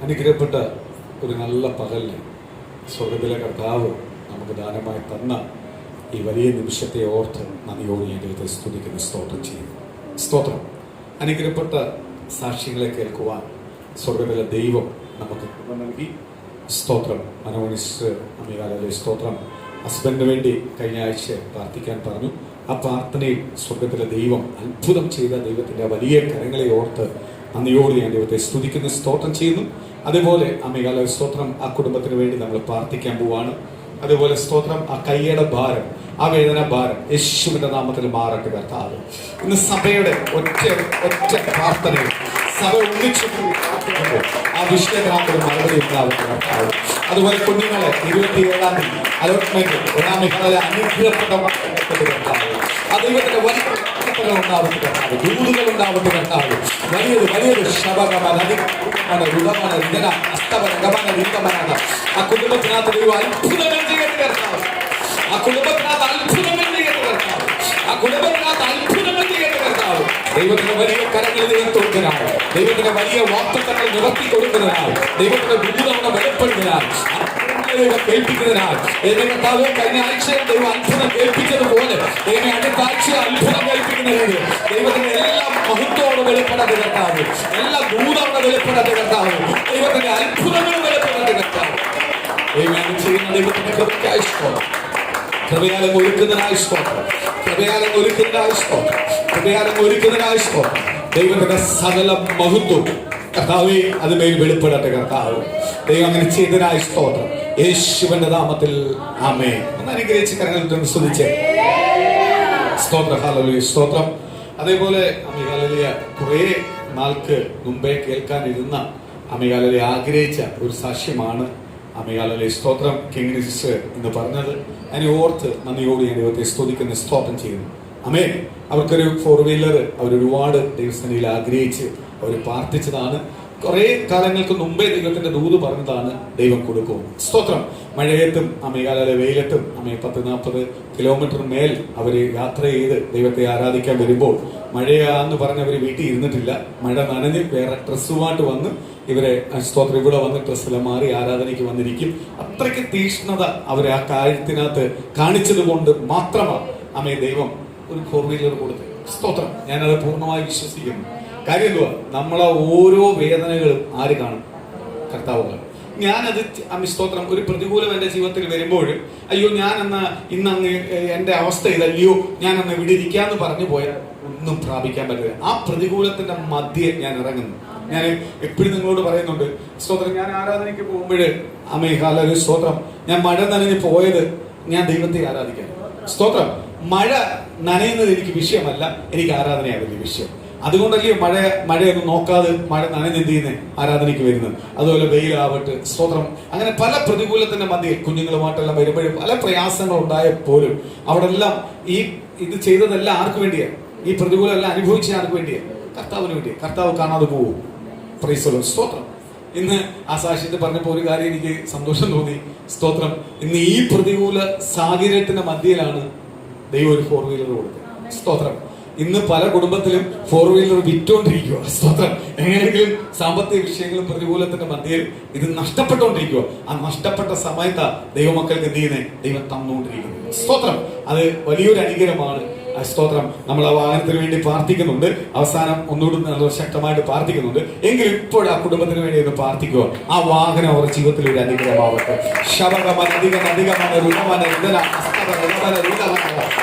അനുഗ്രഹപ്പെട്ട ഒരു നല്ല പകലിന് സ്വർഗത്തിലെ കർത്താവ് നമുക്ക് ദാനമായി തന്ന ഈ വലിയ നിമിഷത്തെ ഓർത്ത് നന്ദിയോട് ഞാൻ ദൈവത്തെ സ്തുതിക്കുന്ന സ്തോത്രം ചെയ്യുന്നു. സ്തോത്രം. അനുഗ്രഹപ്പെട്ട സാക്ഷ്യങ്ങളെ കേൾക്കുവാൻ സ്വർഗത്തിലെ ദൈവം നമുക്ക് കൃപ നൽകി. സ്തോത്രം. മനോനിസ് അമികാലയിലെ സ്തോത്രം. ഹസ്ബൻഡിന് വേണ്ടി കഴിഞ്ഞ ആഴ്ച പ്രാർത്ഥിക്കാൻ പറഞ്ഞു. ആ പ്രാർത്ഥനയിൽ സ്വർഗത്തിലെ ദൈവം അത്ഭുതം ചെയ്ത ദൈവത്തിൻ്റെ വലിയ കരങ്ങളെ ഓർത്ത് നന്ദിയോട് ഞാൻ ദൈവത്തെ സ്തുതിക്കുന്ന സ്തോത്രം ചെയ്യുന്നു. അതുപോലെ അമികാല സ്തോത്രം, ആ കുടുംബത്തിന് വേണ്ടി നമ്മൾ പ്രാർത്ഥിക്കാൻ പോവാണ്. അതുപോലെ സ്തോത്രം, ആ കയ്യുടെ ഭാരം, ആ വേദന ഭാരം യേശുവിന്റെ നാമത്തിൽ മാറട്ടെ കർത്താവ്. ഇന്ന് സഭയുടെ ഒറ്റ പ്രാർത്ഥനയിൽ സഭ ഒന്നിച്ചു പ്രാർത്ഥിക്കുമ്പോൾ ആ വിഷയത്തിനകത്ത് മറുപടി ഉണ്ടാവട്ടെ കർത്താവ്. അതുപോലെ കുഞ്ഞുങ്ങളെ 27-ാം തീയതി അലോട്ട്മെന്റ് ഒന്നാം മേഖല അനുഗ്രഹപ്പെട്ട കർത്താവ്. ആ ദൈവത്തിന്റെ വലിയ ഉണ്ടാവട്ടെ കർത്താവ്. ദൂതുകൾ ഉണ്ടാവട്ടെ കർത്താവ്. വലിയത് ശബകമന രുടമന ഇതന അസ്തവന ഗമന ലിംഗമന ആ കുടുംബത്തിനകത്ത് ദൈവം അത്ഭുതങ്ങൾ ചെയ്യട്ടെ കർത്താവ്. ആ കുടുംബത്തിനകത്ത് അത്ഭുതങ്ങൾ ചെയ്യട്ടെ കർത്താവ്. ആ കുടുംബത്തിനകത്ത് അത്ഭുതങ്ങൾ ചെയ്യട്ടെ കർത്താവ്. ദൈവത്തിന്റെ വലിയ കരങ്ങൾ കൊടുക്കുന്നതിനാൽ, ദൈവത്തിന്റെ വലിയ വാക്തത്വങ്ങൾ നിവർത്തി കൊടുക്കുന്നതിനാൽ, ദൈവത്തിന്റെ ദൂതങ്ങളുടെ വെളിപ്പെടുന്നതിനാൽ, കേൾപ്പിക്കുന്നതിനാൽ കർത്താവ് കഴിഞ്ഞ ആഴ്ച ദൈവം അത്ഭുതം കേൾപ്പിച്ചതുപോലെ അടുത്ത ആഴ്ച അത്ഭുതം കേൾപ്പിക്കുന്നതിന് ദൈവത്തിന്റെ എല്ലാ മഹത്വത്തോടെ വെളിപ്പെടാതെ കർത്താവ്, എല്ലാ ദൂതങ്ങളുടെ വെളിപ്പെടാതെ കർത്താവ്, ദൈവത്തിന്റെ അത്ഭുതങ്ങൾ വെളിപ്പെടാതെ കർത്താവ്. ദൈവം ചെയ്യുന്ന ദൈവത്തിന്റെ കൃപയ്ക്കായി സ്തോത്രം. കൃപയാലം ഒരുക്കുന്നതിനായി സ്തോത്രം. കൃപയാലം ഒരുക്കുന്നതിനായി സ്തോത്രം. കൃപയാലം ഒരുക്കുന്നതിനായി സ്തോത്രം. ദൈവത്തിന്റെ സകല മഹത്വം കർത്താവേ അതുമേൽ വെളിപ്പെടട്ടെ കർത്താവ്. ദൈവം അങ്ങനെ ചെയ്തതിനായി സ്തോത്രം. യേശുവിന്റെ നാമത്തിൽ ആമേൻ. ഒന്ന് അനുഗ്രഹിച്ച് കരങ്ങളിൽ സ്തുതിച്ചേ. സ്തോത്രം. ഹല്ലേലൂയ. സ്തോത്രം. അതേപോലെ അമികാലലിയ കുറെ നാൾക്ക് മുമ്പേ കേൾക്കാനിരുന്ന അമികാലലിയ ആഗ്രഹിച്ച ഒരു സാക്ഷ്യമാണ് അമികാലലിയ സ്തോത്രം കിങ്നിസ് എന്ന് പറഞ്ഞത്. അതിനെ ഓർത്ത് നന്ദിയോട് ഞാൻ ദൈവത്തെ സ്തുതിക്കുന്ന സ്തോത്രം ചെയ്യുന്നു. ആമേൻ. അവർക്കൊരു 4 വീലർ അവരൊരുപാട് ദൈവസന്നിധിയിൽ ആഗ്രഹിച്ച് അവർ പ്രാർത്ഥിച്ചതാണ്. കുറെ കാലങ്ങൾക്ക് മുമ്പേ ദൈവത്തിന്റെ ദൂത് പറഞ്ഞതാണ് ദൈവം കൊടുക്കും. സ്തോത്രം. മഴയത്തും അമേകാലയിലെ വെയിലത്തും 10-40 കിലോമീറ്റർ മേൽ അവര് യാത്ര ചെയ്ത് ദൈവത്തെ ആരാധിക്കാൻ വരുമ്പോൾ മഴയാന്ന് പറഞ്ഞ് അവര് വീട്ടിൽ ഇരുന്നിട്ടില്ല. മഴ നനഞ്ഞ് വേറെ ഡ്രസ്സുമായിട്ട് വന്ന് ഇവരെ സ്തോത്രം ഇവിടെ വന്ന് ഡ്രസ്സെല്ലാം മാറി ആരാധനയ്ക്ക് വന്നിരിക്കും. അത്രയ്ക്ക് തീക്ഷ്ണത അവരെ ആ കാര്യത്തിനകത്ത് കാണിച്ചത് കൊണ്ട് മാത്രമാണ് അമ്മേ ദൈവം ഒരു 4 വീലർ കൊടുത്തത്. സ്തോത്രം. ഞാനത് പൂർണ്ണമായി വിശ്വസിക്കുന്നു. കാര്യം എന്തുവാ? നമ്മളെ ഓരോ വേദനകളും ആര് കാണും? കർത്താവ് കാണും. ഞാനത് സ്തോത്രം ഒരു പ്രതികൂലം എന്റെ ജീവിതത്തിൽ വരുമ്പോൾ അയ്യോ ഞാൻ ഇന്നങ്ങ് എന്റെ അവസ്ഥ ഇതല്ലയോ, ഞാൻ അന്ന് ഇവിടെ ഇരിക്കാന്ന് പറഞ്ഞു പോയാൽ ഒന്നും പ്രാപിക്കാൻ പറ്റില്ല. ആ പ്രതികൂലത്തിന്റെ മധ്യേ ഞാൻ ഇറങ്ങുന്നു. ഞാൻ എപ്പോഴും നിങ്ങളോട് പറയുന്നുണ്ട് സ്തോത്രം, ഞാൻ ആരാധനയ്ക്ക് പോകുമ്പോൾ അമേഹാലൊരു സ്തോത്രം, ഞാൻ മഴ നനഞ്ഞ് പോയത് ഞാൻ ദൈവത്തെ ആരാധിക്കാൻ. സ്തോത്രം. മഴ നനയുന്നത് എനിക്ക് വിഷയമല്ല, എനിക്ക് ആരാധനയാണ് വലിയ വിഷയം. അതുകൊണ്ടല്ലേ മഴയൊന്നും നോക്കാതെ മഴ നനഞ്ഞെന്ത് ചെയ്യുന്നത് ആരാധനയ്ക്ക് വരുന്നത്. അതുപോലെ വെയിലാവട്ടെ സ്തോത്രം. അങ്ങനെ പല പ്രതികൂലത്തിന്റെ മധ്യയിൽ കുഞ്ഞുങ്ങളുമായിട്ടെല്ലാം വരുമ്പോഴും പല പ്രയാസങ്ങൾ ഉണ്ടായപ്പോലും അവിടെ എല്ലാം ഇത് ചെയ്തതെല്ലാം ആർക്ക് വേണ്ടിയാണ്? ഈ പ്രതികൂലം എല്ലാം അനുഭവിച്ച ആർക്ക് വേണ്ടിയാണ്? കർത്താവിന് വേണ്ടിയാണ്. കർത്താവ് കാണാതെ പോകും. Price the Lord. സ്തോത്രം. ഇന്ന് ആ സാക്ഷ്യത്തിൽ പറഞ്ഞപ്പോൾ ഒരു കാര്യം എനിക്ക് സന്തോഷം തോന്നി. സ്തോത്രം. ഇന്ന് ഈ പ്രതികൂല സാഹചര്യത്തിന്റെ മധ്യയിലാണ് ദൈവം ഒരു 4 വീലർ കൊടുത്തത്. സ്തോത്രം. ഇന്ന് പല കുടുംബത്തിലും 4 വീലർ വിറ്റുകൊണ്ടിരിക്കുക. സ്തോത്രം. എങ്ങനെയെങ്കിലും സാമ്പത്തിക വിഷയങ്ങളും പ്രതികൂലത്തിന്റെ മധ്യയിൽ ഇത് നഷ്ടപ്പെട്ടുകൊണ്ടിരിക്കുക. ആ നഷ്ടപ്പെട്ട സമയത്ത് ദൈവമക്കൾക്ക് എന്ത് ചെയ്യുന്നത്? ദൈവം തന്നുകൊണ്ടിരിക്കുന്നത്. സ്തോത്രം. അത് വലിയൊരു അനുഗ്രഹമാണ്. സ്തോത്രം. നമ്മൾ ആ വാഹനത്തിന് വേണ്ടി പ്രാർത്ഥിക്കുന്നുണ്ട്. അവസാനം ഒന്നുകൂടി നല്ല ശക്തമായിട്ട് പ്രാർത്ഥിക്കുന്നുണ്ട്. എങ്കിലും ഇപ്പോൾ ആ കുടുംബത്തിന് വേണ്ടി ഒന്ന് പ്രാർത്ഥിക്കുക. ആ വാഹനം അവരുടെ ജീവിതത്തിൽ ഒരു അനുഗ്രഹമാവട്ടെ.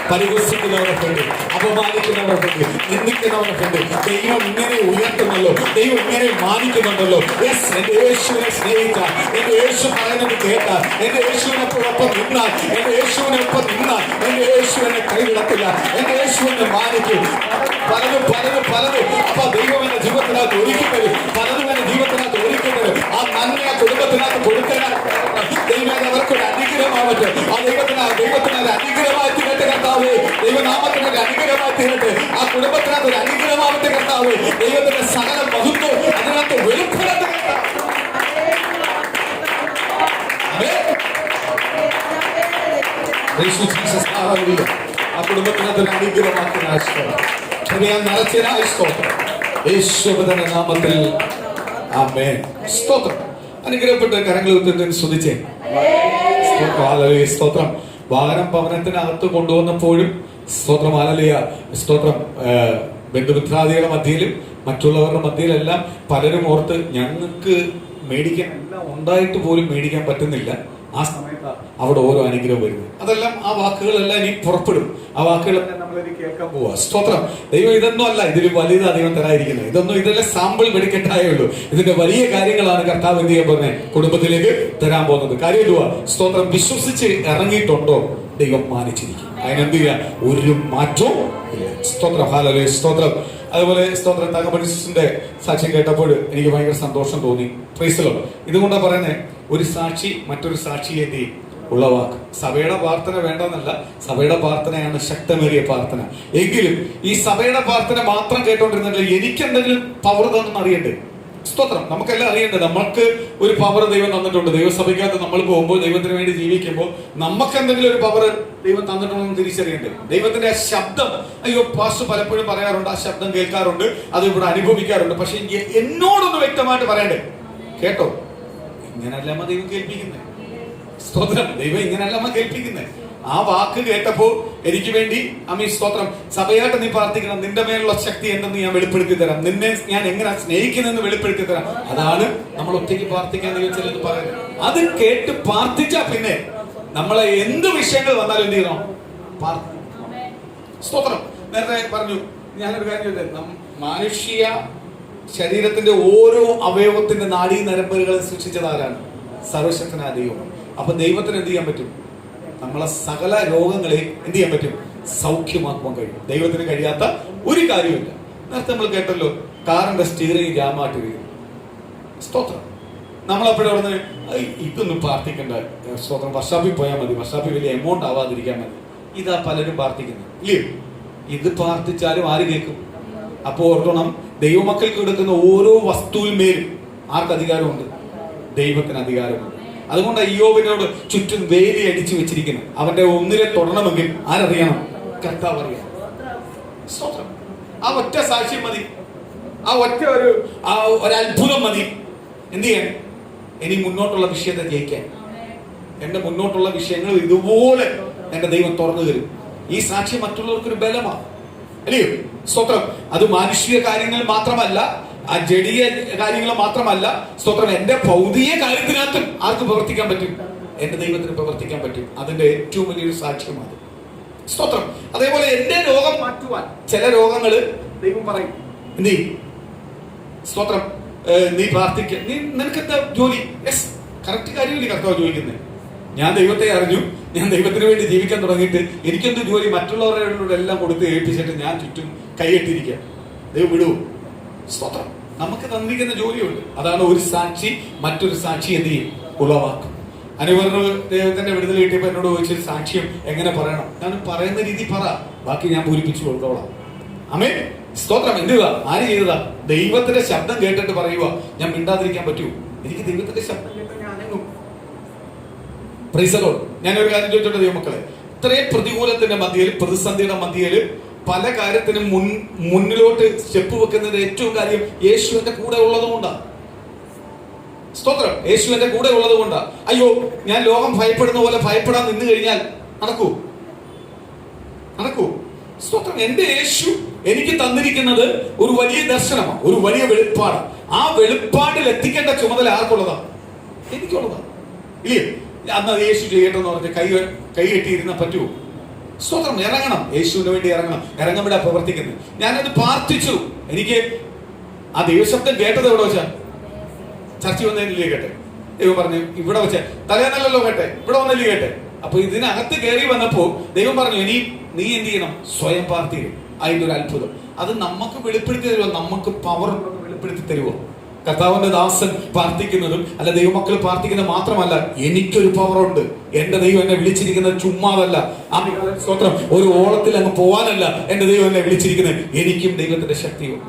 പരിഹസിക്കുന്നവരെ കൊണ്ട്, അപമാനിക്കുന്നവരെ കൊണ്ട്, നിന്ദിക്കുന്നവരെ കൊണ്ട് ദൈവം ഇങ്ങനെ ഉയർത്തുന്നല്ലോ, ദൈവം ഇങ്ങനെ മാനിക്കുന്നുണ്ടല്ലോ. യെസ്, എന്റെ യേശുവിനെ സ്നേഹിക്കാൻ, എന്റെ യേശു പറയുന്നത് കേട്ടാൽ, എന്റെ യേശുവിനൊപ്പം നിന്നാൽ, എന്റെ യേശുവിനൊപ്പം നിന്നാൽ എന്റെ യേശു എന്നെ കൈവിടത്തില്ല, എന്റെ യേശുവിനെ മാനിക്കും. പലതും അപ്പൊ ദൈവം എന്റെ ജീവിതത്തിനകത്ത് ഒരുക്കുന്നത്, പലതും എന്റെ ജീവിതത്തിനകത്ത് ഒരുക്കുന്നത് ആ നന്മ ആ കുടുംബത്തിനകത്ത് കൊടുക്കാൻ ദൈവം അവർക്കൊരു അനുഗ്രഹമാവട്ടെ. ആ ദൈവത്തിന് അനുഗ്രഹമായി തീരട്ടെ കർത്താവ്. ദൈവനാമത്തിന് ഒരു അനുഗ്രഹമായി തീരട്ടെ. ആ കുടുംബത്തിനകത്ത് ഒരു അനുഗ്രഹമാവട്ടെ കർത്താവ്. ദൈവത്തിന്റെ സകല മഹത്വം അതിനകത്ത് വെളിപ്പെടട്ടെ കർത്താവ്. ആ കുടുംബത്തിനകത്ത് ഒരു അനുഗ്രഹമാക്കുന്ന നിറച്ചതിനായി സ്തോത്രം. യേശുവിന്റെ നാമത്തിൽ ആമേൻ. സ്തോത്രം. അനുഗ്രഹപ്പെട്ട് കരങ്ങൾ ഉയർത്തി സ്തുതിച്ചേ. ഹല്ലേലൂയ, സ്തോത്രം. വാഹനം ഭവനത്തിനകത്ത് കൊണ്ടുവന്നപ്പോഴും സ്തോത്രം, ഹല്ലേലൂയ, സ്തോത്രം. ബന്ധുമിത്രാദികളുടെ മധ്യയിലും മറ്റുള്ളവരുടെ മധ്യയിലെല്ലാം പലരും ഓർത്ത് ഞങ്ങൾക്ക് മേടിക്കാൻ എല്ലാം ഉണ്ടായിട്ട് പോലും മേടിക്കാൻ പറ്റുന്നില്ല. ആ സമയത്ത് അവിടെ ഓരോ അനുഗ്രഹം വരുന്നു. അതെല്ലാം ആ വാക്കുകളെല്ലാം ഇനി പുറപ്പെടും. ആ വാക്കുകളെല്ലാം നമ്മളിനി കേൾക്കാൻ പോവാ. സ്തോത്രം. ദൈവം ഇതൊന്നും അല്ല, ഇതിൽ വലുതാ ദൈവം തരാതിരിക്കുന്നത്. ഇതെല്ലാം സാമ്പിൾ വെടിക്കെട്ടായേ ഉള്ളൂ. ഇതിന്റെ വലിയ കാര്യങ്ങളാണ് കർത്താവ് എന്ത് ചെയ്യാൻ പോകുന്നത്, കുടുംബത്തിലേക്ക് തരാൻ പോകുന്നത്. കാര്യം എന്തുവാ? സ്തോത്രം. വിശ്വസിച്ച് ഇറങ്ങിയിട്ടുണ്ടോ ദൈവം മാനിച്ചിരിക്കും. അതിനെന്ത് ചെയ്യാ, ഒരു മാറ്റവും ഇല്ല. സ്തോത്രം, ഹല്ലേലൂയ, സ്തോത്രം. അതുപോലെ സ്തോത്രം, തകപ്പനിസിന്റെ സാക്ഷ്യം കേട്ടപ്പോൾ എനിക്ക് ഭയങ്കര സന്തോഷം തോന്നി. Price the Lord. ഇതുകൊണ്ടാണ് പറയുന്നത്, ഒരു സാക്ഷി മറ്റൊരു സാക്ഷിയെ എന്ത് ചെയ്യും, ഉളവാക്കും. സഭയുടെ പ്രാർത്ഥന വേണ്ടെന്നല്ല, സഭയുടെ പ്രാർത്ഥനയാണ് ശക്തമേറിയ പ്രാർത്ഥന. എങ്കിലും ഈ സഭയുടെ പ്രാർത്ഥന മാത്രം കേട്ടോണ്ടിരുന്നില്ല, എനിക്കെന്തെങ്കിലും പവർ തന്നെന്ന് അറിയണ്ടേ. സ്തോത്രം. നമുക്കെല്ലാം അറിയേണ്ടത് നമുക്ക് ഒരു പവർ ദൈവം തന്നിട്ടുണ്ട്. ദൈവസഭയ്ക്കകത്ത് നമ്മൾ പോകുമ്പോൾ, ദൈവത്തിന് വേണ്ടി ജീവിക്കുമ്പോൾ നമുക്ക് എന്തെങ്കിലും ഒരു പവർ ദൈവം തന്നിട്ടുണ്ടെന്ന് തിരിച്ചറിയണ്ടേ. ദൈവത്തിന്റെ ആ ശബ്ദം, അയ്യോ പാസ്റ്റർ പലപ്പോഴും പറയാറുണ്ട്, ആ ശബ്ദം കേൾക്കാറുണ്ട്, അത് ഇവിടെ അനുഭവിക്കാറുണ്ട്. പക്ഷെ എന്നോടൊന്ന് വ്യക്തമായിട്ട് പറയണ്ടേ, കേട്ടോ, ഇങ്ങനെയല്ല ദൈവം കേൾപ്പിക്കുന്നത്. സ്തോത്രം. ദൈവം ഇങ്ങനെയല്ല കേൾപ്പിക്കുന്നത്. ആ വാക്ക് കേട്ടപ്പോ എനിക്ക് വേണ്ടി സ്തോത്രം, സഭയായിട്ട് നീ പ്രാർത്ഥിക്കണം, നിന്റെ മേലുള്ള ശക്തി എന്തെന്ന് ഞാൻ വെളിപ്പെടുത്തി തരാം, നിന്നെ ഞാൻ എങ്ങനെ സ്നേഹിക്കുന്നെന്ന് വെളിപ്പെടുത്തി തരാം. അതാണ് നമ്മൾ ഒറ്റയ്ക്ക് പ്രാർത്ഥിക്കാൻ ദൈവം പറയുന്നത്. അത് കേട്ട് പ്രാർത്ഥിച്ചാ പിന്നെ നമ്മളെ എന്ത് വിഷയങ്ങൾ വന്നാലും എന്ത് ചെയ്യണം, സ്തോത്രം. നേരത്തെ പറഞ്ഞു, ഞാനൊരു കാര്യം ചോദിച്ചത്, മനുഷ്യ ശരീരത്തിന്റെ ഓരോ അവയവത്തിന്റെ നാഡീ നരമ്പുകളെ സൃഷ്ടിച്ചത് ആരാണ്? സർവശക്തനായ ദൈവം. അപ്പൊ ദൈവത്തിന് എന്ത് ചെയ്യാൻ പറ്റും? നമ്മളെ സകല രോഗങ്ങളെ എന്ത് ചെയ്യാൻ പറ്റും? സൗഖ്യമാക്കുവാൻ കഴിയും. ദൈവത്തിന് കഴിയാത്ത ഒരു കാര്യമില്ല. നേരത്തെ നമ്മൾ കേട്ടല്ലോ, കാറിന്റെ സ്റ്റിയറിംഗ് ജാമായിട്ടിരിക്കും. സ്തോത്രം. നമ്മളപ്പോഴും അവിടെ ഇതൊന്നും പ്രാർത്ഥിക്കണ്ട, സ്തോത്രം, വർഷാപ്പിൽ പോയാൽ മതി, വർഷാപ്പിൽ വലിയ എമൗണ്ട് ആവാതിരിക്കാൻ മതി. ഇതാ പലരും പ്രാർത്ഥിക്കുന്നത്, ഇല്ലേ? ഇത് പ്രാർത്ഥിച്ചാലും ആര് കേൾക്കും? അപ്പോ ഓർക്കണം, ദൈവമക്കൾക്ക് കൊടുക്കുന്ന ഓരോ വസ്തുവിന്മേലും ആർക്ക് അധികാരമുണ്ട്? ദൈവത്തിന് അധികാരമുണ്ട്. അതുകൊണ്ട് ഇയ്യോബിനോട് ചുറ്റും വേലി അടിച്ചു വെച്ചിരിക്കുന്നു. അവന്റെ ഒന്നിനെ തൊടണമെങ്കിൽ ആരറിയണം? കർത്താവ് അറിയണം. സ്തോത്രം. ആ ഒറ്റ സാക്ഷ്യം മതി, ആ ഒറ്റ ഒരു അത്ഭുതം മതി എന്ത് ചെയ്യാൻ, ഇനി മുന്നോട്ടുള്ള വിഷയത്തെ ജയിക്കാൻ. എന്റെ മുന്നോട്ടുള്ള വിഷയങ്ങൾ ഇതുപോലെ എന്റെ ദൈവം തുറന്നു തരും. ഈ സാക്ഷ്യം മറ്റുള്ളവർക്കൊരു ബലമാണ്, അല്ലയോ? സ്തോത്രം. അത് മാനുഷിക കാര്യങ്ങൾ മാത്രമല്ല, ആ ജഡീയ കാര്യങ്ങൾ മാത്രമല്ല, സ്തോത്രം, എന്റെ ഭൗതിക കാര്യത്തിനകത്തും ആർക്ക് പ്രവർത്തിക്കാൻ പറ്റും? എന്റെ ദൈവത്തിന് പ്രവർത്തിക്കാൻ പറ്റും. അതിന്റെ ഏറ്റവും വലിയൊരു സാക്ഷ്യമാണ്. സ്തോത്രം. അതേപോലെ എന്റെ രോഗം മാറ്റുവാൻ ചില രോഗങ്ങള് ദൈവം പറയും, എന്ത് ചെയ്യും? സ്തോത്രം. നീ പ്രാർത്ഥിക്ക, നിനക്കെന്താ ജോലി? യെസ്, കറക്റ്റ് കാര്യമില്ല കർത്താവ് ചോദിക്കുന്നത്. ഞാൻ ദൈവത്തെ അറിഞ്ഞു, ഞാൻ ദൈവത്തിന് വേണ്ടി ജീവിക്കാൻ തുടങ്ങിയിട്ട് എനിക്കെന്ത് ജോലി? മറ്റുള്ളവരോട് എല്ലാം കൊടുത്ത് ഏൽപ്പിച്ചിട്ട് ഞാൻ ചുറ്റും കൈയെട്ടിരിക്കുക. ദൈവം വിടുവോ? സ്തോത്രം. നമുക്ക് തന്നിരിക്കുന്ന ജോലിയുണ്ട്. അതാണ് ഒരു സാക്ഷി മറ്റൊരു സാക്ഷി എന്ത് ചെയ്യും? ഉളവാക്കും. അനുപർണ ദൈവത്തിന്റെ വിടുതൽ കിട്ടിയപ്പോ എന്നോട് ചോദിച്ചൊരു സാക്ഷ്യം എങ്ങനെ പറയണം? ഞാൻ പറയുന്ന രീതി പറ, ബാക്കി ഞാൻ പൂരിപ്പിച്ചു കൊടുത്തോളാം. ആമേൻ. സ്തോത്രം. എന്തുവാ? ആര് ചെയ്തതാ? ദൈവത്തിന്റെ ശബ്ദം കേട്ടിട്ട് പറയുക. ഞാൻ മിണ്ടാതിരിക്കാൻ പറ്റൂ? എനിക്ക് ദൈവത്തിന്റെ ശബ്ദം കേട്ടാൽ ഞാൻ അനങ്ങും. Price the Lord. ഞാനൊരു കാര്യം ചോദിച്ചോട്ടെ ദൈവമക്കളെ, ഇത്രയും പ്രതികൂലത്തിന്റെ മധ്യയിൽ, പ്രതിസന്ധിയുടെ മധ്യയിൽ, പല കാര്യത്തിനും മുന്നിലോട്ട് സ്റ്റെപ്പ് വെക്കുന്നതിന്റെ ഏറ്റവും കാര്യം യേശു എന്റെ കൂടെ ഉള്ളത് കൊണ്ടാണ്. സ്തോത്രം. യേശു എന്റെ കൂടെ ഉള്ളത് കൊണ്ടാണ്. അയ്യോ, ഞാൻ ലോകം ഭയപ്പെടുന്ന പോലെ ഭയപ്പെടാൻ നിന്ന് കഴിഞ്ഞാൽ നടക്കൂ? സ്തോത്രം. എന്റെ യേശു എനിക്ക് തന്നിരിക്കുന്നത് ഒരു വലിയ ദർശനമാണ്, ഒരു വലിയ വെളിപ്പാടാണ്. ആ വെളിപ്പാടിൽ എത്തിക്കേണ്ട ചുമതല ആർക്കുള്ളതാണ്? എനിക്കുള്ളതാണ്, ഇല്ലേ? അന്ന് യേശു ചെയ്യട്ടെന്ന് പറഞ്ഞ് കൈ കെട്ടിയിരുന്ന പറ്റുമോ? സ്തോത്രം. ഇറങ്ങണം, യേശുവിന് വേണ്ടി ഇറങ്ങണം. ഇറങ്ങുമ്പോഴാ പ്രവർത്തിക്കുന്നത്. ഞാനത് പ്രാർത്ഥിച്ചു. എനിക്ക് ആ ദൈവശബ്ദം കേട്ടത് എവിടെ വെച്ചാ? ചർച്ച വന്നതിലേ കേട്ടെ. ദൈവം പറഞ്ഞു ഇവിടെ വെച്ച തലേന്നല്ലോ കേട്ടെ, ഇവിടെ വന്നല്ലേ കേട്ടെ. അപ്പൊ ഇതിനകത്ത് കയറി വന്നപ്പോ ദൈവം പറഞ്ഞു, ഇനി നീ എന്ത് ചെയ്യണം? സ്വയം പ്രാർത്ഥിക്കും. അതിന്റെ ഒരു അത്ഭുതം അത് നമുക്ക് വെളിപ്പെടുത്തി തരുമോ? നമുക്ക് പവർ വെളിപ്പെടുത്തി തരുമോ? കർത്താവിന്റെ ദാസൻ പ്രാർത്ഥിക്കുന്നതും അല്ല, ദൈവമക്കൾ പ്രാർത്ഥിക്കുന്നത് മാത്രമല്ല, എനിക്കൊരു പവറുണ്ട്. എന്റെ ദൈവം എന്നെ വിളിച്ചിരിക്കുന്നത് ചുമ്മാതല്ല. സ്തോത്രം. ഒരു ഓളത്തിൽ അങ്ങ് പോവാനല്ല എന്റെ ദൈവം എന്നെ വിളിച്ചിരിക്കുന്നത്. എനിക്കും ദൈവത്തിന്റെ ശക്തിയുണ്ട്.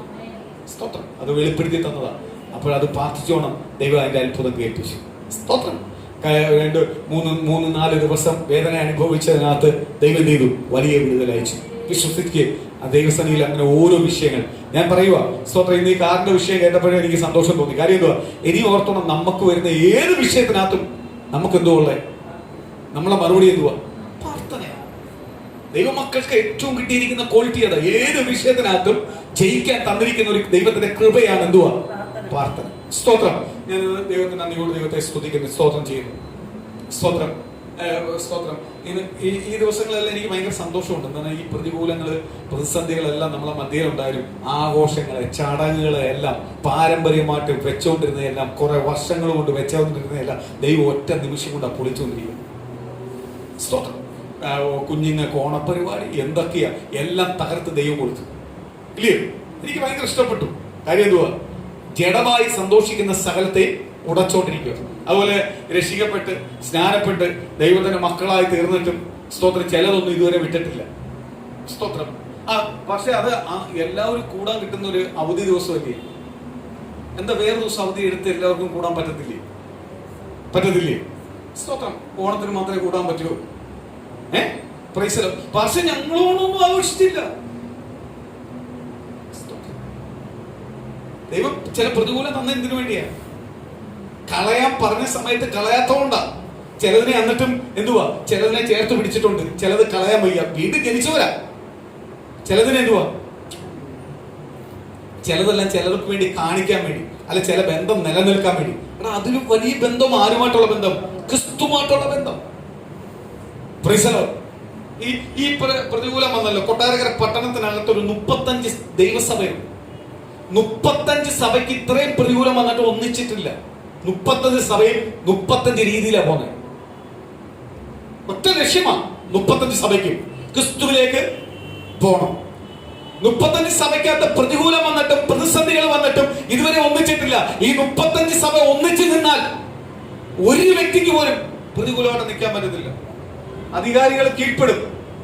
സ്തോത്രം. അത് വെളിപ്പെടുത്തി തന്നതാണ്. അപ്പോൾ അത് പ്രാർത്ഥിച്ചോണം. ദൈവം അതിന്റെ അത്ഭുതം കേൾപ്പിച്ചു. സ്തോത്രം. 2-3-4 ദിവസം വേദന അനുഭവിച്ചതിനകത്ത് ദൈവം ചെയ്തു വലിയ വിടുതൽ അയച്ചു. വിശ്വസിക്കുക. ആ ദൈവസന്നിധിയിൽ അങ്ങനെ ഓരോ വിഷയങ്ങൾ ഞാൻ പറയുക സ്തോത്രം, ഇന്ന് ഈ കാറിന്റെ വിഷയം കേട്ടപ്പോഴേ എനിക്ക് സന്തോഷം തോന്നി. കാര്യം എന്തുവാ, ഇനി ഓർത്തോണം, നമുക്ക് വരുന്ന ഏത് വിഷയത്തിനകത്തും നമുക്ക് എന്തുകൊള്ളേ, നമ്മളെ മറുപടി എന്തുവാ, പ്രാർത്ഥനയാണ്. ദൈവമക്കൾക്ക് ഏറ്റവും കിട്ടിയിരിക്കുന്ന ക്വാളിറ്റി അതാ. ഏത് വിഷയത്തിനകത്തും ജയിക്കാൻ തന്നിരിക്കുന്ന ഒരു ദൈവത്തിന്റെ കൃപയാണ് എന്തുവാ, പ്രാർത്ഥന. സ്തോത്രം. ഞാൻ ദൈവത്തിന് നന്ദിയോട് ദൈവത്തെ സ്തുതിക്കുന്നു, സ്തോത്രം ചെയ്യുന്നു. സ്തോത്രം, സ്തോത്രം. ഈ ദിവസങ്ങളെല്ലാം എനിക്ക് ഭയങ്കര സന്തോഷമുണ്ട്. എന്താണ്, ഈ പ്രതികൂലങ്ങള്, പ്രതിസന്ധികളെല്ലാം നമ്മളെ മധ്യയിലുണ്ടായാലും ആഘോഷങ്ങളെ, ചടങ്ങുകളെ എല്ലാം പാരമ്പര്യമായിട്ട് വെച്ചുകൊണ്ടിരുന്നതെല്ലാം, കുറെ വർഷങ്ങൾ കൊണ്ട് വെച്ചുകൊണ്ടിരുന്നതെല്ലാം ദൈവം ഒറ്റ നിമിഷം കൊണ്ട് പൊളിച്ചുകൊണ്ടിരിക്കും. സ്തോത്രം. കുഞ്ഞുങ്ങൾക്ക് ഓണപ്പരിപാടി എന്തൊക്കെയാ, എല്ലാം തകർത്ത് ദൈവം കൊടുത്തു. ഇല്ലേ? എനിക്ക് ഭയങ്കര ഇഷ്ടപ്പെട്ടു. കാര്യം എന്തുവാ, ജഡമായി സന്തോഷിക്കുന്ന സകലത്തെ ഉടച്ചോണ്ടിരിക്കുക. അതുപോലെ രക്ഷിക്കപ്പെട്ട് സ്നാനപ്പെട്ട് ദൈവത്തിന്റെ മക്കളായി തീർന്നിട്ടും സ്തോത്രം ചിലതൊന്നും ഇതുവരെ വിട്ടിട്ടില്ല. സ്തോത്രം. പക്ഷെ അത് എല്ലാവരും കൂടാൻ കിട്ടുന്ന ഒരു അവധി ദിവസമല്ലേ? എന്താ വേറെ ദിവസം അവധി എടുത്ത് എല്ലാവർക്കും കൂടാൻ പറ്റത്തില്ലേ? പറ്റത്തില്ലേ? സ്തോത്രം. ഓണത്തിന് മാത്രമേ കൂടാൻ പറ്റൂ. പ്രൈസ്. പക്ഷെ ഞങ്ങളോണൊന്നും ആഘോഷിച്ചില്ല. ദൈവം ചില പ്രതികൂലം തന്ന എന്തിനു വേണ്ടിയാ? കളയാൻ പറഞ്ഞ സമയത്ത് കളയാത്തോണ്ടാ. ചിലതിനെ എന്നിട്ടും എന്തുവാ, ചിലതിനെ ചേർത്ത് പിടിച്ചിട്ടുണ്ട്, ചിലത് കളയാൻ വയ്യ, വീണ്ടും ജനിച്ചവരാ. ചിലതിനെ എന്തുവാ, ചിലതെല്ലാം ചിലർക്ക് വേണ്ടി കാണിക്കാൻ വേണ്ടി, അല്ല ചില ബന്ധം നിലനിൽക്കാൻ വേണ്ടി. കാരണം അതിലും വലിയ ബന്ധം ആരുമായിട്ടുള്ള ബന്ധം, ക്രിസ്തുമായിട്ടുള്ള ബന്ധം. ഈ പ്രതികൂലം വന്നല്ലോ. കൊട്ടാരക്കര പട്ടണത്തിനകത്തൊരു 35 ദൈവസഭയുണ്ട്. 35 സഭയ്ക്ക് ഇത്രയും പ്രതികൂലം വന്നിട്ട് ഒന്നിച്ചിട്ടില്ല. 35 സഭയും 35 രീതിയിലാണ് പോകുന്നത്. ഒറ്റ ലക്ഷ്യമാണ് 35 സഭയ്ക്കും, ക്രിസ്തുവിലേക്ക് പോകണം. 35 സഭയ്ക്കകത്ത് പ്രതികൂലം വന്നിട്ടും പ്രതിസന്ധികൾ വന്നിട്ടും ഇതുവരെ ഒന്നിച്ചിട്ടില്ല. ഈ 35 സഭ ഒന്നിച്ചു നിന്നാൽ ഒരു വ്യക്തിക്ക് പോലും പ്രതികൂലമായിട്ട് നിൽക്കാൻ പറ്റത്തില്ല. അധികാരികൾ കീഴ്പ്പെടും,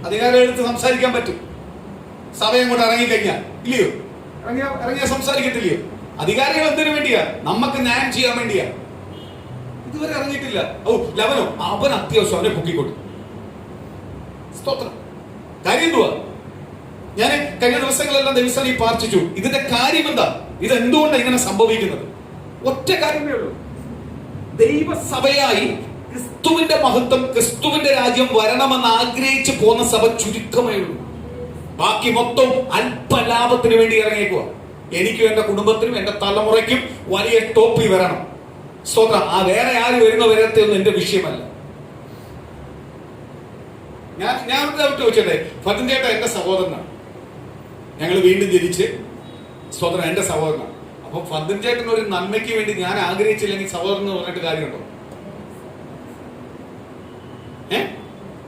അധികാരികളെടുത്ത് സംസാരിക്കാൻ പറ്റും. സഭയും കൊണ്ട് ഇറങ്ങിക്കഴിഞ്ഞാൽ ഇല്ലയോ, ഇറങ്ങിയ സംസാരിക്കത്തില്ലയോ? അധികാരികൾ എന്തിനു വേണ്ടിയാ? നമുക്ക് ന്യായം ചെയ്യാൻ വേണ്ടിയാ. ഇതുവരെ ഇറങ്ങിയിട്ടില്ല. ലവനോ, അവൻ അത്യാവശ്യം അവനെ പൊക്കിക്കൊണ്ടു. സ്തോത്രം. കാര്യം എന്തുവാ? ഞാൻ കഴിഞ്ഞ ദിവസങ്ങളെല്ലാം ദിവസം പ്രാർത്ഥിച്ചു. ഇതിന്റെ കാര്യം എന്താ? ഇത് എന്തുകൊണ്ടാണ് ഇങ്ങനെ സംഭവിക്കുന്നത്? ഒറ്റ കാര്യമേ ഉള്ളൂ. ദൈവസഭയായി ക്രിസ്തുവിന്റെ മഹത്വം, ക്രിസ്തുവിന്റെ രാജ്യം വരണമെന്ന് ആഗ്രഹിച്ചു പോകുന്ന സഭ ചുരുക്കമേ ഉള്ളൂ. ബാക്കി മൊത്തം അല്പലാഭത്തിന് വേണ്ടി ഇറങ്ങിയേക്കുക. എനിക്കും എന്റെ കുടുംബത്തിനും എന്റെ തലമുറയ്ക്കും വലിയ ടോപ്പി വരണം. സ്തോത്രം. ആ വേറെ ആര് വരുന്ന വരത്തെ ഒന്നും എന്റെ വിഷയമല്ല. ഞാൻ ചോദിച്ചോട്ടെ, ഫതിൻ ചേട്ടൻ എന്റെ സഹോദരനാണ്. ഞങ്ങൾ വീണ്ടും ജനിച്ച്, സ്തോത്രം, എന്റെ സഹോദരനാണ്. അപ്പൊ ഫതിൻ ചേട്ടൻ ഒരു നന്മയ്ക്ക് വേണ്ടി ഞാൻ ആഗ്രഹിച്ചില്ലെങ്കിൽ സഹോദരൻ എന്ന് പറഞ്ഞിട്ട് കാര്യമുണ്ടോ?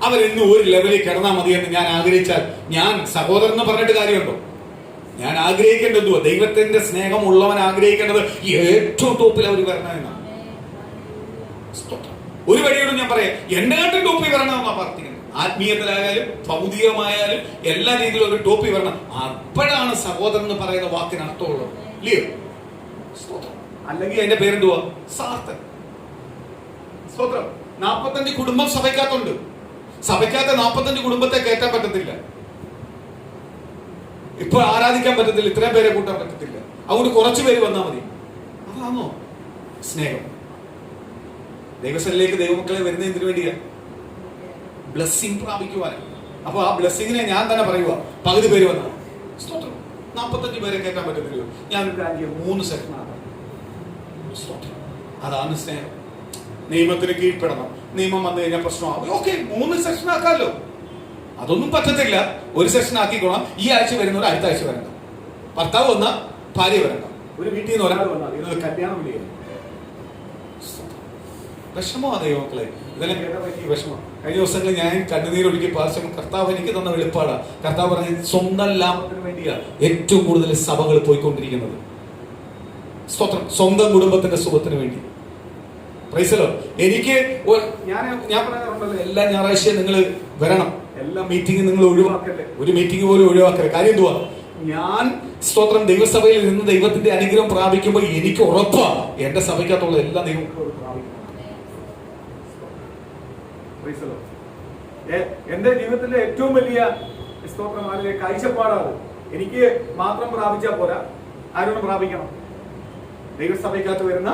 അവരെന്നും ഒരു ലെവലിൽ കിടന്നാൽ മതിയെന്ന് ഞാൻ ആഗ്രഹിച്ചാൽ ഞാൻ സഹോദരൻ എന്ന് പറഞ്ഞിട്ട് കാര്യമുണ്ടോ? ഞാൻ ആഗ്രഹിക്കേണ്ടത് ദൈവത്തിന്റെ സ്നേഹം ഉള്ളവൻ ആഗ്രഹിക്കേണ്ടത് ഏറ്റവും ടോപ്പിൽ അവർ വരണമെന്നാണ്. ഒരു വഴിയോടും ഞാൻ പറയാം, എന്റെ നാട്ടിൽ ടോപ്പിൽ വരണമെന്നാ പ്രാർത്ഥിക്കുന്നത്. ആത്മീയത്തിലായാലും ഭൗതികമായാലും എല്ലാ രീതിയിലും ഒരു ടോപ്പിൽ വരണം. അപ്പോഴാണ് സഹോദരൻ എന്ന് പറയുന്ന വാക്കിന് അർത്ഥമുള്ളത്, ഇല്ലയോ? അല്ലെങ്കിൽ അതിന്റെ പേരെന്തുവാ? സാർത്ഥൻ. സ്തോത്രം. 45 കുടുംബം സഭയ്ക്കകത്തുണ്ട്. സഭയ്ക്കകത്ത് 45 കുടുംബത്തെ കയറ്റാൻ പറ്റത്തില്ല. ഇപ്പൊ ആരാധിക്കാൻ പറ്റത്തില്ല, ഇത്രയും പേരെ കൂട്ടാൻ പറ്റത്തില്ല. അതുകൊണ്ട് കുറച്ചു പേര് വന്നാൽ മതി. അതാണോ സ്നേഹം? ദൈവസഭയിലേക്ക് ദൈവമക്കളെ വരുന്നതിന് വേണ്ടിയാ, ബ്ലെസ്സിങ് പ്രാപിക്കുവാൻ. അപ്പൊ ആ ബ്ലെസ്സിങ്ങിനെ ഞാൻ തന്നെ പറയുക, പകുതി പേര് വന്നാൽ 45 പേരെ കയറ്റാൻ പറ്റത്തില്ല. ഞാനൊരു 3 സെക്ഷനാണ്. അതാണ് സ്നേഹം. നിയമത്തിന് കീഴ്പ്പെടണം. നിയമം വന്നു കഴിഞ്ഞാൽ പ്രശ്നമാകും. ഓക്കെ, 3 സെക്ഷൻ ആക്കാമല്ലോ. അതൊന്നും പറ്റത്തില്ല. ഒരു സെക്ഷൻ ആക്കിക്കോളാം. ഈ ആഴ്ച വരുന്നവർ അടുത്ത ആഴ്ച വരണ്ട. ഭർത്താവ് വന്ന ഭാര്യ വരണ്ട. ഒരു വീട്ടിൽ നിന്ന് ഒരാൾ വന്നാൽ ഇത് കല്യാണം വിളിക്കുക. വിഷമോ ദൈവമക്കളെ? ഇതെല്ലാം കേട്ടാ പറ്റിയ വിഷമം. കഴിഞ്ഞ ദിവസങ്ങളിൽ ഞാൻ കണ്ണുനീരൊഴുക്കി പാർശ്വം കർത്താവ് എനിക്ക് തന്ന വെളിപ്പാടാ. കർത്താവ് പറഞ്ഞ സ്വന്തം ലാഭത്തിന് വേണ്ടിയാണ് ഏറ്റവും കൂടുതൽ സഭകൾ പോയിക്കൊണ്ടിരിക്കുന്നത്. സ്തോത്രം. സ്വന്തം കുടുംബത്തിന്റെ സുഖത്തിന് വേണ്ടി. എനിക്ക് ഞാൻ പറയാറുണ്ടല്ലോ, എല്ലാ ഞായറാഴ്ചയും നിങ്ങൾ വരണം. എല്ലാ മീറ്റിംഗും നിങ്ങൾ ഒഴിവാക്കല്ലേ. ഒരു മീറ്റിംഗ് പോലും ഒഴിവാക്കല്ലേ. കാര്യം എന്തുവാ? ഞാൻ സ്തോത്രം ദൈവസഭയിൽ നിന്ന് ദൈവത്തിന്റെ അനുഗ്രഹം പ്രാപിക്കുമ്പോൾ എനിക്ക് ഉറപ്പാ എന്റെ സഭയ്ക്കകത്തുള്ള എല്ലാ ദൈവവും പ്രാപിക്കും. എന്റെ ജീവിതത്തിലെ ഏറ്റവും വലിയ സ്തോത്രം കാഴ്ചപ്പാടാണ്. എനിക്ക് മാത്രം പ്രാപിച്ചാൽ പോരാ, ആരോടും പ്രാപിക്കണം. ദൈവസഭയ്ക്കകത്ത് വരുന്ന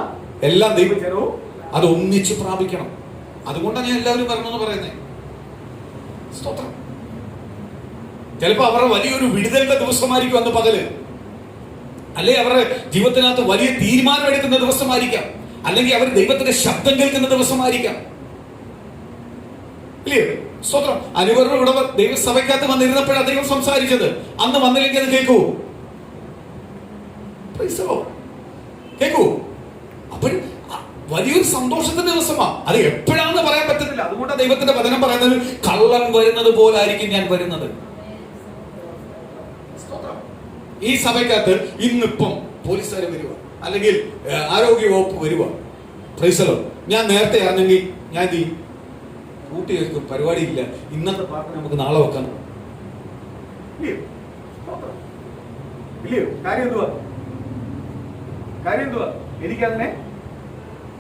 എല്ലാ ദൈവജനവും അത് ഒന്നിച്ച് പ്രാപിക്കണം. അതുകൊണ്ടാണ് ഞാൻ എല്ലാവരും വരണമെന്ന് പറയുന്നത്. സ്തോത്രം. ചിലപ്പോ അവരുടെ വലിയൊരു വിടുതലിന്റെ ദിവസമായിരിക്കും അന്ന് പകല്, അല്ലെ അവരുടെ ജീവിതത്തിനകത്ത് വലിയ തീരുമാനം എടുക്കുന്ന ദിവസമായിരിക്കാം, അല്ലെങ്കിൽ അവർ ദൈവത്തിന്റെ ശബ്ദം കേൾക്കുന്ന ദിവസമായിരിക്കാം. ഇല്ലേ? സ്തോത്രം. അനുവരുടെ ഇവിടെ ദൈവസഭയ്ക്കകത്ത് വന്നിരുന്നപ്പോഴാണ് ദൈവം സംസാരിച്ചത്. അന്ന് വന്നില്ലെങ്കിൽ അത് കേൾക്കൂ, കേൾക്കൂ. അപ്പോൾ വലിയൊരു സന്തോഷത്തിന്റെ ദിവസമാണ്. അത് എപ്പോഴാണെന്ന് പറയാൻ പറ്റുന്നില്ല. അതുകൊണ്ടാണ് ദൈവത്തിന്റെ വചനം പറയുന്നത്, കള്ളൻ വരുന്നത് പോലെ ആയിരിക്കും ഞാൻ വരുന്നത്. ഈ സഭയ്ക്കകത്ത് ഇന്നിപ്പം പോലീസുകാർ വരുക, അല്ലെങ്കിൽ ആരോഗ്യ വകുപ്പ് വരുക, പ്രൈസലോ, ഞാൻ നേരത്തെ ആണെങ്കിൽ ഞാൻ ഈ കൂട്ടി വെക്കും, പരിപാടിയില്ല, ഇന്നത്തെ പ്രാർത്ഥന നമുക്ക് നാളെ വെക്കാൻ. ഇല്ലയോ? കാര്യം എന്തുവാ?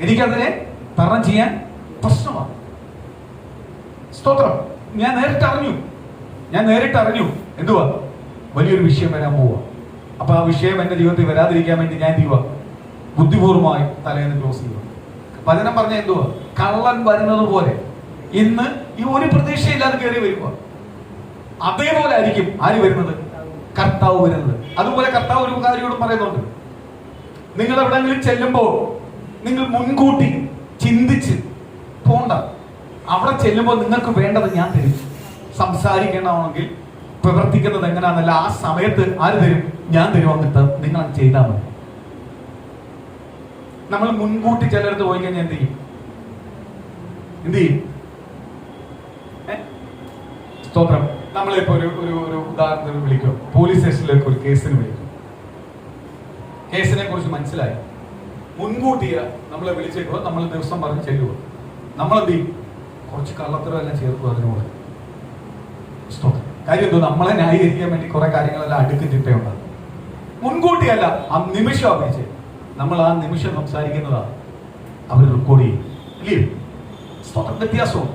എനിക്കതിനെ തരണം ചെയ്യാൻ പ്രശ്നമാണ്. സ്തോത്രം. ഞാൻ നേരിട്ട് അറിഞ്ഞു എന്തുവാ വലിയൊരു വിഷയം വരാൻ പോവുക. അപ്പൊ ആ വിഷയം എന്റെ ജീവിതത്തിൽ വരാതിരിക്കാൻ വേണ്ടി ഞാൻ ചെയ്യുക, ബുദ്ധിപൂർവമായി തലേന്ന് ക്ലോസ് ചെയ്യുക. വചനം പറഞ്ഞ എന്തുവാ? കള്ളൻ വരുന്നത് പോലെ ഇന്ന് ഈ ഒരു പ്രതീക്ഷയില്ലാതെ കയറി വരുക. അതേപോലെ ആയിരിക്കും ആര് വരുന്നത്? കർത്താവ് വരുന്നത്. അതുപോലെ കർത്താവ് ഒരു കാര്യത്തോട് പറയുന്നുണ്ട്, നിങ്ങൾ എവിടെങ്കിലും ചെല്ലുമ്പോൾ നിങ്ങൾ മുൻകൂട്ടി ചിന്തിച്ച് പോണ്ട. അവിടെ ചെല്ലുമ്പോൾ നിങ്ങൾക്ക് വേണ്ടത് ഞാൻ തരും. സംസാരിക്കണമെങ്കിൽ പ്രവർത്തിക്കുന്നത് എങ്ങനെയാണെന്നല്ല, ആ സമയത്ത് ആര് തരും? ഞാൻ തരും. എന്നിട്ട് നിങ്ങൾ ചെയ്താൽ മതി. നമ്മൾ മുൻകൂട്ടി ചിലടത്ത് പോയി കഴിഞ്ഞാൽ എന്ത് ചെയ്യും? സ്തോത്രം. നമ്മളിപ്പോ ഒരു ഉദാഹരണത്തിന് വിളിക്കും, പോലീസ് സ്റ്റേഷനിലേക്ക് ഒരു കേസിന് വിളിക്കും. കേസിനെ കുറിച്ച് മനസ്സിലായി, മുൻകൂട്ടിയ നമ്മളെ വിളിച്ചേക്കോ, നമ്മൾ ദിവസം പറഞ്ഞ് ചെല്ലുക. നമ്മളെന്ത് ചെയ്യും? കുറച്ച് കള്ളത്തരം എല്ലാം ചേർക്കുക അതിനോട്. കാര്യം എന്തോ, നമ്മളെ ന്യായീകരിക്കാൻ വേണ്ടി കുറെ കാര്യങ്ങളെല്ലാം അടുക്കും ചിട്ടയുണ്ടാകും. മുൻകൂട്ടിയല്ല, ആ നിമിഷം അഭിനയിച്ച് നമ്മൾ ആ നിമിഷം സംസാരിക്കുന്നതാണ് അവർ റെക്കോർഡ് ചെയ്യും. ഇല്ലേ? സ്തോത്രം. വ്യത്യാസവും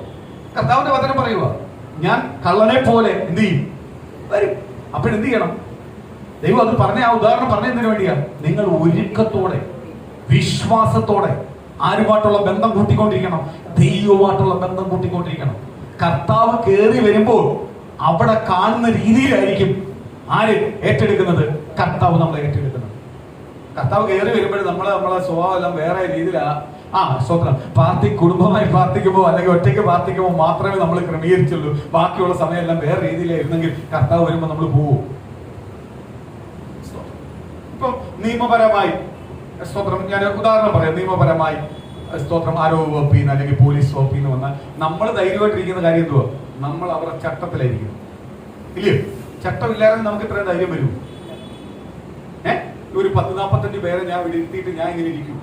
കർത്താവിന്റെ വചനം പറയുക, ഞാൻ കള്ളനെ പോലെ എന്ത് ചെയ്യും? വരും. അപ്പോഴെന്ത് ചെയ്യണം? ദൈവം അത് പറഞ്ഞ ആ ഉദാഹരണം പറഞ്ഞതിന് വേണ്ടിയാ. നിങ്ങൾ ഒരുക്കത്തോടെ വിശ്വാസത്തോടെ ആരുമായിട്ടുള്ള ബന്ധം കൂട്ടിക്കൊണ്ടിരിക്കണം, ദൈവമായിട്ടുള്ള ബന്ധം കൂട്ടിക്കൊണ്ടിരിക്കണം. കർത്താവ് കയറി വരുമ്പോൾ അവിടെ കാണുന്ന രീതിയിലായിരിക്കും ആര് ഏറ്റെടുക്കുന്നത്? കർത്താവ് നമ്മളെ ഏറ്റെടുക്കുന്നത്. കർത്താവ് കയറി വരുമ്പോൾ നമ്മളെ സ്വഭാവം എല്ലാം വേറെ രീതിയിലാണ്. സ്വന്തം കുടുംബമായി പ്രാർത്ഥിക്കുമ്പോൾ അല്ലെങ്കിൽ ഒറ്റയ്ക്ക് പ്രാർത്ഥിക്കുമ്പോൾ മാത്രമേ നമ്മൾ ക്രമീകരിച്ചുള്ളൂ. ബാക്കിയുള്ള സമയം എല്ലാം വേറെ രീതിയിലായിരുന്നെങ്കിൽ കർത്താവ് വരുമ്പോൾ നമ്മൾ പോവും. ഇപ്പം നിയമപരമായി സ്തോത്രം, ഞാൻ ഉദാഹരണം പറയാം. നിയമപരമായി സ്തോത്രം ആരോഗ്യ വകുപ്പിൽ നിന്ന് അല്ലെങ്കിൽ പോലീസ് വകുപ്പിൽ നിന്ന് വന്നാൽ നമ്മൾ ധൈര്യമായിട്ടിരിക്കുന്ന കാര്യം എന്തുവാ? നമ്മൾ അവരുടെ ചട്ടത്തിലായിരിക്കും. ഇല്ലേ? ചട്ടമില്ലാതെ നമുക്ക് ഇത്രയും ധൈര്യം വരും. ഒരു 10-45 പേരെ ഞാൻ ഇരുത്തിയിട്ട് ഞാൻ ഇങ്ങനെ ഇരിക്കും.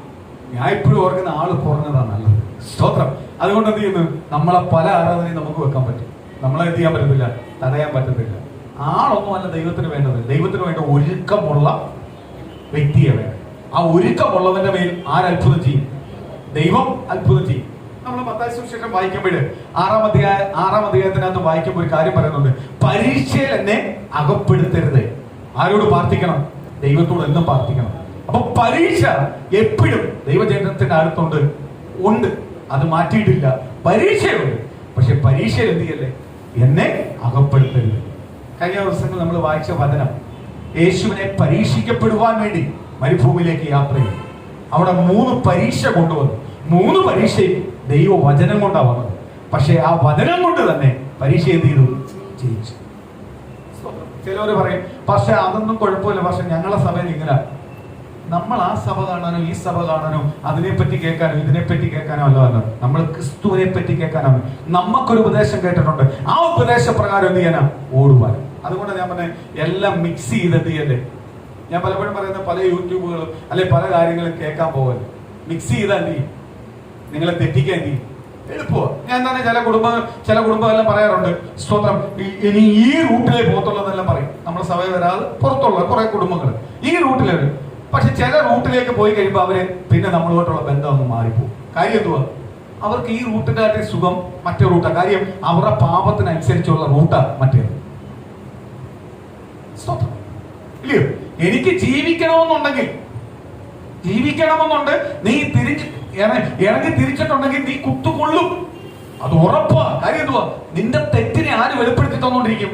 ഞാൻ ഇപ്പോഴും ഓർക്കുന്ന ആള് കുറഞ്ഞതാണ് നല്ലത്. സ്തോത്രം. അതുകൊണ്ട് എന്ത് ചെയ്യുന്നു? നമ്മളെ പല ആരാധനയും നമുക്ക് വെക്കാൻ പറ്റും. നമ്മളെ എന്ത് ചെയ്യാൻ പറ്റത്തില്ല, തടയാൻ പറ്റത്തില്ല. ആളൊന്നുമല്ല ദൈവത്തിന് വേണ്ടത്. ദൈവത്തിന് വേണ്ട ഒരുക്കമുള്ള വ്യക്തിയെ വേണം. ആ ഒരുക്കമുള്ളതിന്റെ മേൽ ആരത്ഭുതം ചെയ്യും? ദൈവം അത്ഭുതം ചെയ്യും. നമ്മൾ മത്തായി സുവിശേഷം വായിക്കുമ്പോൾ 6-ാം അധ്യായത്തിനകത്ത് വായിക്കുമ്പോൾ ഒരു കാര്യം പറയുന്നുണ്ട്, പരീക്ഷയിൽ എന്നെ അകപ്പെടുത്തരുത്. ആരോട് പ്രാർത്ഥിക്കണം? ദൈവത്തോട് എന്നും പ്രാർത്ഥിക്കണം. അപ്പൊ പരീക്ഷ എപ്പോഴും ദൈവജനത്തിന്റെ അടുത്തുണ്ട്, ഉണ്ട്. അത് മാറ്റിയിട്ടില്ല. പരീക്ഷയുണ്ട്. പക്ഷെ പരീക്ഷയിൽ എന്ത് ചെയ്യല്ലേ? എന്നെ അകപ്പെടുത്തരുത്. കഴിഞ്ഞ ദിവസങ്ങൾ നമ്മൾ വായിച്ച വചനം, യേശുവിനെ പരീക്ഷിക്കപ്പെടുവാൻ വേണ്ടി മരുഭൂമിയിലേക്ക് യാത്ര ചെയ്തു. അവിടെ 3 പരീക്ഷ കൊണ്ടുവന്നു. 3 പരീക്ഷയും ദൈവവചനം കൊണ്ടാണ് വന്നത്. പക്ഷെ ആ വചനം കൊണ്ട് തന്നെ പരീക്ഷ എന്ത് ചെയ്തു? ജയിച്ചു. ചിലവര് പറയും, പക്ഷെ അതൊന്നും കുഴപ്പമില്ല, പക്ഷെ ഞങ്ങളെ സഭയിൽ ഇങ്ങനെ. നമ്മൾ ആ സഭ കാണാനോ ഈ സഭ കാണാനോ അതിനെപ്പറ്റി കേൾക്കാനോ ഇതിനെപ്പറ്റി കേൾക്കാനോ അല്ല വന്നത്. നമ്മൾ ക്രിസ്തുവിനെ പറ്റി കേൾക്കാനാണ്. നമുക്കൊരു ഉപദേശം കേട്ടിട്ടുണ്ട്, ആ ഉപദേശപ്രകാരം എന്ത് ചെയ്യാനാ? ഓടുവാൻ. അതുകൊണ്ട് ഞാൻ പറഞ്ഞ എല്ലാം മിക്സ് ചെയ്ത് എന്ത് ചെയ്യല്ലേ? ഞാൻ പലപ്പോഴും പറയുന്ന പല യൂട്യൂബുകളും അല്ലെ പല കാര്യങ്ങളും കേൾക്കാൻ പോകല്ലേ. മിക്സ് ചെയ്താൽ എന്ത് ചെയ്യും? നിങ്ങളെ തെറ്റിക്കാൻ എന്ത് ചെയ്യും? എളുപ്പമാണ്. ഞാൻ തന്നെ ചില കുടുംബം എല്ലാം പറയാറുണ്ട്, സ്തോത്രം, ഇനി ഈ റൂട്ടിലേ പോകത്തുള്ളതെല്ലാം പറയും. നമ്മുടെ സഭയിൽ വരാതെ പുറത്തുള്ള കുറെ കുടുംബങ്ങൾ ഈ റൂട്ടിൽ വരും. പക്ഷെ ചില റൂട്ടിലേക്ക് പോയി കഴിയുമ്പോൾ അവര് പിന്നെ നമ്മളുമായിട്ടുള്ള ബന്ധം ഒന്ന് മാറിപ്പോകും. കാര്യം എന്തുവാ? അവർക്ക് ഈ റൂട്ടിന്റെ സുഖം മറ്റേ റൂട്ടാ. കാര്യം അവരുടെ പാപത്തിനനുസരിച്ചുള്ള റൂട്ടാ മറ്റേത്. ഇല്ലയോ? എനിക്ക് ജീവിക്കണമെന്നുണ്ട്, നീ ഇറങ്ങി തിരിച്ചിട്ടുണ്ടെങ്കിൽ നീ കുത്തുകൊള്ളും. അത് ഉറപ്പാ. കാര്യം എന്തുവാ? നിന്റെ തെറ്റിനെ ആര് വെളിപ്പെടുത്തി തന്നോണ്ടിരിക്കും?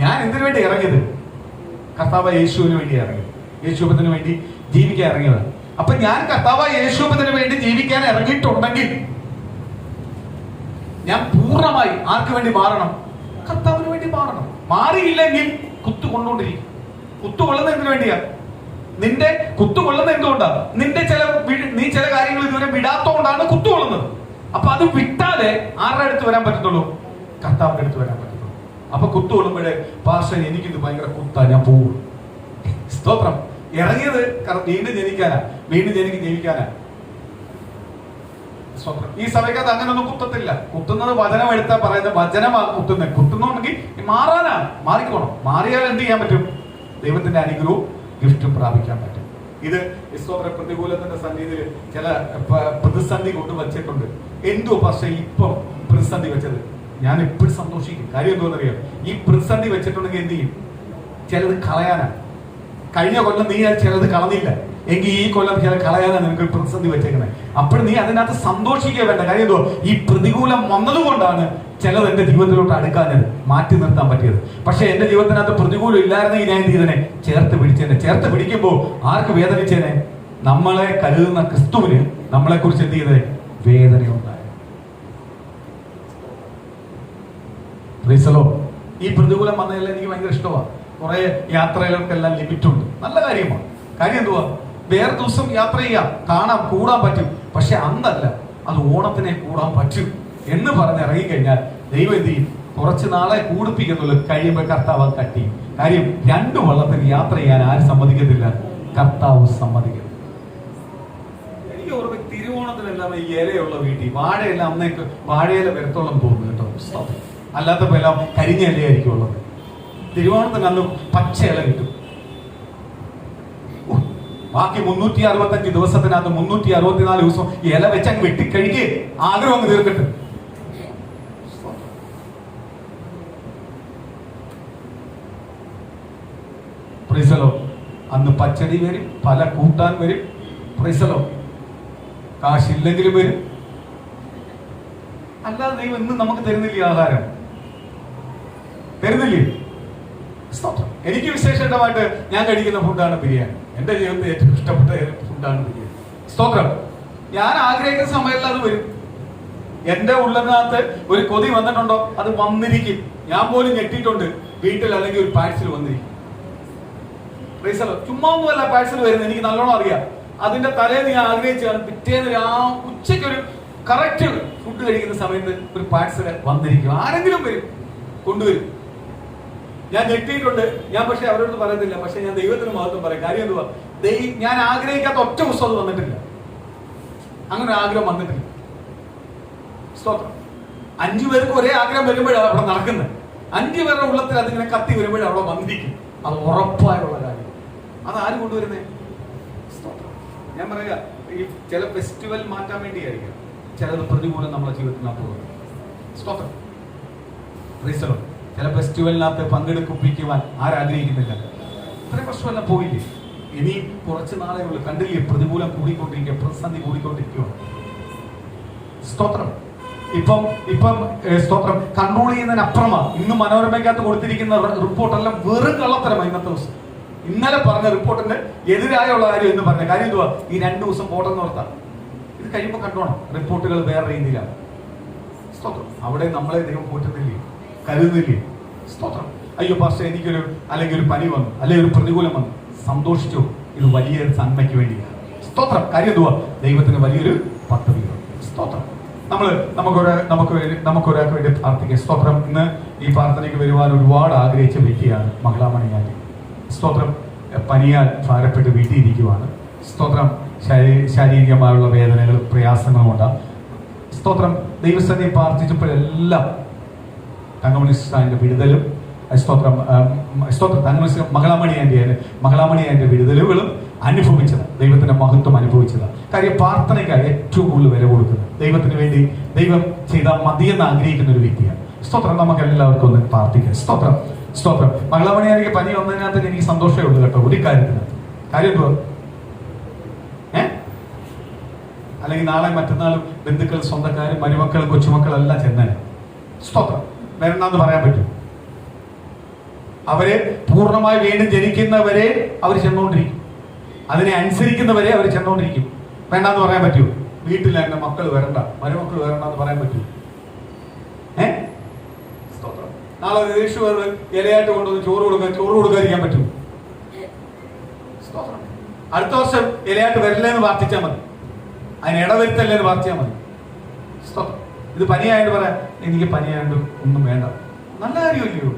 ഞാൻ എന്തിനു വേണ്ടി ഇറങ്ങിയത്? കർത്താവ് യേശുവിന് വേണ്ടി ഇറങ്ങിയത്, യേശുവിന് വേണ്ടി ജീവിക്കാൻ ഇറങ്ങിയതാണ്. അപ്പൊ ഞാൻ കർത്താവ് യേശുവിന് വേണ്ടി ജീവിക്കാൻ ഇറങ്ങിയിട്ടുണ്ടെങ്കിൽ ഞാൻ പൂർണ്ണമായി ആർക്ക് വേണ്ടി മാറണം? കർത്താവിന് വേണ്ടി മാറണം. മാറിയില്ലെങ്കിൽ കുത്തുകൊണ്ടുകൊണ്ടിരിക്കും. കുത്തുകൊള്ളുന്ന എന്തിനു വേണ്ടിയാ? നിന്റെ കുത്തുകൊള്ളുന്ന എന്തുകൊണ്ടാ? നീ ചില കാര്യങ്ങൾ ഇതുവരെ വിടാത്തോണ്ടാണ് കുത്തുകൊള്ളുന്നത്. അപ്പൊ അത് വിട്ടാലേ ആരുടെ അടുത്ത് വരാൻ പറ്റത്തുള്ളൂ? കർത്താവിന്റെ അടുത്ത് വരാൻ പറ്റത്തുള്ളൂ. അപ്പൊ കുത്തുകൊള്ളുമ്പോഴേ പാസ്റ്റർ എനിക്കിത് ഭയങ്കര കുത്താ, ഞാൻ പോകും. സ്തോത്രം. ഇറങ്ങിയത് വീണ്ടും ജനിക്കാനാ, ജീവിക്കാനാ. ഈ സഭയ്ക്കകത്ത് അങ്ങനൊന്നും കുത്തത്തില്ല. കുത്തുന്നത് വചനം എടുത്താൽ പറയുന്നത് വചനമാ കുത്തുന്നത്. കുത്തുന്നുണ്ടെങ്കിൽ മാറാനാ, മാറിക്കോണം. മാറിയാൽ എന്ത് ചെയ്യാൻ പറ്റും? ദൈവത്തിന്റെ അനുഗ്രഹവും ഗിഫ്റ്റും പ്രാപിക്കാൻ പറ്റും. ഇത് സ്തോത്ര പ്രതികൂലത്തിന്റെ സന്നിധിയിൽ ചില പ്രതിസന്ധി കൊണ്ട് വച്ചിട്ടുണ്ട്. എന്തോ പക്ഷെ ഇപ്പം പ്രതിസന്ധി വെച്ചത് ഞാൻ എപ്പോഴും സന്തോഷിക്കും. കാര്യം എന്തോന്നറിയാം? ഈ പ്രതിസന്ധി വെച്ചിട്ടുണ്ടെങ്കിൽ എന്ത് ചെയ്യും? ചിലത് കളയാനാ. കഴിഞ്ഞ കൊല്ലം നീ ചിലത് കളഞ്ഞില്ല എങ്കിൽ ഈ കൊല്ലം ചില കളയാനാണ് നിനക്ക് പ്രതിസന്ധി വെച്ചേക്കുന്നത്. അപ്പോൾ നീ അതിനകത്ത് സന്തോഷിക്കുക വേണ്ട. കാര്യം എന്തോ? ഈ പ്രതികൂലം വന്നതുകൊണ്ടാണ് ചിലത് എന്റെ ജീവിതത്തിലോട്ട് അടുക്കാഞ്ഞത്, മാറ്റി നിർത്താൻ പറ്റിയത്. പക്ഷെ എന്റെ ജീവിതത്തിനകത്ത് പ്രതികൂലം ഇല്ലായിരുന്നെങ്കിൽ ഞാൻ എന്ത് ചെയ്തേനെ? ചേർത്ത് പിടിച്ചേനെ. ചേർത്ത് പിടിക്കുമ്പോൾ ആർക്ക് വേദനിച്ചേനെ? നമ്മളെ കരുതുന്ന ക്രിസ്തുവിന് നമ്മളെ കുറിച്ച് എന്ത് ചെയ്തേ? വേദനയുണ്ടായി. ഈ പ്രതികൂലം വന്നതെല്ലാം എനിക്ക് ഭയങ്കര ഇഷ്ടമാണ്. കുറെ യാത്രകൾക്കെല്ലാം ലിമിറ്റ് ഉണ്ട്, നല്ല കാര്യമാണ്. കാര്യം എന്തുവാ? വേറെ ദിവസം യാത്ര ചെയ്യാം, കാണാം, കൂടാൻ പറ്റും. പക്ഷെ അന്നല്ല, അത് ഓണത്തിനെ കൂടാൻ പറ്റും എന്ന് പറഞ്ഞ് ഇറങ്ങിക്കഴിഞ്ഞാൽ ദൈവം എന്ത് ചെയ്യും? കുറച്ച് നാളെ കൂടിപ്പിക്കുന്നുള്ളൂ, കഴിയുമ്പോൾ കർത്താവ് കട്ടി. കാര്യം 2 വള്ളത്തിന് യാത്ര ചെയ്യാൻ ആരും സമ്മതിക്കത്തില്ല? കർത്താവ് സമ്മതിക്കും. എനിക്ക് ഓർമ്മ തിരുവോണത്തിനെല്ലാം ഈ ഇലയുള്ള വീട്ടിൽ വാഴയെല്ലാം അന്നേക്ക് വാഴയില വരത്തോളം തോന്നുന്നു കേട്ടോ. അല്ലാത്തപ്പോ എല്ലാം കരിഞ്ഞ ഇലയായിരിക്കും ഉള്ളത്. തിരുവോണത്തിന് അന്ന് പച്ച ഇല കിട്ടും. ബാക്കി 365 ദിവസത്തിനകത്ത് 364 ദിവസം ഇല വെച്ചങ്ങ് വെട്ടിക്കഴിക്ക്, ആഗ്രഹം അങ്ങ് തീർക്കട്ടെ. പ്രീസലോ അന്ന് പച്ചടി വരും, പല കൂട്ടാൻ വരും. പ്രീസലോ കാശില്ലെങ്കിലും വരും. അല്ലാതെ ദൈവം ഇന്ന് നമുക്ക് തരുന്നില്ലേ? ആഹാരം തരുന്നില്ലേ? എനിക്ക് വിശേഷമായിട്ട് ഞാൻ കഴിക്കുന്ന ഫുഡാണ് ബിരിയാണി. എന്റെ ജീവിതത്തിൽ ഏറ്റവും ഇഷ്ടപ്പെട്ട ഫുഡാണ് ബിരിയാണി. സ്തോത്രം. ഞാൻ ആഗ്രഹിക്കുന്ന സമയത്ത് അത് വരും. എന്റെ ഉള്ളിനകത്ത് ഒരു കൊതി വന്നിട്ടുണ്ടോ? അത് വന്നിരിക്കും. ഞാൻ പോലും ഞെട്ടിയിട്ടുണ്ട്. വീട്ടിൽ അല്ലെങ്കിൽ ഒരു പാഴ്സൽ വന്നിരിക്കും. ചുമ്മാ ഒന്നുമല്ല പാഴ്സൽ വരുന്നത്, എനിക്ക് നല്ലോണം അറിയാം. അതിന്റെ തലേന്ന് ഞാൻ ആഗ്രഹിച്ചാണ്, പിറ്റേന്ന് ഉച്ചയ്ക്ക് ഒരു കറക്റ്റ് ഫുഡ് കഴിക്കുന്ന സമയത്ത് ഒരു പാഴ്സൽ വന്നിരിക്കും. ആരെങ്കിലും വരും, കൊണ്ടുവരും. ഞാൻ ഞെട്ടിയിട്ടുണ്ട്. ഞാൻ പക്ഷെ അവരോട് പറയുന്നില്ല. പക്ഷെ ഞാൻ ദൈവത്തിന് മഹത്വം പറയാം. കാര്യം എന്തുവാ? ഞാൻ ആഗ്രഹിക്കാത്ത ഒറ്റ ദിവസം അത് വന്നിട്ടില്ല. അങ്ങനെ ആഗ്രഹം വന്നിട്ടില്ല. സ്തോത്രം. 5 പേർക്ക് ഒരേ ആഗ്രഹം വരുമ്പോഴാണ് അവിടെ നടക്കുന്നത്. 5 പേരുടെ ഉള്ളത്തിൽ അതിങ്ങനെ കത്തി വരുമ്പോഴേ അവിടെ വന്നിരിക്കും. അത് ഉറപ്പായുള്ള കാര്യം. അത് ആര് കൊണ്ടുവരുന്നേ? സ്തോത്രം. ഞാൻ പറയാ, ഈ ചില ഫെസ്റ്റിവൽ മാറ്റാൻ വേണ്ടിയായിരിക്കും ചിലത് പ്രതികൂലം നമ്മുടെ ജീവിതത്തിനകത്ത് പോകുന്നത്. സ്തോത്രം. ചില ഫെസ്റ്റിവലിനകത്ത് പങ്കെടുപ്പിക്കുവാൻ ആരാഗ്രഹിക്കുന്നില്ല? ഇത്രയും വർഷമെല്ലാം പോയില്ലേ? ഇനി കുറച്ച് നാളെ ഉള്ളു. കണ്ടില്ലേ? പ്രതികൂലം കൂടിക്കൊണ്ടിരിക്കുക, പ്രതിസന്ധി കൂടിക്കൊണ്ടിരിക്കുക. സ്തോത്രം. ഇപ്പം സ്തോത്രം കൺട്രോൾ ചെയ്യുന്നതിനപ്പുറമാണ്. ഇന്ന് മനോരമയ്ക്കകത്ത് കൊടുത്തിരിക്കുന്ന റിപ്പോർട്ടെല്ലാം വെറും കള്ളത്തരമാണ്. ഇന്നത്തെ ദിവസം ഇന്നലെ പറഞ്ഞ റിപ്പോർട്ടിന്റെ എതിരായുള്ള കാര്യം എന്ന് പറഞ്ഞ കാര്യം എന്തുവാ? ഈ 2 ദിവസം പോട്ടെന്ന് ഓർത്താ. ഇത് കഴിയുമ്പോൾ കണ്ടോണം, റിപ്പോർട്ടുകൾ വേറെ രീതിയിലാണ്. സ്തോത്രം. അവിടെ നമ്മളെ ദൈവം പോറ്റുന്നില്ലേ? കരുതുന്നില്ലേ? സ്തോത്രം. അയ്യോ പാസ്റ്റർ എനിക്കൊരു അല്ലെങ്കിൽ ഒരു പനി വന്നു, അല്ലെങ്കിൽ ഒരു പ്രതികൂലം വന്നു. സന്തോഷിച്ചു, ഇത് വലിയൊരു നന്മയ്ക്ക് വേണ്ടിയാണ്. സ്തോത്രം. കാര്യം എന്തുവാ? ദൈവത്തിന് വലിയൊരു പദ്ധതിയാണ്. സ്തോത്രം. നമുക്കൊരാൾക്ക് വേണ്ടി പ്രാർത്ഥിക്കുക. സ്തോത്രം. ഇന്ന് ഈ പ്രാർത്ഥനയ്ക്ക് വരുവാൻ ഒരുപാട് ആഗ്രഹിച്ച വ്യക്തിയാണ് മംഗളാമണി ആന്റി. സ്തോത്രം. പനിയാൽ ഭാരപ്പെട്ട് വീട്ടിയിരിക്കുവാണ്. സ്തോത്രം. ശാരീരികമായുള്ള വേദനകളും പ്രയാസങ്ങളും ഉണ്ടാകും. സ്തോത്രം. ദൈവസന്നിധി പ്രാർത്ഥിച്ചപ്പോഴെല്ലാം തങ്കമണി വിടുതലും സ്തോത്രം മംഗളാമണി ആന്റിയുടെ വിടുതലുകളും അനുഭവിച്ചത്, ദൈവത്തിന്റെ മഹത്വം അനുഭവിച്ചത്. കാര്യം പ്രാർത്ഥനയ്ക്ക് ഏറ്റവും കൂടുതൽ വില കൊടുക്കുന്നത്, ദൈവത്തിന് വേണ്ടി ദൈവം ചെയ്താൽ മതിയെന്ന് ആഗ്രഹിക്കുന്ന ഒരു വ്യക്തിയാണ്. സ്തോത്രം. നമുക്ക് എല്ലാവർക്കും ഒന്ന് പ്രാർത്ഥിക്കാം. സ്തോത്രം. സ്തോത്രം. മംഗളമണി എനിക്ക് പനി വന്നതിനകത്ത് എനിക്ക് സന്തോഷമേ ഉള്ളൂ കേട്ടോ, ഒരു കാര്യത്തിനകത്ത്. കാര്യം എന്തുവാ? അല്ലെങ്കിൽ നാളെ മറ്റന്നാളും ബന്ധുക്കൾ, സ്വന്തക്കാരും, മരുമക്കളും, കൊച്ചുമക്കളും എല്ലാം ചെന്നേനെ. സ്തോത്രം. വരണമെന്ന് പറയാൻ പറ്റും. അവര് പൂർണ്ണമായി വീണ്ടും ജനിക്കുന്നവരെ അവർ ചെന്നുകൊണ്ടിരിക്കും. അതിനെ അനുസരിക്കുന്നവരെ അവർ ചെന്നുകൊണ്ടിരിക്കും. വേണ്ടെന്ന് പറയാൻ പറ്റുമോ? വീട്ടിൽ എന്റെ മക്കൾ വരണ്ട, മരുമക്കൾ വരണ്ട എന്ന് പറയാൻ പറ്റുമോ? സ്തോത്രം. നാളെ യേശു ഇലയായിട്ട് കൊണ്ടുവന്ന് ചോറ് കൊടുക്കാതിരിക്കാൻ പറ്റുമോ? സ്തോത്രം. അടുത്ത വർഷം ഇലയായിട്ട് വരില്ലെന്ന് പ്രാർത്ഥിച്ചാൽ മതി, അതിന് ഇടവരുത്തല്ലേന്ന് പ്രാർത്ഥിച്ചാൽ മതി. സ്തോത്രം. ഇത് പനിയായിട്ട് പറയാം, എനിക്ക് പനിയായിട്ട് ഒന്നും വേണ്ട, നല്ല കാര്യമല്ലയോ?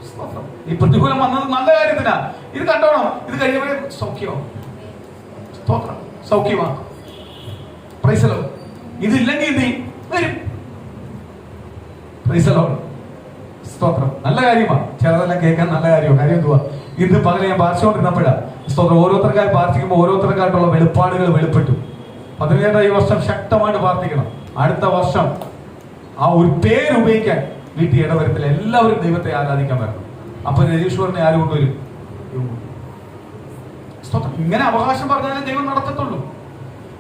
സ്തോത്രം. ഈ പ്രതികൂലം വന്നത് നല്ല കാര്യത്തിനാ. ഇത് കണ്ടോണം, ഇത് കഴിയുമ്പോഴേ സൗഖ്യമാവും. സ്തോത്രം. സൗഖ്യമാക്കും. Praise the Lord. ഇതില്ലെങ്കിൽ എന്ത് ചെയ്യും? വരും. Praise the Lord. സ്തോത്രം. നല്ല കാര്യമാണ്. ചിലതെല്ലാം കേൾക്കാൻ നല്ല കാര്യമാണ്. കാര്യം എന്തുവാ? ഇന്ന് പകല് ഞാൻ പ്രാർത്ഥിച്ചുകൊണ്ടിരുന്നപ്പോഴാണ് സ്തോത്രം, ഓരോരുത്തർക്കായി പ്രാർത്ഥിക്കുമ്പോൾ ഓരോരുത്തർക്കായിട്ടുള്ള വെളിപ്പാടുകൾ വെളിപ്പെട്ടു. 17 ഈ വർഷം ശക്തമായിട്ട് പ്രാർത്ഥിക്കണം. അടുത്ത വർഷം ആ ഒരു പേര് ഉപയോഗിക്കാൻ വീട്ടിൽ ഇടവരത്തില്ല. എല്ലാവരും ദൈവത്തെ ആരാധിക്കാൻ വരണം. അപ്പൊ രജീശ്വരനെ ആര് കൊണ്ടുവരും? ഇങ്ങനെ അവകാശം പറഞ്ഞാലേ ദൈവം നടത്തത്തുള്ളൂ.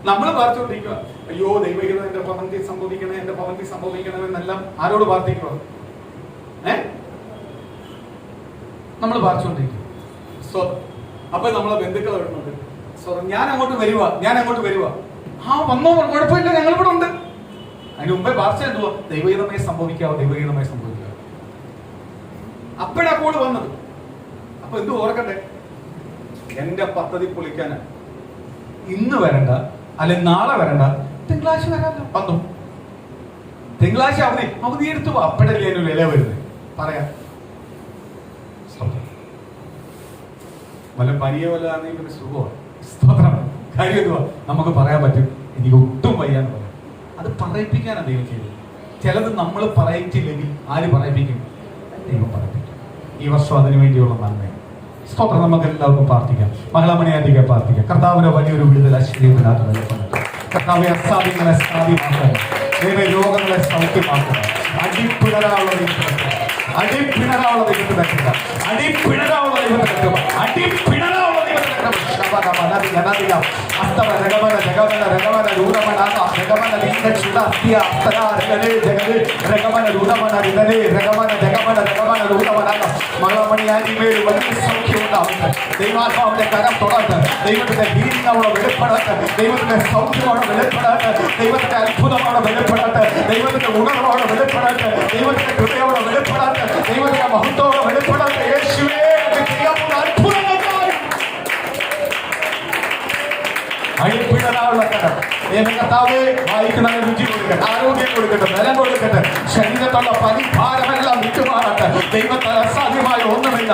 നമ്മൾ പ്രാർത്ഥിച്ചുകൊണ്ടിരിക്കുക, അയ്യോ ദൈവം എന്റെ ഭവന്തി സംഭവിക്കണേ, എന്റെ ഭവന്തി സംഭവിക്കണമെന്നെല്ലാം ആരോട് പ്രാർത്ഥിക്കുക? നമ്മൾ പ്രാർത്ഥിച്ചുകൊണ്ടിരിക്കുക. അപ്പൊ നമ്മളെ ബന്ധുക്കൾ വരുന്നുണ്ട്. ഞാൻ അങ്ങോട്ട് വരുക. ആ വന്നോ, കുഴപ്പമില്ല, ഞങ്ങൾ ഇവിടെ ഉണ്ട്. അതിന് മുമ്പേ പ്രാർത്ഥന എന്തുവാ? ദൈവഗീതമായി സംഭവിക്കാവോ, ദൈവഗീതമായി സംഭവിക്കാവോ. അപ്പോഴാ കൂടെ വന്നത്. അപ്പൊ എന്ത് ഓർക്കട്ടെ? എന്റെ പദ്ധതി പൊളിക്കാന് ഇന്ന് വരണ്ട, അല്ലെ നാളെ വരണ്ട, തിങ്കളാഴ്ച വരാമല്ലോ. വന്നു തിങ്കളാഴ്ച അവധി എടുത്തു. അപ്പോഴല്ലേ ഒരു വില വരുന്നത് പറയാം. വല്ല പനിയോ വല്ല ആണെങ്കിൽ സുഖമാണ്. സ്തോത്രം. കാര്യം എന്തുവാ? നമുക്ക് പറയാൻ പറ്റും, എനിക്ക് ഒട്ടും വയ്യാന്ന് പറയാം. അത് പറയിപ്പിക്കാനാണ് ദൈവം ചെയ്തത്. ചിലത് നമ്മൾ പറയിച്ചില്ലെങ്കിൽ ആര് പറയിപ്പിക്കും? ദൈവം പറയിപ്പിക്കും. ഈ വർഷം അതിനു വേണ്ടിയുള്ള നന്മ. സ്തോത്രം. നമുക്ക് എല്ലാവർക്കും പ്രാർത്ഥിക്കാം. മംഗളമണിയാതിക പ്രാർത്ഥിക്കാം. കർത്താവിനെ വലിയൊരു വിടുതൽ ആശ്ചര്യത്തിനകത്ത് നൽകണം. കർത്താവെ അസാധ്യങ്ങളെ സാധ്യമാക്കണം. രോഗങ്ങളെ സൗഖ്യമാക്കണം. അടിപ്പിണരാനുള്ള ദൈവത്തിന് അടിപ്പിണരാനുള്ള ദൈവത്തിന് അടിപ്പിണരാനുള്ള ദൈവത്തിന് അടിപ്പിണരാനുള്ള ദൈവത്തിന് അസ്തവ രഗമന ജഗമന രഗമന രൂഢമനാഥ രഗമന ലീനക്ഷുത അസ്തിയ അസ്തര രഗലേ ജഗലേ രഗമന രൂഢമന രിതലേ രഗമന ജഗമന രഗമന രൂഢമനാഥ മംഗളമണിയാനിമേൽ വലിയ സൗഖ്യം ഉണ്ടാവട്ടെ. ദൈവാത്മാവിന്റെ കരം തൊടട്ടെ. ദൈവത്തിന്റെ ഹീലിംഗ് അവിടെ വെളിപ്പെടട്ടെ. ദൈവത്തിന്റെ സൗഖ്യം അവിടെ വെളിപ്പെടട്ടെ. ദൈവത്തിന്റെ അത്ഭുതം അവിടെ വെളിപ്പെടട്ടെ. ദൈവത്തിന്റെ ഉണർവ് അവിടെ വെളിപ്പെടട്ടെ. ദൈവത്തിന്റെ ഹൃദയം അവിടെ വെളിപ്പെടട്ടെ. ദൈവത്തിന്റെ മഹത്വം അവിടെ വെളിപ്പെടട്ടെ. യേശുവേ അത്ഭുതങ്ങൾക്കായി അഴിപ്പിടാനുള്ള കരം കർത്താവേ വായിക്കുന്നതിന് രുചി കൊടുക്കട്ടെ, ആരോഗ്യം കൊടുക്കട്ടെ, ബലം കൊടുക്കട്ടെ. ശരീരത്തുള്ള പരിഭാരമെല്ലാം വിട്ടുമാറട്ടെ. ദൈവത്താൽ അസാധ്യമായ ഒന്നുമില്ല.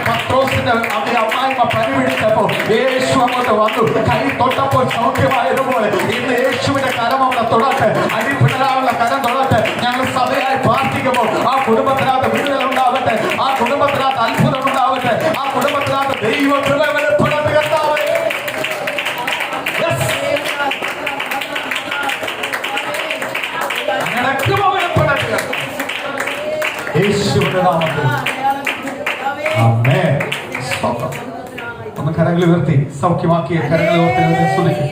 പത്രോസിന്റെ അവന്റെ അമ്മായിമ്മ പനി പിടിച്ചപ്പോൾ യേശു അങ്ങോട്ട് വന്നു, കൈ തൊട്ടപ്പോൾ സൗഖ്യമായതുപോലെ ഇന്ന് യേശുവിന്റെ കരം അവിടെ തൊടട്ടെ. അഴിപ്പിടാനുള്ള കരം തൊടട്ടെ. ഞങ്ങൾ സഭയായി പ്രാർത്ഥിക്കുമ്പോൾ ആ കുടുംബത്തിനകത്ത് വിടുതൽ ഉണ്ടാവട്ടെ. ആ കുടുംബത്തിനകത്ത് അത്ഭുതം ഉണ്ടാവട്ടെ. ആ കുടുംബത്തിനകത്ത് ദൈവകൃപ വെളിപ്പെടട്ടെ. കർത്താവേ യേശുവിന്റെ നാമത്തിൽ ആമേൻ. ഒന്ന് കരങ്ങൾ ഉയർത്തി സൗഖ്യമാക്കിയ കരങ്ങൾ ഉയർത്തി സ്തുതിക്കും.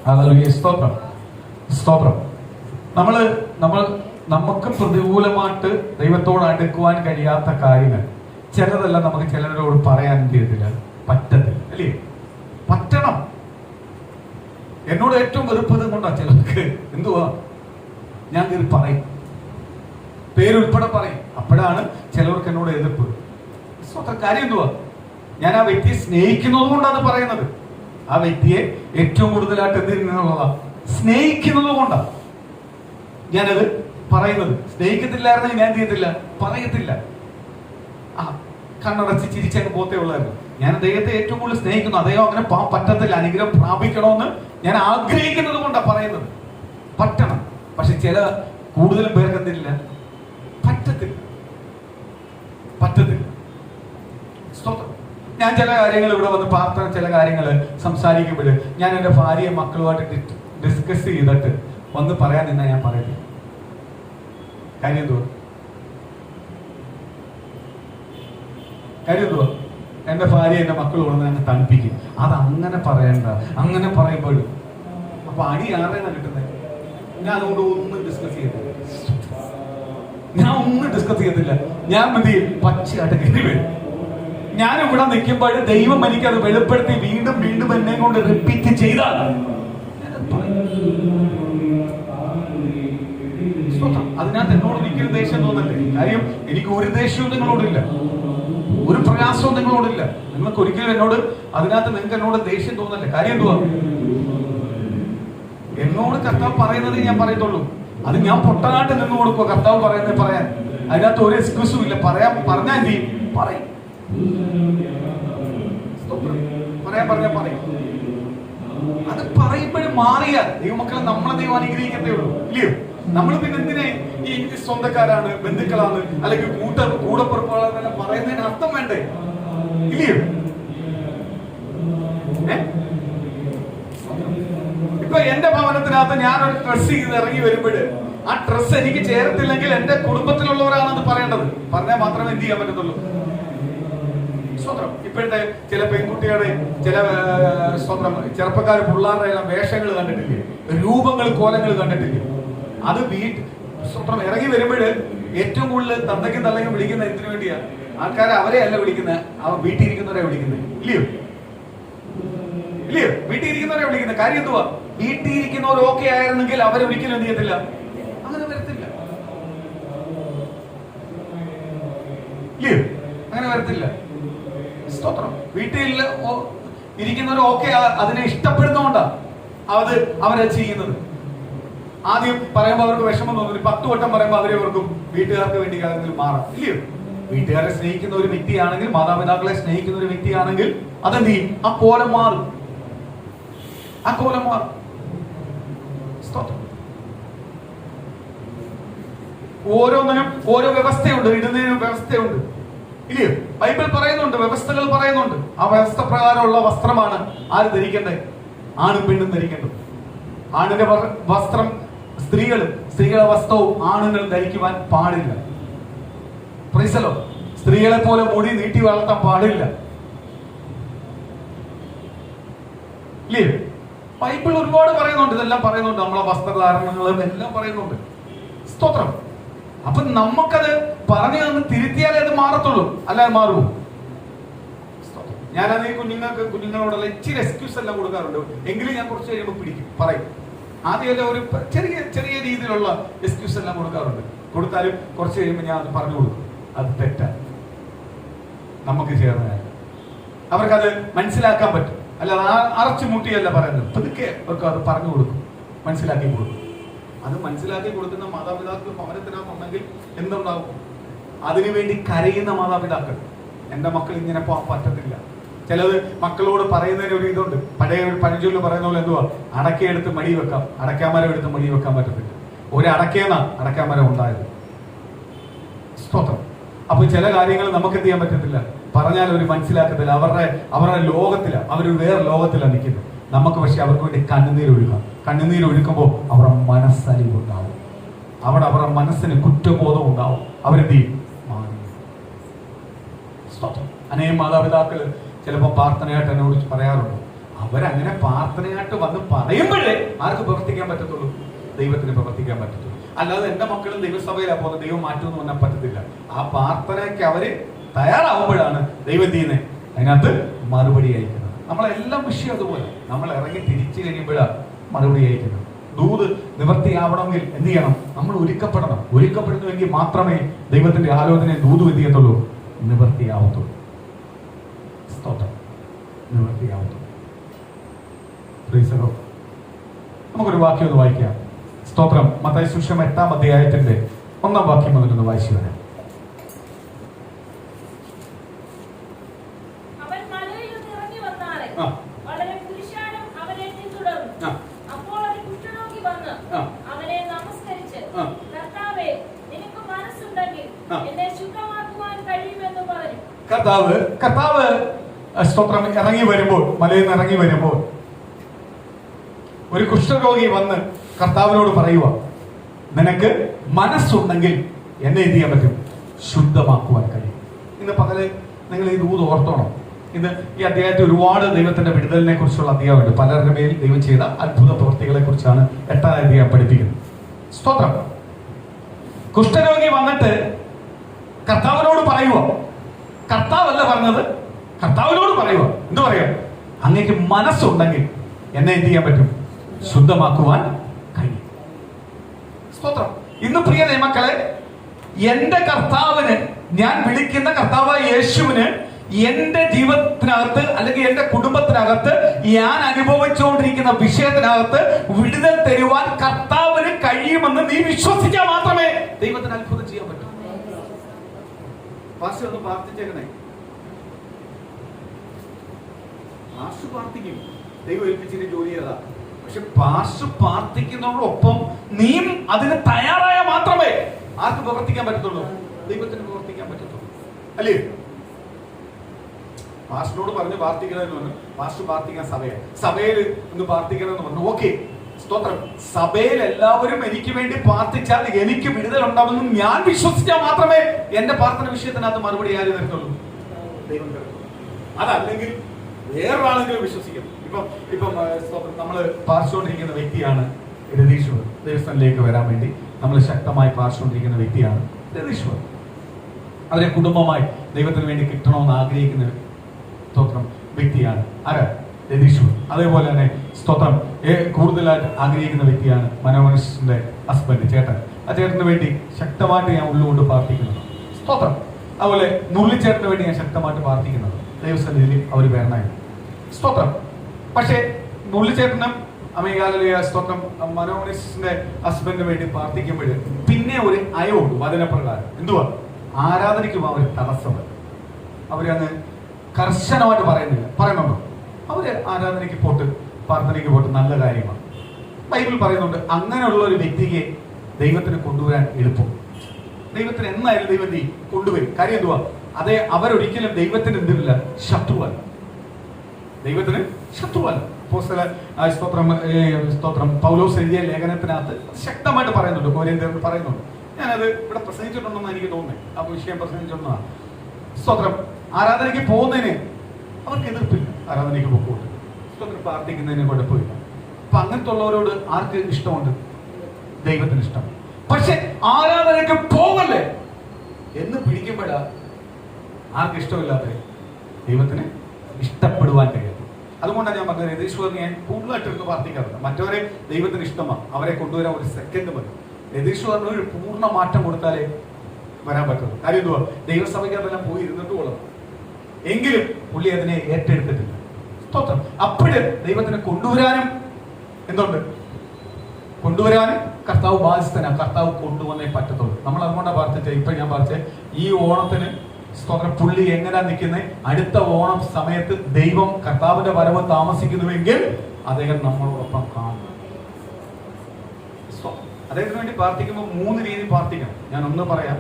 ഹല്ലേലൂയ. സ്തോത്രം. സ്തോത്രം. നമുക്ക് പ്രതികൂലമായിട്ട് ദൈവത്തോട് അടുക്കുവാൻ കഴിയാത്ത കാര്യങ്ങൾ ചിലതെല്ലാം നമുക്ക് ചിലരോട് പറയാൻ തീരത്തില്ല, പറ്റത്തില്ല. അല്ലേ? പറ്റണം. എന്നോട് ഏറ്റവും വെറുപ്പതും കൊണ്ടാ ചിലർക്ക് എന്തുവാ, ഞാൻ കയറി പറയും, പേരുൾപ്പെടെ പറയും. അപ്പോഴാണ് ചിലവർക്ക് എന്നോട് എതിർപ്പ്. സ്വന്തം കാര്യം എന്തുവാ, ഞാൻ ആ വ്യക്തിയെ സ്നേഹിക്കുന്നത് കൊണ്ടാണ് പറയുന്നത്. ആ വ്യക്തിയെ ഏറ്റവും കൂടുതലായിട്ട് എന്തിനുള്ളതാ, സ്നേഹിക്കുന്നത് കൊണ്ടാണ് ഞാനത് പറയുന്നത്. സ്നേഹിക്കത്തില്ലായിരുന്നെങ്കിൽ ഞാൻ ചെയ്യത്തില്ല, പറയത്തില്ല. ആ കണ്ണടച്ച് ചിരിച്ചങ്ങ് പോത്തേ ഉള്ളായിരുന്നു. ഞാൻ ദൈവത്തെ ഏറ്റവും കൂടുതൽ സ്നേഹിക്കുന്നു. അദ്ദേഹം അങ്ങനെ പറ്റത്തില്ല, അനുഗ്രഹം പ്രാപിക്കണമെന്ന് ഞാൻ ആഗ്രഹിക്കുന്നത് കൊണ്ടാണ് പറയുന്നത്. പറ്റണം. പക്ഷെ ചില കൂടുതലും പേർക്ക് എന്തില്ല, പറ്റത്തില്ല. ഞാൻ ചില കാര്യങ്ങൾ ഇവിടെ വന്ന് പ്രാർത്ഥന ചില കാര്യങ്ങൾ സംസാരിക്കുമ്പോൾ ഞാൻ എൻ്റെ ഭാര്യയെ മക്കളുമായിട്ട് ഡിസ്കസ് ചെയ്തിട്ട് വന്ന് പറയാൻ നിന്നാ ഞാൻ പറയത്തില്ല. കാര്യം എന്തുവാ, കാര്യം എന്തുവാ? എന്റെ ഭാര്യ എന്റെ മക്കൾ കൊണ്ടുവന്ന് അങ്ങ് തണുപ്പിക്കും. അത് അങ്ങനെ പറയണ്ട. അങ്ങനെ പറയുമ്പോഴും അപ്പൊ അടി ആരെയാണ് കിട്ടുന്നത്? ഞാൻ അതുകൊണ്ട് ഒന്നും ഡിസ്കസ് ചെയ്യത്തില്ല. ഞാൻ മതി പച്ചയായിട്ട് കയറി വരും. ഞാൻ ഇവിടെ നിൽക്കുമ്പോൾ ദൈവം എനിക്കത് വെളിപ്പെടുത്തി വീണ്ടും വീണ്ടും എന്നെ കൊണ്ട് റിപ്പീറ്റ് ചെയ്താൽ അതിനകത്ത് എന്നോട് ഒരിക്കലും ദേഷ്യം തോന്നല്ലേ. കാര്യം എനിക്ക് ഒരു ദേഷ്യവും നിങ്ങളോടില്ല, ഒരു പ്രയാസവും നിങ്ങളോടില്ല. നിങ്ങൾക്ക് ഒരിക്കലും എന്നോട് നിങ്ങൾക്ക് എന്നോട് ദേഷ്യം തോന്നല്ലേ. കാര്യം എന്തുവാ? എന്നോട് കർത്താവ് പറയുന്നത് ഞാൻ പറയത്തുള്ളൂ. അത് ഞാൻ പൊട്ടനായിട്ട് നിന്ന് കൊടുക്കുക. കർത്താവ് പറയുന്നത് പറയാൻ അതിനകത്ത് ഒരു എക്സ്ക്യൂസും ഇല്ല. പറഞ്ഞാൽ എന്ത് ചെയ്യും? പറയും. പറയും. അത് പറയുമ്പോഴും മാറിയ ദൈവമക്കളെ നമ്മളെ ദൈവം അനുഗ്രഹിക്കത്തേ ഉള്ളൂ, ഇല്ലയോ? നമ്മൾ പിന്നെ എന്തിനാ ഈ സ്വന്തക്കാരാണ്, ബന്ധുക്കളാണ്, അല്ലെങ്കിൽ കൂടപ്പുറപ്പുകളാണെന്നെല്ലാം പറയുന്നതിന് അർത്ഥം വേണ്ടേ, ഇല്ലയോ? ഇപ്പൊ എന്റെ ഭവനത്തിനകത്ത് ഞാനൊരു ഡ്രസ് ചെയ്ത് ഇറങ്ങി വരുമ്പോൾ ആ ഡ്രസ് എനിക്ക് ചേർത്തില്ലെങ്കിൽ എന്റെ കുടുംബത്തിലുള്ളവരാണെന്ന് പറയേണ്ടത്. പറഞ്ഞാൽ മാത്രമേ എന്ത് ചെയ്യാൻ പറ്റത്തുള്ളൂ. സ്വന്തം ഇപ്പോഴത്തെ ചില പെൺകുട്ടികളുടെ ചില സ്വന്തം ചെറുപ്പക്കാർ പിള്ളേരുടെ എല്ലാം വേഷങ്ങൾ കണ്ടിട്ടില്ലേ, രൂപങ്ങൾ കോലങ്ങൾ കണ്ടിട്ടില്ലേ? അത് സ്വന്തം ഇറങ്ങി വരുമ്പോൾ ഏറ്റവും കൂടുതൽ തന്തയ്ക്കും തള്ളയ്ക്കും വിളിക്കുന്ന എന്തിനു വേണ്ടിയാ? ആൾക്കാരെ അവരെ അല്ല വിളിക്കുന്നത്, അവർ വീട്ടിൽ ഇരിക്കുന്നവരെ വിളിക്കുന്നത്, ഇല്ലയോ? വീട്ടിൽ ഇരിക്കുന്നവരെ വിളിക്കുന്നത്. കാര്യം എന്തുവാ? വീട്ടിൽ ഇരിക്കുന്നവർ ഓക്കെ ആയിരുന്നെങ്കിൽ അവരൊരിക്കലും എന്ത് ചെയ്യത്തില്ല, അങ്ങനെ വരത്തില്ല, ഇല്ലയോ? അങ്ങനെ വരത്തില്ല. സ്തോത്രം. വീട്ടിൽ ഇരിക്കുന്നവർ ഓക്കെ അതിനെ ഇഷ്ടപ്പെടുന്നോണ്ടാ അവരത് ചെയ്യുന്നത്. ആദ്യം പറയുമ്പോൾ അവർക്ക് വിഷമം തോന്നുന്നു. 10 വട്ടം പറയുമ്പോൾ അവരവർക്കും വീട്ടുകാർക്ക് വേണ്ടി കാര്യത്തിൽ മാറാം, ഇല്ലയോ? വീട്ടുകാരെ സ്നേഹിക്കുന്ന ഒരു വ്യക്തിയാണെങ്കിൽ, മാതാപിതാക്കളെ സ്നേഹിക്കുന്ന ഒരു വ്യക്തിയാണെങ്കിൽ അതെന്ത് ചെയ്യും? ആ കോലം മാറും. ഓരോന്നിനും ഓരോ വ്യവസ്ഥയുണ്ട്, ഇടുന്നതിനും വ്യവസ്ഥയുണ്ട്, ഇല്ലയോ? ബൈബിൾ പറയുന്നുണ്ട്, വ്യവസ്ഥകൾ പറയുന്നുണ്ട്. ആ വ്യവസ്ഥ പ്രകാരമുള്ള വസ്ത്രമാണ് ആര് ധരിക്കേണ്ടത്? ആണും പെണ്ണും ധരിക്കേണ്ടത്. ആണിന്റെ വസ്ത്രം സ്ത്രീകളുടെ വസ്ത്രവും ആണുങ്ങൾ ധരിക്കുവാൻ പാടില്ല. പ്രൈസലോ. സ്ത്രീകളെ പോലെ മുടി നീട്ടി വളർത്താൻ പാടില്ല, ഇല്ലേ? ബൈബിൾ ഒരുപാട് പറയുന്നുണ്ട്, ഇതെല്ലാം പറയുന്നുണ്ട്. നമ്മളെ വസ്ത്രധാരണങ്ങളും എല്ലാം പറയുന്നുണ്ട്. സ്തോത്രം. അപ്പൊ നമുക്കത് പറഞ്ഞു തന്ന് തിരുത്തിയാലേ അത് മാറത്തുള്ളൂ, അല്ലാതെ മാറുമോ? ഞാനത് കുഞ്ഞുങ്ങളോടുള്ള ഇച്ചിരി എക്സ്ക്യൂസ് എല്ലാം കൊടുക്കാറുണ്ട്. എങ്കിലും ഞാൻ കുറച്ച് കഴിയുമ്പോൾ പിടിക്കും, പറയും. ആദ്യമല്ല ഒരു ചെറിയ രീതിയിലുള്ള എക്സ്ക്യൂസ് എല്ലാം കൊടുക്കാറുണ്ട്. കൊടുത്താലും കുറച്ച് കഴിയുമ്പോൾ ഞാൻ അത് പറഞ്ഞു കൊടുക്കും. അത് തെറ്റാണ്, നമുക്ക് ചേർന്ന അവർക്കത് മനസ്സിലാക്കാൻ പറ്റും. അല്ലാതെ അറച്ചു മുട്ടിയല്ല പറയുന്നത്. പതുക്കെ അവർക്ക് അത് പറഞ്ഞു കൊടുക്കും, മനസ്സിലാക്കി കൊടുക്കും. അത് മനസ്സിലാക്കി കൊടുക്കുന്ന മാതാപിതാക്കൾ ഭവനത്തിനകത്തുണ്ടെങ്കിൽ എന്തുണ്ടാവും? അതിനുവേണ്ടി കരയുന്ന മാതാപിതാക്കൾ. എന്റെ മക്കൾ ഇങ്ങനെ പോകാൻ പറ്റത്തില്ല. ചിലത് മക്കളോട് പറയുന്നതിന് ഒരു ഇതുണ്ട്. പഴയ ഒരു പഴഞ്ചൊല്ല് പറയുന്ന പോലെ എന്തുവാ? അടക്കയെടുത്ത് മടി വെക്കാം, അടക്കാമരം എടുത്ത് മടി വെക്കാൻ പറ്റത്തില്ല. ഒരു അടക്കാമരം ഉണ്ടായത്. സ്തോത്രം. അപ്പൊ ചില കാര്യങ്ങൾ നമുക്ക് എന്ത് ചെയ്യാൻ പറ്റത്തില്ല, പറഞ്ഞാൽ അവർ മനസ്സിലാക്കത്തില്ല. അവരുടെ ലോകത്തിലാണ്, അവർ വേറെ ലോകത്തിലാണ് നിൽക്കുന്നത്. നമുക്ക് പക്ഷെ അവർക്ക് വേണ്ടി കണ്ണുനീർ ഒഴുക്കുമ്പോൾ അവരുടെ മനസ്സലിവുണ്ടാവും, അവരുടെ മനസ്സിന് കുറ്റബോധം ഉണ്ടാവും. അവരെന്ത് ചെയ്യും? അനേകം മാതാപിതാക്കൾ ചിലപ്പോൾ പ്രാർത്ഥനയായിട്ട് എന്നോട് പറയാറുണ്ട്. അവരങ്ങനെ പ്രാർത്ഥനയായിട്ട് വന്ന് പറയുമ്പോഴേ ആർക്ക് പ്രവർത്തിക്കാൻ പറ്റത്തുള്ളൂ? ദൈവത്തിന് പ്രവർത്തിക്കാൻ പറ്റത്തുള്ളൂ. അല്ലാതെ എന്റെ മക്കളും ദൈവസഭയിലാണ് പോകുന്നത്, ദൈവം മാറ്റുമെന്ന് പറഞ്ഞാൽ പറ്റത്തില്ല. ആ പ്രാർത്ഥനയ്ക്ക് അവര് തയ്യാറാവുമ്പോഴാണ് ദൈവം ചെയ്യുന്നത് അതിനകത്ത് മറുപടി അയക്കുന്നത്. നമ്മളെല്ലാം വിഷയം അതുപോലെ. നമ്മൾ ഇറങ്ങി തിരിച്ചു കഴിയുമ്പോഴാണ് മറുപടി അയക്കുന്നത്. ദൂത് നിവൃത്തിയാവണമെങ്കിൽ എന്ത് ചെയ്യണം? നമ്മൾ ഒരുക്കപ്പെടുന്നുവെങ്കിൽ മാത്രമേ ദൈവത്തിന്റെ ആലോചനയെ ദൂത് എന്ത് ചെയ്യത്തുള്ളൂ? നിവൃത്തിയാവത്തുള്ളൂ. സ്തോത്രം. നിവൃത്തിയാവത്തുള്ളൂ. നമുക്കൊരു വാക്യം ഒന്ന് വായിക്കാം. സ്തോത്രം. മത്തായി സുവിശേഷം 8-ാം അധ്യായത്തിന്റെ 1-ാം വാക്യം മുതലൊന്ന് വായിച്ചു വരാം. കർത്താവ് സ്തോത്രം ഇറങ്ങി വരുമ്പോൾ, മലയിൽ നിന്ന് ഇറങ്ങി വരുമ്പോൾ ഒരു കുഷ്ഠരോഗി വന്ന് കർത്താവിനോട് പറയുക, നിനക്ക് മനസ്സുണ്ടെങ്കിൽ എന്നെ എന്ത് ചെയ്യാൻ പറ്റും? ശുദ്ധമാക്കുവാൻ കഴിയും. ഇന്ന് പകല് നിങ്ങൾ ഈ ദൂത് ഓർത്തോണം. ഇത് ഈ അധ്യായത്തിൽ ഒരുപാട് ദൈവത്തിന്റെ വിടുതലിനെ കുറിച്ചുള്ള അധ്യായമുണ്ട്. പലരുടെ മേൽ ദൈവം ചെയ്ത അത്ഭുത പ്രവൃത്തികളെ കുറിച്ചാണ് 8-ാം അധ്യായം പഠിപ്പിക്കുന്നത്. സ്തോത്രം. കുഷ്ഠരോഗി വന്നിട്ട് കർത്താവിനോട് പറയുക, കർത്താവല്ല പറഞ്ഞത്, കർത്താവിനോട് പറയുക. എന്ത് പറയാ? അങ്ങേക്ക് മനസ്സുണ്ടെങ്കിൽ എന്നെ എന്ത് ചെയ്യാൻ പറ്റും? ശുദ്ധമാക്കുവാൻ കഴിയും. സ്തോത്രം. ഇന്ന് പ്രിയ ദൈവമക്കളെ, എന്റെ കർത്താവിന്, ഞാൻ വിളിക്കുന്ന കർത്താവായ യേശുവിന് എന്റെ ജീവിതത്തിനകത്ത് അല്ലെങ്കിൽ എന്റെ കുടുംബത്തിനകത്ത് ഞാൻ അനുഭവിച്ചുകൊണ്ടിരിക്കുന്ന വിഷയത്തിനകത്ത് വിടുതൽ തരുവാൻ കർത്താവിന് കഴിയുമെന്ന് നീ വിശ്വസിച്ചാൽ മാത്രമേ ദൈവത്തിന് അത്ഭുതം ചെയ്യാൻ പറ്റൂ. പാസ്റ്റർ ഒന്ന് പ്രാർത്ഥിച്ചേക്കണേ. പാസ്റ്റർ പ്രാർത്ഥിക്കും, ദൈവം ഏൽപ്പിച്ചിട്ട് ജോലി ചെയ്താ. പക്ഷെ പാസ്റ്റർ പ്രാർത്ഥിക്കുന്നതോടൊപ്പം നീയും അതിന് തയ്യാറായ മാത്രമേ ആർക്ക് പ്രവർത്തിക്കാൻ പറ്റത്തുള്ളൂ? ദൈവത്തിന് പ്രവർത്തിക്കാൻ പറ്റത്തുള്ളൂ. അല്ലേ? പാസ്റ്ററോട് പറഞ്ഞു പ്രാർത്ഥിക്കണമെന്ന് പറഞ്ഞു. പാസ്റ്റർ പ്രാർത്ഥിക്കാൻ സഭയിൽ ഒന്ന് പ്രാർത്ഥിക്കണമെന്ന് പറഞ്ഞു. ഓക്കെ, സ്തോത്രം. സഭയിൽ എല്ലാവരും എനിക്ക് വേണ്ടി പ്രാർത്ഥിച്ചാൽ എനിക്ക് വിടുതൽ ഉണ്ടാവുമെന്ന് ഞാൻ വിശ്വസിച്ചാൽ മാത്രമേ എന്റെ പ്രാർത്ഥന വിഷയത്തിനകത്ത് മറുപടി ആര് തരത്തുള്ളൂ? ദൈവം തരത്തുള്ളൂ. അതല്ലെങ്കിൽ വേറൊരാളെങ്കിലും വിശ്വസിക്കും. ഇപ്പം നമ്മൾ പ്രാർത്ഥിച്ചുകൊണ്ടിരിക്കുന്ന വ്യക്തിയാണ് രതീശ്വർ. ദേവസ്ഥാനിലേക്ക് വരാൻ വേണ്ടി നമ്മൾ ശക്തമായി പ്രാർത്ഥിച്ചുകൊണ്ടിരിക്കുന്ന വ്യക്തിയാണ് രതീശ്വർ. അവരെ കുടുംബമായി ദൈവത്തിന് വേണ്ടി കിട്ടണമെന്ന് ആഗ്രഹിക്കുന്ന സ്തോത്രം വ്യക്തിയാണ് ആരാ? രതീശ്വർ. അതേപോലെ തന്നെ സ്തോത്രം കൂടുതലായിട്ട് ആഗ്രഹിക്കുന്ന വ്യക്തിയാണ് മനോഹരന്റെ ഹസ്ബൻഡ്, ചേട്ടൻ. ആ ചേട്ടന് വേണ്ടി ശക്തമായിട്ട് ഞാൻ ഉള്ളുകൊണ്ട് പ്രാർത്ഥിക്കുന്നത്. സ്തോത്രം. അതുപോലെ നുള്ളിച്ചേട്ടന് വേണ്ടി ഞാൻ ശക്തമായിട്ട് പ്രാർത്ഥിക്കുന്നത്. ദൈവസന്നിധിയിൽ അവർ വരണമായി. സ്തോത്രം. പക്ഷേ നുള്ളിച്ചേട്ടനും അമേകാലിയ സ്തോത്രം മനോഹരന്റെ ഹസ്ബൻഡിന് വേണ്ടി പ്രാർത്ഥിക്കുമ്പോൾ പിന്നെ ഒരു അയവുണ്ട് വചനപ്രകാരം. എന്തുവാ? ആരാധനയ്ക്കും അവർ തടസ്സമല്ല. അവരങ്ങ് കർശനമായിട്ട് പറയുന്നുണ്ടോ? അവര് ആരാധനയ്ക്ക് പോട്ട് പ്രാർത്ഥനയ്ക്ക് പോട്ട് നല്ല കാര്യമാണ്. ബൈബിൾ പറയുന്നുണ്ട് അങ്ങനെയുള്ള ഒരു വ്യക്തിയെ ദൈവത്തിന് കൊണ്ടുവരാൻ എളുപ്പം. ദൈവത്തിന് എന്നായാലും ദൈവം കൊണ്ടുവരും. കാര്യം എന്തുവാ? അതേ, അവരൊരിക്കലും ദൈവത്തിന് എന്തില്ല, ശത്രുവല്ല. ദൈവത്തിന് ശത്രുവല്ല. സ്തോത്രം പൗലോസ് എഴുതിയ ലേഖനത്തിനകത്ത് ശക്തമായിട്ട് പറയുന്നുണ്ട്. കൊരിന്ത്യർ പറയുന്നുണ്ട്. ഞാനത് ഇവിടെ പ്രസംഗിച്ചിട്ടുണ്ടെന്ന് എനിക്ക് തോന്നുന്നത്. ആ വിഷയം പ്രസംഗിച്ചിട്ടുള്ളതാണ്. സ്തോത്രം. ആരാധനയ്ക്ക് പോകുന്നതിന് അവർക്ക് എതിർപ്പില്ല. ആരാധനയ്ക്ക് പോയിട്ട് സ്തോത്രം പ്രാർത്ഥിക്കുന്നതിന് കുഴപ്പമില്ല. അപ്പൊ അങ്ങനത്തെ ഉള്ളവരോട് ആർക്ക് ഇഷ്ടമുണ്ട്? ദൈവത്തിന് ഇഷ്ടം. പക്ഷെ ആരാധനയ്ക്ക് പോകല്ലേ എന്ന് പിടിക്കുമ്പോഴാ ആർക്ക് ഇഷ്ടമില്ലാത്ത? ദൈവത്തിന് ഇഷ്ടപ്പെടുവാൻ കഴിയും. അതുകൊണ്ടാണ് ഞാൻ പറഞ്ഞത് രതീശ്വറിന് ഞാൻ കൂടുതലായിട്ടൊന്ന് പ്രാർത്ഥിക്കാറുണ്ട്. മറ്റവരെ ദൈവത്തിന് ഇഷ്ടമാണ്, അവരെ കൊണ്ടുവരാൻ ഒരു സെക്കൻഡ് മതി. രതീശ്വറിന് ഒരു പൂർണ്ണ മാറ്റം കൊടുത്താലേ വരാൻ പറ്റുള്ളൂ. കാര്യം എന്തുവാ? ദൈവസഭയ്ക്ക് അതെല്ലാം പോയി ഇരുന്നിട്ട് കൊള്ളണം. എങ്കിലും പുള്ളി അതിനെ ഏറ്റെടുത്തിട്ടില്ല. സ്തോത്രം. അപ്പോഴ് ദൈവത്തിന് കൊണ്ടുവരാനും എന്തുണ്ട്? കൊണ്ടുവരാനും കർത്താവ് ബാധ്യസ്ഥനാണ്. കർത്താവ് കൊണ്ടുവന്നേ പറ്റത്തുള്ളൂ. നമ്മൾ അതുകൊണ്ടാണ് പ്രാർത്ഥിച്ചത്. ഇപ്പൊ ഞാൻ പറഞ്ഞ ഈ ഓണത്തിന് സ്തോത്രം പുള്ളി എങ്ങനെയാ നിൽക്കുന്നത്? അടുത്ത ഓണം സമയത്ത് ദൈവം കർത്താവിന്റെ വരവ് താമസിക്കുന്നുവെങ്കിൽ അദ്ദേഹം നമ്മളോടൊപ്പം കാണും. അദ്ദേഹത്തിന് വേണ്ടി പ്രാർത്ഥിക്കുമ്പോൾ 3 രീതി പ്രാർത്ഥിക്കണം. ഞാൻ ഒന്ന് പറയാം.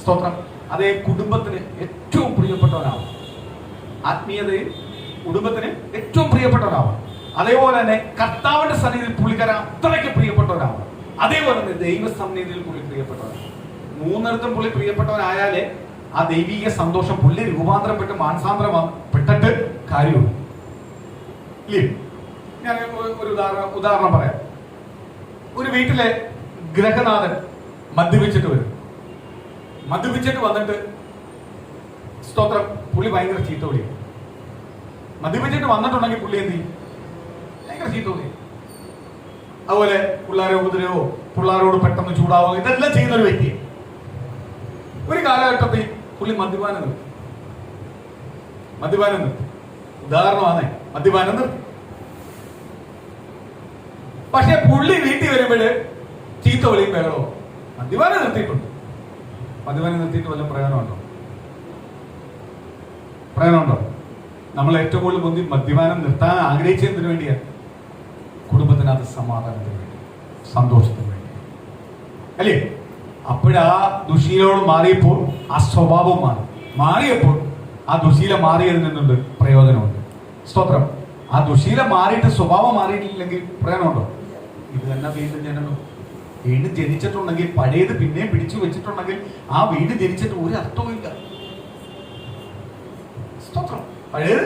സ്തോത്രം. അതേ കുടുംബത്തിന് ഏറ്റവും പ്രിയപ്പെട്ടവനാവും. ആത്മീയതയിൽ കുടുംബത്തിന് ഏറ്റവും പ്രിയപ്പെട്ടവനാവും. അതേപോലെ തന്നെ കർത്താവിന്റെ സന്നിധിയിൽ പുള്ളിക്കാരൻ അത്രയ്ക്ക് പ്രിയപ്പെട്ടവനാവും. അതേപോലെ തന്നെ ദൈവസന്നിധിയിൽ പുള്ളി പ്രിയപ്പെട്ടവനാണ്. 3 പുള്ളി പ്രിയപ്പെട്ടവനായാലേ ആ ദൈവീക സന്തോഷം പുള്ളി രൂപാന്തരപ്പെട്ട് മാനസാന്തരപ്പെട്ടിട്ട് കാര്യമുള്ളൂ. ഇല്ലേ? ഞാൻ ഒരു ഉദാഹരണം പറയാം. ഒരു വീട്ടിലെ ഗ്രഹനാഥൻ മദ്യപിച്ചിട്ട് വരും. മദ്യപിച്ചിട്ട് വന്നിട്ട് സ്തോത്രം പുള്ളി ഭയങ്കര ചീത്ത വിളിയും. മദ്യപിച്ചിട്ട് വന്നിട്ടുണ്ടെങ്കിൽ പുള്ളി എന്ത് ചെയ്യും? ഭയങ്കര ചീത്ത വിളിയും. അതുപോലെ പിള്ളേരെ ഉപദ്രവോ, പിള്ളേരോട് പെട്ടെന്ന് ചൂടാവോ, ഇതെല്ലാം ചെയ്യുന്ന ഒരു വ്യക്തി. ഒരു കാലഘട്ടത്തിൽ പുള്ളി മദ്യപാനം നിർത്തി. ഉദാഹരണമാണ്, മദ്യപാനം നിർത്തി. പക്ഷെ പുള്ളി വീട്ടിൽ വരുമ്പോഴ് ചീത്ത വിളിയും ബഹളോ. മദ്യപാനം നിർത്തിയിട്ടുണ്ട്. മദ്യപാനം നിർത്തിയിട്ട് വല്ല പ്രയോജനമുണ്ടോ? നമ്മൾ ഏറ്റവും കൂടുതൽ മദ്യപാനം നിർത്താൻ ആഗ്രഹിച്ചതിന് വേണ്ടിയാണ്? കുടുംബത്തിനകത്ത് സമാധാനത്തിന് വേണ്ടി, സന്തോഷത്തിന് വേണ്ടി, അല്ലേ? അപ്പോഴാ ദുശീലോട് മാറിയപ്പോൾ ആ സ്വഭാവം മാറിയപ്പോൾ ആ ദുശീലം മാറിയതിൽ നിന്നുണ്ട് പ്രയോജനമുണ്ട്. സ്തോത്രം. ആ ദുശീലം മാറിയിട്ട് സ്വഭാവം മാറിയിട്ടില്ലെങ്കിൽ പ്രയോജനമുണ്ടോ? ഇത് തന്നെ വീണ്ടും ജനനം. വീണ്ടും ജനിച്ചിട്ടുണ്ടെങ്കിൽ പഴയത് പിന്നെയും പിടിച്ചു വെച്ചിട്ടുണ്ടെങ്കിൽ ആ വീണ്ടും ജനിച്ചിട്ട് ഒരു അർത്ഥവും ഇല്ല. പഴയത്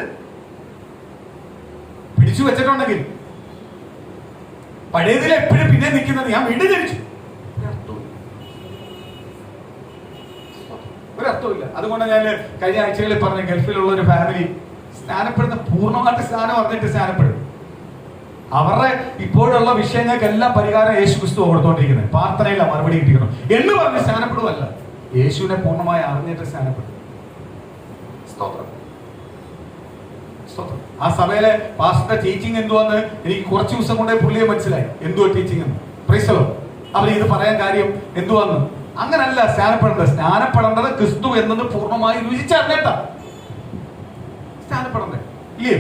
പിടിച്ചു വെച്ചിട്ടുണ്ടെങ്കിൽ പഴയതിൽ എപ്പോഴും പിന്നെ നിൽക്കുന്നത് ഞാൻ വീണ്ടും ജനിച്ചു, ഒരർത്ഥമില്ല. അതുകൊണ്ട് ഞാൻ കഴിഞ്ഞ ആഴ്ചകളിൽ പറഞ്ഞ ഗൾഫിലുള്ള ഒരു ഫാമിലി സ്നാനപ്പെടുന്ന പൂർണ്ണമായിട്ട് സ്നാനം അറിഞ്ഞിട്ട് സ്നാനപ്പെടും. അവരുടെ ഇപ്പോഴുള്ള വിഷയങ്ങൾക്കെല്ലാം പരിഹാരം യേശു ക്രിസ്തു കൊടുത്തോണ്ടിരിക്കുന്നത്. പ്രാർത്ഥനയില്ല മറുപടി കിട്ടിക്കണം എന്ന് പറഞ്ഞ് സ്നാനപ്പെടുവല്ല, യേശുവിനെ പൂർണ്ണമായി അറിഞ്ഞിട്ട് സ്നാനപ്പെടും. സ്തോത്രം, സ്തോത്രം. ആ സഭയിലെ പാസ്റ്ററുടെ ടീച്ചിങ് എന്തുവെന്ന് എനിക്ക് കുറച്ച് ദിവസം കൊണ്ടേ പുള്ളിയെ മനസ്സിലായി. എന്തുവാ ടീച്ചിങ് എന്ന്. Price the Lord. അവർ ഇത് പറയാൻ കാര്യം എന്തുവെന്ന്. അങ്ങനല്ല സ്നാനപ്പെടേണ്ടത്. സ്നാനപ്പെടേണ്ടത് ക്രിസ്തു എന്നത് പൂർണ്ണമായി രുചിച്ചറിഞ്ഞിട്ടാ സ്നാനപ്പെടണ്ടേ, ഇല്ലേ?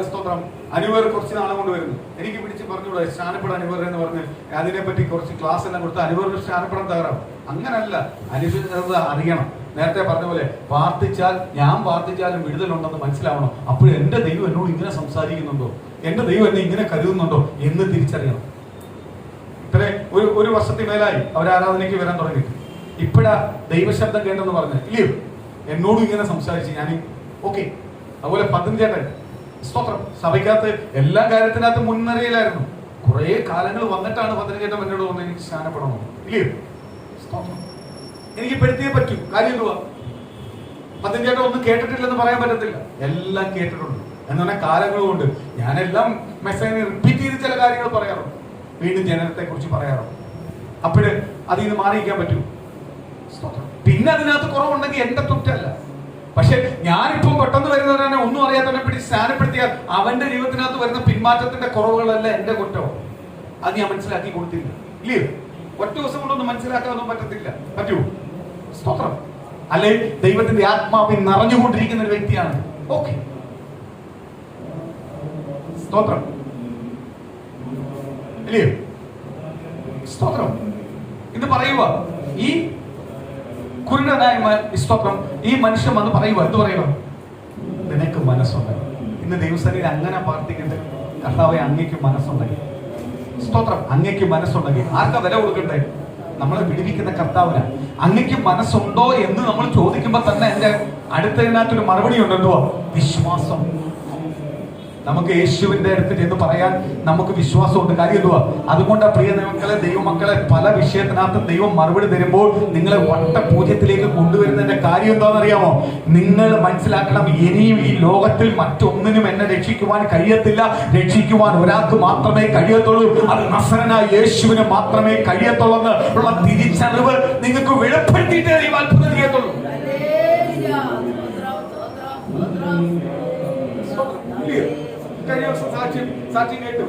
സ്തോത്രം. അനുവർ കുറച്ച് നാളെ കൊണ്ട് വരുന്നു. എനിക്ക് പിടിച്ച് പറഞ്ഞൂടെ സ്നാനപ്പെടാൻ അനുവർ എന്ന് പറഞ്ഞ് അതിനെപ്പറ്റി കുറച്ച് ക്ലാസ് എല്ലാം കൊടുത്ത് അനുവർ സ്നാനപ്പെടാൻ തകരാം. അങ്ങനല്ല, അനുസരിച്ചത് അറിയണം. നേരത്തെ പറഞ്ഞ പോലെ ഞാൻ പ്രാർത്ഥിച്ചാലും വിടുതലുണ്ടെന്ന് മനസ്സിലാവണം. അപ്പോൾ എന്റെ ദൈവം എന്നോട് ഇങ്ങനെ സംസാരിക്കുന്നുണ്ടോ, എന്റെ ദൈവം എന്നെ ഇങ്ങനെ കരുതുന്നുണ്ടോ എന്ന് തിരിച്ചറിയണം. ഇത്രേ ഒരു വർഷത്തിൽ മേലായി അവരാരാധനയ്ക്ക് വരാൻ തുടങ്ങിയിട്ട്. ഇപ്പഴാ ദൈവശബ്ദം കേട്ടെന്ന് പറഞ്ഞ് ഇല്ലയോ എന്നോടും ഇങ്ങനെ സംസാരിച്ച് ഞാൻ ഓക്കെ. അതുപോലെ പത്തഞ്ചേട്ടൻ സ്തോത്രം സഭയ്ക്കകത്ത് എല്ലാ കാര്യത്തിനകത്ത് മുൻനിരയിലായിരുന്നു. കുറെ കാലങ്ങൾ വന്നിട്ടാണ് പത്തഞ്ചേട്ടൻ എന്നോട് തോന്നുന്നത് എനിക്ക് സ്നാനപ്പെടണോ, ഇല്ലയോ? സ്തോത്രം. എനിക്ക് പെടുത്തിയേ പറ്റൂ. കാര്യം എന്തുവാ? പത്തഞ്ചേട്ടൻ ഒന്നും കേട്ടിട്ടില്ലെന്ന് പറയാൻ പറ്റത്തില്ല, എല്ലാം കേട്ടിട്ടുണ്ട്. എന്ന് പറഞ്ഞാൽ കാലങ്ങൾ കൊണ്ട് ഞാനെല്ലാം മെസ്സേജ് റിപ്പീറ്റ് ചെയ്ത് ചില കാര്യങ്ങൾ പറയാറുണ്ട്, വീണ്ടും ജനനത്തെ കുറിച്ച് പറയാറുണ്ട്. അപ്പോഴ് അതിൽ നിന്ന് മാറിയിരിക്കാൻ പറ്റൂ. പിന്നെ അതിനകത്ത് കുറവുണ്ടെങ്കിൽ എന്റെ തുറ്റല്ല. പക്ഷെ ഞാനിപ്പം പെട്ടെന്ന് വരുന്നവരാണ് ഒന്നും അറിയാത്തവനെ പിടിച്ച് സ്നാനപ്പെടുത്തിയാൽ അവന്റെ ജീവിതത്തിനകത്ത് വരുന്ന പിന്മാറ്റത്തിന്റെ കുറവുകളല്ല എന്റെ കുറ്റം. അത് ഞാൻ മനസ്സിലാക്കി കൊടുത്തില്ല, ഇല്ലയോ? ഒറ്റ ദിവസം കൊണ്ടൊന്നും മനസ്സിലാക്കാനൊന്നും പറ്റത്തില്ല. പറ്റൂ? സ്തോത്രം. അല്ലെ ദൈവത്തിന്റെ ആത്മാവിൽ നിറഞ്ഞുകൊണ്ടിരിക്കുന്ന ഒരു വ്യക്തിയാണ്. ഓക്കെ, സ്തോത്രം, ഇല്ലയോ? സ്തോത്രം. ഇത് പറയുക ഈ കുരുടനായ സ്തോത്രം ഈ മനുഷ്യൻ വന്ന് പറയുക, എന്ത് പറയുക? നിനക്ക് മനസ്സുണ്ടെങ്കിൽ ഇന്ന് ദൈവസന്നിധിയിൽ അങ്ങനെ പ്രാർത്ഥിക്കട്ടെ. കർത്താവേ അങ്ങേക്ക് മനസ്സുണ്ടെങ്കിൽ, സ്തോത്രം, അങ്ങേക്ക് മനസ്സുണ്ടെങ്കിൽ ആർക്കാ വില കൊടുക്കട്ടെ? നമ്മളെ വിടുവിക്കുന്ന കർത്താവിന്. അങ്ങേക്ക് മനസ്സുണ്ടോ എന്ന് നമ്മൾ ചോദിക്കുമ്പോ തന്നെ എന്റെ അടുത്തതിനകത്തൊരു മറുപടി ഉണ്ട്. എന്തുവാ? വിശ്വാസം. നമുക്ക് യേശുവിന്റെ അടുത്ത് ചെന്ന് പറയാൻ നമുക്ക് വിശ്വാസമുണ്ട്. കാര്യം എന്തുവാ? അതുകൊണ്ട് പ്രിയ മക്കളെ, ദൈവമക്കളെ, പല വിഷയത്തിനകത്ത് ദൈവം മറുപടി തരുമ്പോൾ നിങ്ങളെ വട്ടപൂജ്യത്തിലേക്ക് കൊണ്ടുവരുന്നതിന്റെ കാര്യം എന്താണെന്നറിയാമോ? നിങ്ങൾ മനസ്സിലാക്കണം, ഇനിയും ഈ ലോകത്തിൽ മറ്റൊന്നിനും എന്നെ രക്ഷിക്കുവാൻ കഴിയത്തില്ല. രക്ഷിക്കുവാൻ ഒരാൾക്ക് മാത്രമേ കഴിയത്തുള്ളൂ, അത് നസറനായ യേശുവിന് മാത്രമേ കഴിയത്തുള്ളൂ എന്നുള്ള തിരിച്ചറിവ് നിങ്ങൾക്ക് വെളിപ്പെടുത്തിയിട്ടേ ദൈവം അത്ഭുതം ചെയ്യത്തുള്ളൂ. സാക്ഷ്യം കേട്ടു.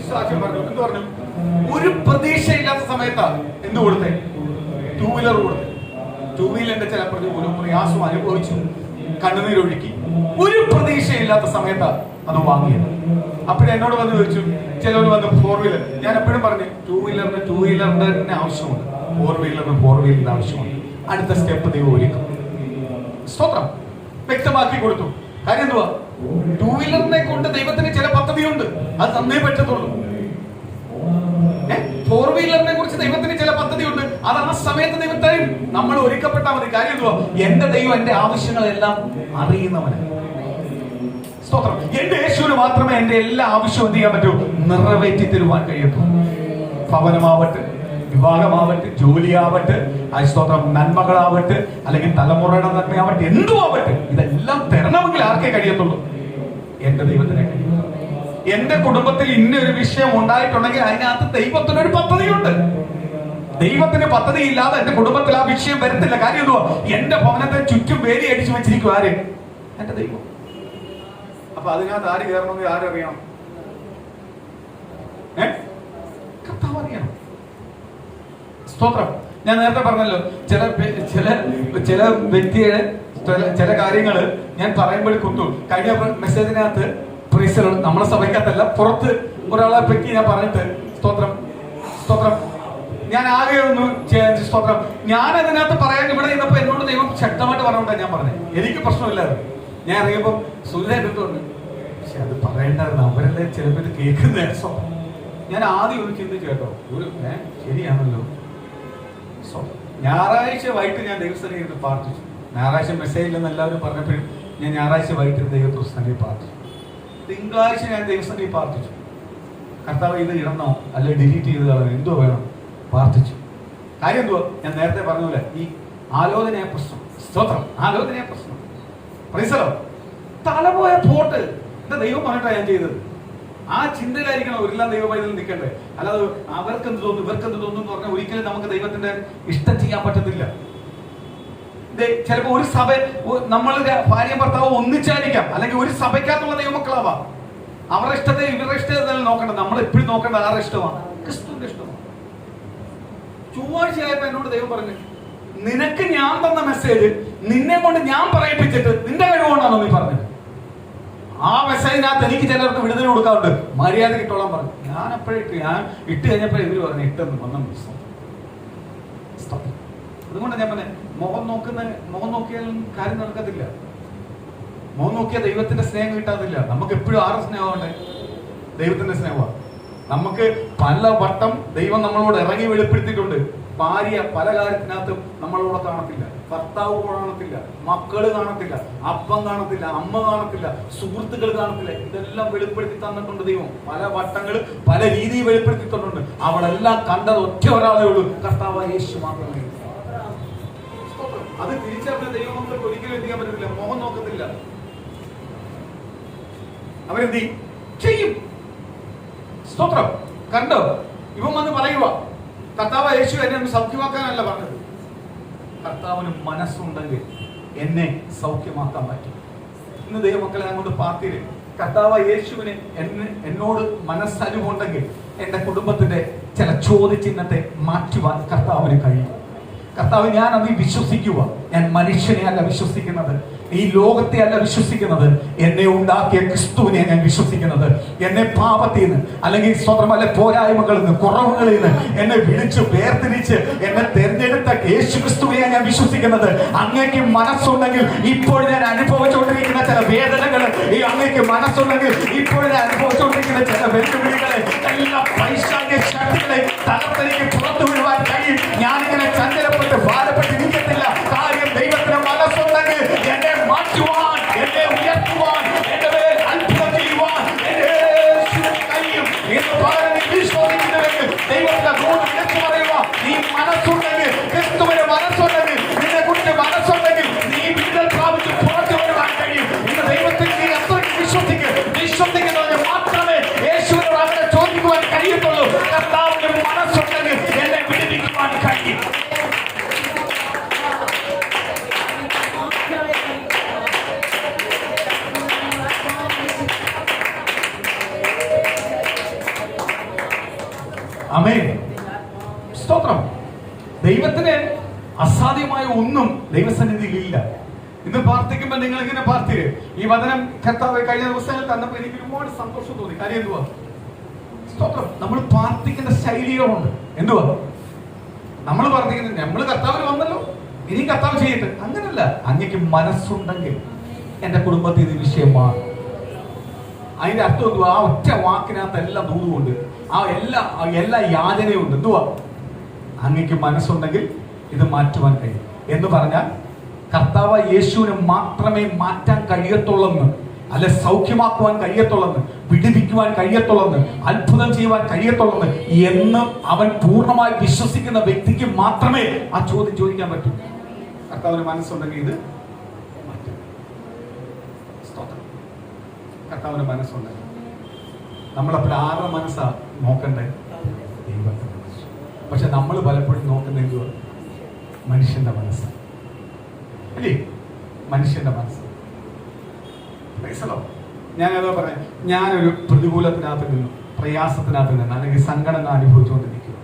സാക്ഷ്യം പറഞ്ഞു. എന്ത് പറഞ്ഞു? ഒരു പ്രതീക്ഷയില്ലാത്ത സമയത്താ എന്ത് കൊടുത്തേ? ടൂ വീലർ കൊടുത്തു. ടൂ വീലറിന്റെ ചില പ്രയാസം അനുഭവിച്ചു, കണ്ണുനീരൊഴുക്കി. ഒരു പ്രതീക്ഷയില്ലാത്ത സമയത്താ അത് വാങ്ങിയത്. അപ്പോഴെന്നോട് വന്ന് ചോദിച്ചു, ചിലവർ വന്ന് ഫോർ വീലർ. ഞാൻ എപ്പോഴും പറഞ്ഞു ടൂ വീലറിന്റെ തന്നെ ആവശ്യമുണ്ട്, ഫോർ വീലറിന്റെ ആവശ്യമുണ്ട്. അടുത്ത സ്റ്റെപ്പ് ദൈവം ഒരുക്കും. സ്തോത്രം. വ്യക്തമാക്കി കൊടുത്തു. കാര്യം എന്തുവാ? ടൂ വീലറിനെ കൊണ്ട് ദൈവത്തിന് ചില പദ്ധതിയുണ്ട്, അത് തന്നേ പറ്റത്തുള്ളൂ. ഫോർ വീലറിനെ കുറിച്ച് ദൈവത്തിന് ചില പദ്ധതിയുണ്ട്, അത് ആ സമയത്ത് ദൈവത്തെയും നമ്മൾ ഒരുക്കപ്പെട്ടാൽ മതി. കാര്യം എന്തുവാ? എന്റെ ദൈവം എന്റെ ആവശ്യങ്ങളെല്ലാം അറിയുന്നവനാണ്. സ്തോത്രം. എന്റെ യേശുവിന് മാത്രമേ എന്റെ എല്ലാ ആവശ്യവും എന്ത് ചെയ്യാൻ പറ്റൂ? നിറവേറ്റി തരുവാൻ കഴിയത്തുള്ളൂ. ഭവനമാവട്ടെ, വിവാഹമാവട്ടെ, ജോലിയാവട്ടെ, സ്തോത്രം, നന്മകളാവട്ടെ, അല്ലെങ്കിൽ തലമുറയുടെ നന്മയാവട്ടെ, എന്തുമാവട്ടെ, ഇതെല്ലാം തരണമെങ്കിൽ ആർക്കേ കഴിയത്തുള്ളൂ? എന്റെ ദൈവത്തിനെ കഴിയും. എന്റെ കുടുംബത്തിൽ ഇന്നൊരു വിഷയം ഉണ്ടായിട്ടുണ്ടെങ്കിൽ അതിനകത്ത് ദൈവത്തിനൊരു പദ്ധതിയുണ്ട്. ദൈവത്തിന് പദ്ധതി ഇല്ലാതെ എന്റെ കുടുംബത്തിൽ ആ വിഷയം വരത്തില്ല. കാര്യം എന്തുവാ? എന്റെ ഭവനത്തെ ചുറ്റും വേലി അടിച്ചു വെച്ചിരിക്കും ആര്? എന്റെ ദൈവം. അപ്പൊ അതിനകത്ത് ആര് കയറണമെങ്കിൽ ആരറിയണം? കർത്താവ് അറിയണം. സ്തോത്രം. ഞാൻ നേരത്തെ പറഞ്ഞല്ലോ, ചില വ്യക്തിയുടെ ചില കാര്യങ്ങള് ഞാൻ പറയുമ്പോൾ കുത്തു. കഴിഞ്ഞ മെസ്സേജിനകത്ത് നമ്മളെ സഭയ്ക്കകത്തല്ല, പുറത്ത് ഒരാളെ പറ്റി ഞാൻ പറഞ്ഞിട്ട് സ്തോത്രം, ഞാൻ ആകെ ഒന്ന് സ്തോത്രം, ഞാൻ അതിനകത്ത് പറയാൻ ഇവിടെ ഇരുന്നപ്പോ എന്നോട് ദൈവം ശക്തമായിട്ട് പറഞ്ഞോണ്ടാണ് ഞാൻ പറഞ്ഞത്. എനിക്ക് പ്രശ്നമില്ലായിരുന്നു. ഞാൻ അറിയുമ്പോ സുഖമായിട്ട് തോന്നി, പക്ഷെ അത് പറയേണ്ടായിരുന്നു, അവരല്ലേ ചിലപ്പോൾ കേൾക്കുന്ന. ഞാൻ ആദ്യം ഒന്ന് ചിന്തിച്ചു കേട്ടോ, ശരിയാണല്ലോ. ഞായറാഴ്ച വൈകിട്ട് ഞാൻ ദൈവസ്ഥയിൽ പ്രാർത്ഥിച്ചു. ഞായറാഴ്ച മെസ്സേജ് ഇല്ലെന്ന് എല്ലാവരും പറഞ്ഞപ്പോഴും ഞാൻ ഞായറാഴ്ച വൈകിട്ട് ദൈവപ്രസ്ഥാനിൽ പ്രാർത്ഥിച്ചു. തിങ്കളാഴ്ച ഞാൻ ദൈവസ്ഥാനിൽ പ്രാർത്ഥിച്ചു. കർത്താവ് ഇത് ഇടണോ അല്ലെ ഡിലീറ്റ് ചെയ്ത് കളയണോ, എന്തോ വേണം, പ്രാർത്ഥിച്ചു. കാര്യം എന്തുവാ? ഞാൻ നേരത്തെ പറഞ്ഞ ഈ ആലോചനയെ പ്രശ്നം. സ്തോത്രം. ആലോചനയെ പ്രശ്നം. പ്രൈസലോ. തലപോയ പോട്ട് എന്താ ദൈവം പറഞ്ഞിട്ടാണ് ഞാൻ ചെയ്തത്. ആ ചിന്തയിലായിരിക്കണം ഒരെല്ലാം ദൈവമായതിൽ നിൽക്കണ്ടേ. അല്ലാതെ അവർക്കെന്ത് തോന്നുന്നു ഇവർക്കെന്ത് തോന്നുന്നു എന്ന് പറഞ്ഞാൽ ഒരിക്കലും നമുക്ക് ദൈവത്തിന്റെ ഇഷ്ടം ചെയ്യാൻ പറ്റത്തില്ല. ചിലപ്പോ ഒരു സഭ നമ്മൾ ഭാര്യ ഭർത്താവ് ഒന്നിച്ചായിരിക്കാം, അല്ലെങ്കിൽ ഒരു സഭയ്ക്കകത്തുള്ള ദൈവമക്കളാവാം. അവരുടെ ഇഷ്ടത്തെ ഇവരുടെ ഇഷ്ടത്തെ നോക്കണ്ട. നമ്മൾ എപ്പോഴും നോക്കേണ്ട ആരുടെ ഇഷ്ടമാണ്? ക്രിസ്തുവിന്റെ ഇഷ്ടമാണ്. ചൊവ്വാഴ്ചയായപ്പോ എന്നോട് ദൈവം പറഞ്ഞു, നിനക്ക് ഞാൻ തന്ന മെസ്സേജ് നിന്നെ കൊണ്ട് ഞാൻ പറയിപ്പിച്ചിട്ട് നിന്റെ കഴിവുകൊണ്ടാണോ നീ പറഞ്ഞത്? ആ മെസ്സേജിനകത്ത് എനിക്ക് ചിലർക്ക് വിടുതൽ കൊടുക്കാറുണ്ട്, മര്യാദ കിട്ടോളാൻ പറഞ്ഞു. ഞാൻ അപ്പോഴിട്ട് ഞാൻ ഇട്ട് കഴിഞ്ഞപ്പോഴേ ഇവര് പറഞ്ഞു ഇട്ടെന്ന് വന്ന ദിവസം. അതുകൊണ്ട് ഞാൻ പറഞ്ഞ മുഖം നോക്കിയാൽ കാര്യം നടക്കത്തില്ല. മുഖം നോക്കിയാൽ ദൈവത്തിന്റെ സ്നേഹം കിട്ടാതില്ല. നമുക്ക് എപ്പോഴും ആറ് സ്നേഹമുണ്ട്? ദൈവത്തിന്റെ സ്നേഹമാണ്. നമുക്ക് പല വട്ടം ദൈവം നമ്മളോട് ഇറങ്ങി വെളിപ്പെടുത്തിയിട്ടുണ്ട്. ഭാര്യ പല കാര്യത്തിനകത്തും നമ്മളോട് കാണത്തില്ല, ഭർത്താവ് കാണത്തില്ല, മക്കള് കാണത്തില്ല, അപ്പം കാണത്തില്ല, അമ്മ കാണത്തില്ല, സുഹൃത്തുക്കൾ കാണത്തില്ല. ഇതെല്ലാം വെളിപ്പെടുത്തി തന്നിട്ടുണ്ട് ദൈവം. പല വട്ടങ്ങൾ പല രീതിയിൽ വെളിപ്പെടുത്തി തന്നിട്ടുണ്ട്. അവളെല്ലാം കണ്ടത് ഒറ്റ ഒരാളേ ഉള്ളൂ, കർത്താവായ യേശു മാത്രമേ. അത് തിരിച്ചറിഞ്ഞ ദൈവം നമുക്ക് ഒരിക്കലും എത്തിക്കാൻ പറ്റത്തില്ല. മുഖം നോക്കത്തില്ല. അവരെന്ത് ചെയ്യും? സ്തോത്രം. കണ്ടോ? ഇവൻ വന്ന് പറയുക, കർത്താവ് യേശു എന്നെ ഒന്ന് സൗഖ്യമാക്കാനല്ല പറഞ്ഞത്. കർത്താവിന് മനസ്സുണ്ടെങ്കിൽ എന്നെ സൗഖ്യമാക്കാൻ പറ്റും. ഇന്ന് ദൈവമക്കളെ അങ്ങോട്ട് പാർട്ടിയില് കർത്താവ് യേശുവിന് എന്നോട് മനസ്സലിവുണ്ടെങ്കിൽ എന്റെ കുടുംബത്തിന്റെ ചില ചോദ്യചിഹ്നത്തെ മാറ്റുവാൻ കർത്താവിന് കഴിയും. കർത്താവ്, ഞാൻ അത് വിശ്വസിക്കുക. ഞാൻ മനുഷ്യനെ അല്ല വിശ്വസിക്കുന്നത്, ഈ ലോകത്തെ അല്ല വിശ്വസിക്കുന്നത്, എന്നെ ഉണ്ടാക്കിയ ക്രിസ്തുവിനെ ഞാൻ വിശ്വസിക്കുന്നത്. എന്നെ പാപത്തിൽ നിന്ന് അല്ലെങ്കിൽ സ്വതമല്ല പോരായ്മകളിൽ നിന്ന് കുറവുകളിൽ നിന്ന് എന്നെ വിളിച്ചു വേർതിരിച്ച് എന്നെ തെരഞ്ഞെടുത്ത യേശു ക്രിസ്തുവിനെ ഞാൻ വിശ്വസിക്കുന്നത്. അങ്ങേക്ക് മനസ്സുണ്ടെങ്കിൽ ഇപ്പോൾ ഞാൻ അനുഭവിച്ചുകൊണ്ടിരിക്കുന്ന ചില വേദനകൾ, ഈ അങ്ങേക്ക് മനസ്സുണ്ടെങ്കിൽ ഇപ്പോൾ ഞാൻ അനുഭവിച്ചുകൊണ്ടിരിക്കുന്ന ചില വെല്ലുവിളികളെ, എല്ലാ പൈശാചിക ശക്തികളെ തകർത്തെനിക്ക് പുറത്തു വിടുവാൻ കഴിയും. ഞാനിങ്ങനെ ചഞ്ചലപ്പെട്ട് ഭാരപ്പെട്ടിരിക്കത്തില്ല. കാര്യം ദൈവത്തിന് മനസ്സുണ്ടെങ്കിൽ എന്നെ മാറ്റുവാൻ, എന്നെ ഉയർത്തുവാൻ, എന്റെ മേൽ അത്ഭുതം ചെയ്യുവാൻ കഴിയും എന്ന് പറഞ്ഞ് വിശ്വസിക്കുന്നുവെങ്കിൽ ദൈവത്തിന്റെ കൂടെ വിളിച്ചു പറയുക. നീ മനസ്സുണ്ടെങ്കിൽ, ക്രിസ്തുവിന് മനസ്സുണ്ടെങ്കിൽ, നിന്നെ കുറിച്ച് മനസ്സുണ്ടെങ്കിൽ നീ വിടുതൽ പ്രാപിച്ച് പുറത്തു വരുവാൻ കഴിയും. ഇന്ന് ദൈവത്തിൽ നീ അത്രയ്ക്ക് വിശ്വസിക്കുന്നവന് മാത്രമേ യേശുവിനോട് അങ്ങനെ ചോദിക്കുവാൻ കഴിയത്തുള്ളൂ. കർത്താവിന് മനസ്സുണ്ടെങ്കിൽ എന്നെ വിടുവിക്കുവാൻ കഴിയും. ആമേൻ. സ്തോത്രം. ദൈവത്തിന് അസാധ്യമായ ഒന്നും ദൈവസന്നിധിയിൽ ഇല്ല. ഇന്ന് പ്രാർത്ഥിക്കുമ്പോൾ നിങ്ങൾ ഇങ്ങനെ പ്രാർത്ഥിക്കുക. ഈ വചനം കർത്താവ് കഴിഞ്ഞ ദിവസങ്ങൾ തന്നപ്പോൾ എനിക്ക് ഒരുപാട് സന്തോഷം തോന്നി. കാര്യം എന്തുവാ? സ്തോത്രം. നമ്മൾ പ്രാർത്ഥിക്കുന്ന ശൈലികളുണ്ട്. എന്തുവാ നമ്മൾ പ്രാർത്ഥിക്കുന്നത്? നമ്മൾ കർത്താവിന് വന്നല്ലോ, ഇനി കർത്താവ് ചെയ്യട്ടെ. അങ്ങനല്ല. അങ്ങക്ക് മനസ്സുണ്ടെങ്കിൽ എന്റെ കുടുംബത്തിൽ ഇത് വിഷയമാണ്. അതിന്റെ അർത്ഥം എന്തുവാ? ആ ഒറ്റ വാക്കിനകത്ത് എല്ലാം ദൂതുകൊണ്ട്, ആ എല്ലാ യാചനയും ഉണ്ട്. എന്തുവാ? അങ്ങക്ക് മനസ്സുണ്ടെങ്കിൽ ഇത് മാറ്റുവാൻ കഴിയും എന്ന് പറഞ്ഞാൽ കർത്താവ് യേശുവിന് മാത്രമേ മാറ്റാൻ കഴിയത്തുള്ളെന്ന്, അല്ലെ സൗഖ്യമാക്കുവാൻ കഴിയത്തുള്ളെന്ന്, വിടുവിക്കുവാൻ കഴിയത്തുള്ളെന്ന്, അത്ഭുതം ചെയ്യുവാൻ കഴിയത്തുള്ളെന്ന് എന്ന് അവൻ പൂർണ്ണമായി വിശ്വസിക്കുന്ന വ്യക്തിക്ക് മാത്രമേ ആ ചോദ്യം ചോദിക്കാൻ പറ്റൂ. കർത്താവിന് മനസ്സുണ്ടെങ്കിൽ ഇത് മാറ്റും. കർത്താവിന് മനസ്സുണ്ടെങ്കിൽ നമ്മളപ്പോൾ ആരുടെ മനസ്സാ നോക്കണ്ടേ? ദൈവത്തിന്റെ മനസ്സ്. പക്ഷെ നമ്മൾ പലപ്പോഴും നോക്കുന്ന എന്തുവാ? മനുഷ്യന്റെ മനസ്സ് അല്ലേ? മനുഷ്യന്റെ മനസ്സ്. ഞാനതാ പറയാം, ഞാനൊരു പ്രതികൂലത്തിനകത്ത് നിന്നു, പ്രയാസത്തിനകത്ത് നിന്ന്, അല്ലെങ്കിൽ സങ്കടങ്ങൾ അനുഭവിച്ചുകൊണ്ടിരിക്കുക,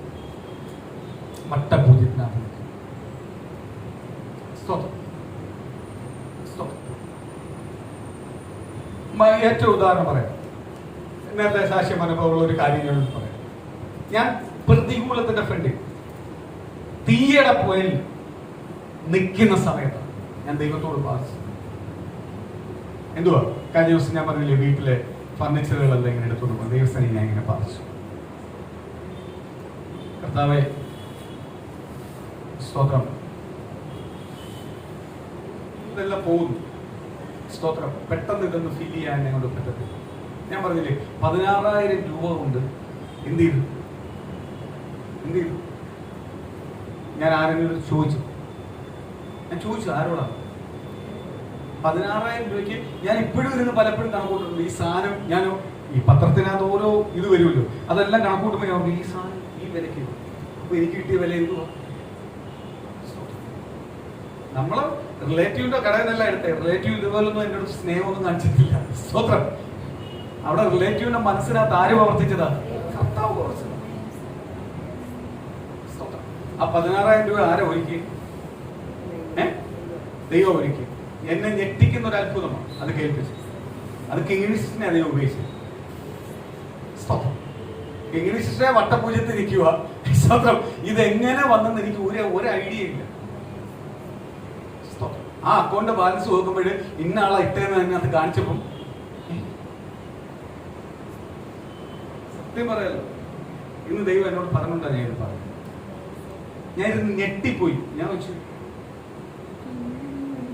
മട്ടപൂജ്യത്തിനകത്ത് നിൽക്കുക. ഏറ്റവും ഉദാഹരണം പറയാം. നേരത്തെ സാക്ഷ്യം അനുഭവമുള്ള ഒരു കാര്യങ്ങൾ പറയാം. ഞാൻ പ്രതികൂലത്തിന്റെ ഫ്രണ്ടിൽ തീയുടെ പോയിൽ നിൽക്കുന്ന സമയത്ത് ഞാൻ ദൈവത്തോട് പ്രാർത്ഥിച്ചു. എന്തുവാ? കഴിഞ്ഞ ദിവസം ഞാൻ പറഞ്ഞില്ലേ, വീട്ടിലെ ഫർണിച്ചറുകളെല്ലാം ഇങ്ങനെ എടുത്തോണ്ട് പോകും. ദൈവസ്ഥനെ ഞാൻ ഇങ്ങനെ പ്രാർത്ഥിച്ചു. കർത്താവേ, സ്തോത്രം, ഇതെല്ലാം പോകുന്നു. സ്തോത്രം. പെട്ടെന്ന് ഇതൊന്ന് ഫീൽ ചെയ്യാൻ എന്നെ കൊണ്ട് പറ്റത്തില്ല. ഞാൻ പറഞ്ഞില്ലേ 16,000 രൂപ കൊണ്ട് എന്ത് ചെയ്തു? ഞാൻ ആരെങ്കിലും ചോദിച്ചു, ആരോടാണ്? 16,000 രൂപയ്ക്ക് ഞാൻ ഇപ്പോഴും ഇരുന്ന് പലപ്പോഴും കണക്കൂട്ടുന്നുണ്ട്. ഈ സാധനം ഞാൻ ഈ പത്രത്തിനകത്ത് ഓരോ ഇത് വരുമല്ലോ, അതെല്ലാം കണക്കൂട്ടുമ്പോൾ ഞാൻ ഈ സാധനം ഈ വിലയ്ക്ക്, അപ്പൊ എനിക്ക് കിട്ടിയ വില എന്തുവാ? നമ്മള് റിലേറ്റീവിന്റെ കടയിൽ നിന്നല്ല എടുത്തേ. റിലേറ്റീവ് ഇതുപോലൊന്നും എൻ്റെ അടുത്ത് സ്നേഹമൊന്നും കാണിച്ചിട്ടില്ല. സ്തോത്രം. അവിടെ റിലേറ്റീവിന്റെ മനസ്സിനകത്ത് ആര് പ്രവർത്തിച്ചതാ? കർത്താവ് പ്രവർത്തിച്ചത്. ആ 16,000 രൂപ ആരാ ഒരുക്കി? ദൈവം ഒരുക്കി. എന്നെ ഞെട്ടിക്കുന്ന ഒരു അത്ഭുതമാണ് അത് കേൾപ്പിച്ചത്. അത് കിങ്ങിണിസ്റ്റിനെ ദൈവം ഉപയോഗിച്ചത്. കിങ്ങിണിസ്റ്റിനെ വട്ടപൂജത്തിൽ നിൽക്കുക. സ്തോത്രം. ഇതെങ്ങനെ വന്നെന്ന് എനിക്ക് ഒരു ഐഡിയ ഇല്ല. ആ അക്കൗണ്ട് ബാലൻസ് നോക്കുമ്പോൾ ഇന്ന ആളെ ഇട്ടേന്ന് തന്നെ അത് കാണിച്ചപ്പം സത്യം പറയാലോ, ഇന്ന് ദൈവം എന്നോട് പറഞ്ഞുകൊണ്ടാ ഞാൻ ഇത് പറഞ്ഞു. ഞാൻ ഇരുന്ന് ഞെട്ടിപ്പോയി. ഞാൻ വെച്ചു,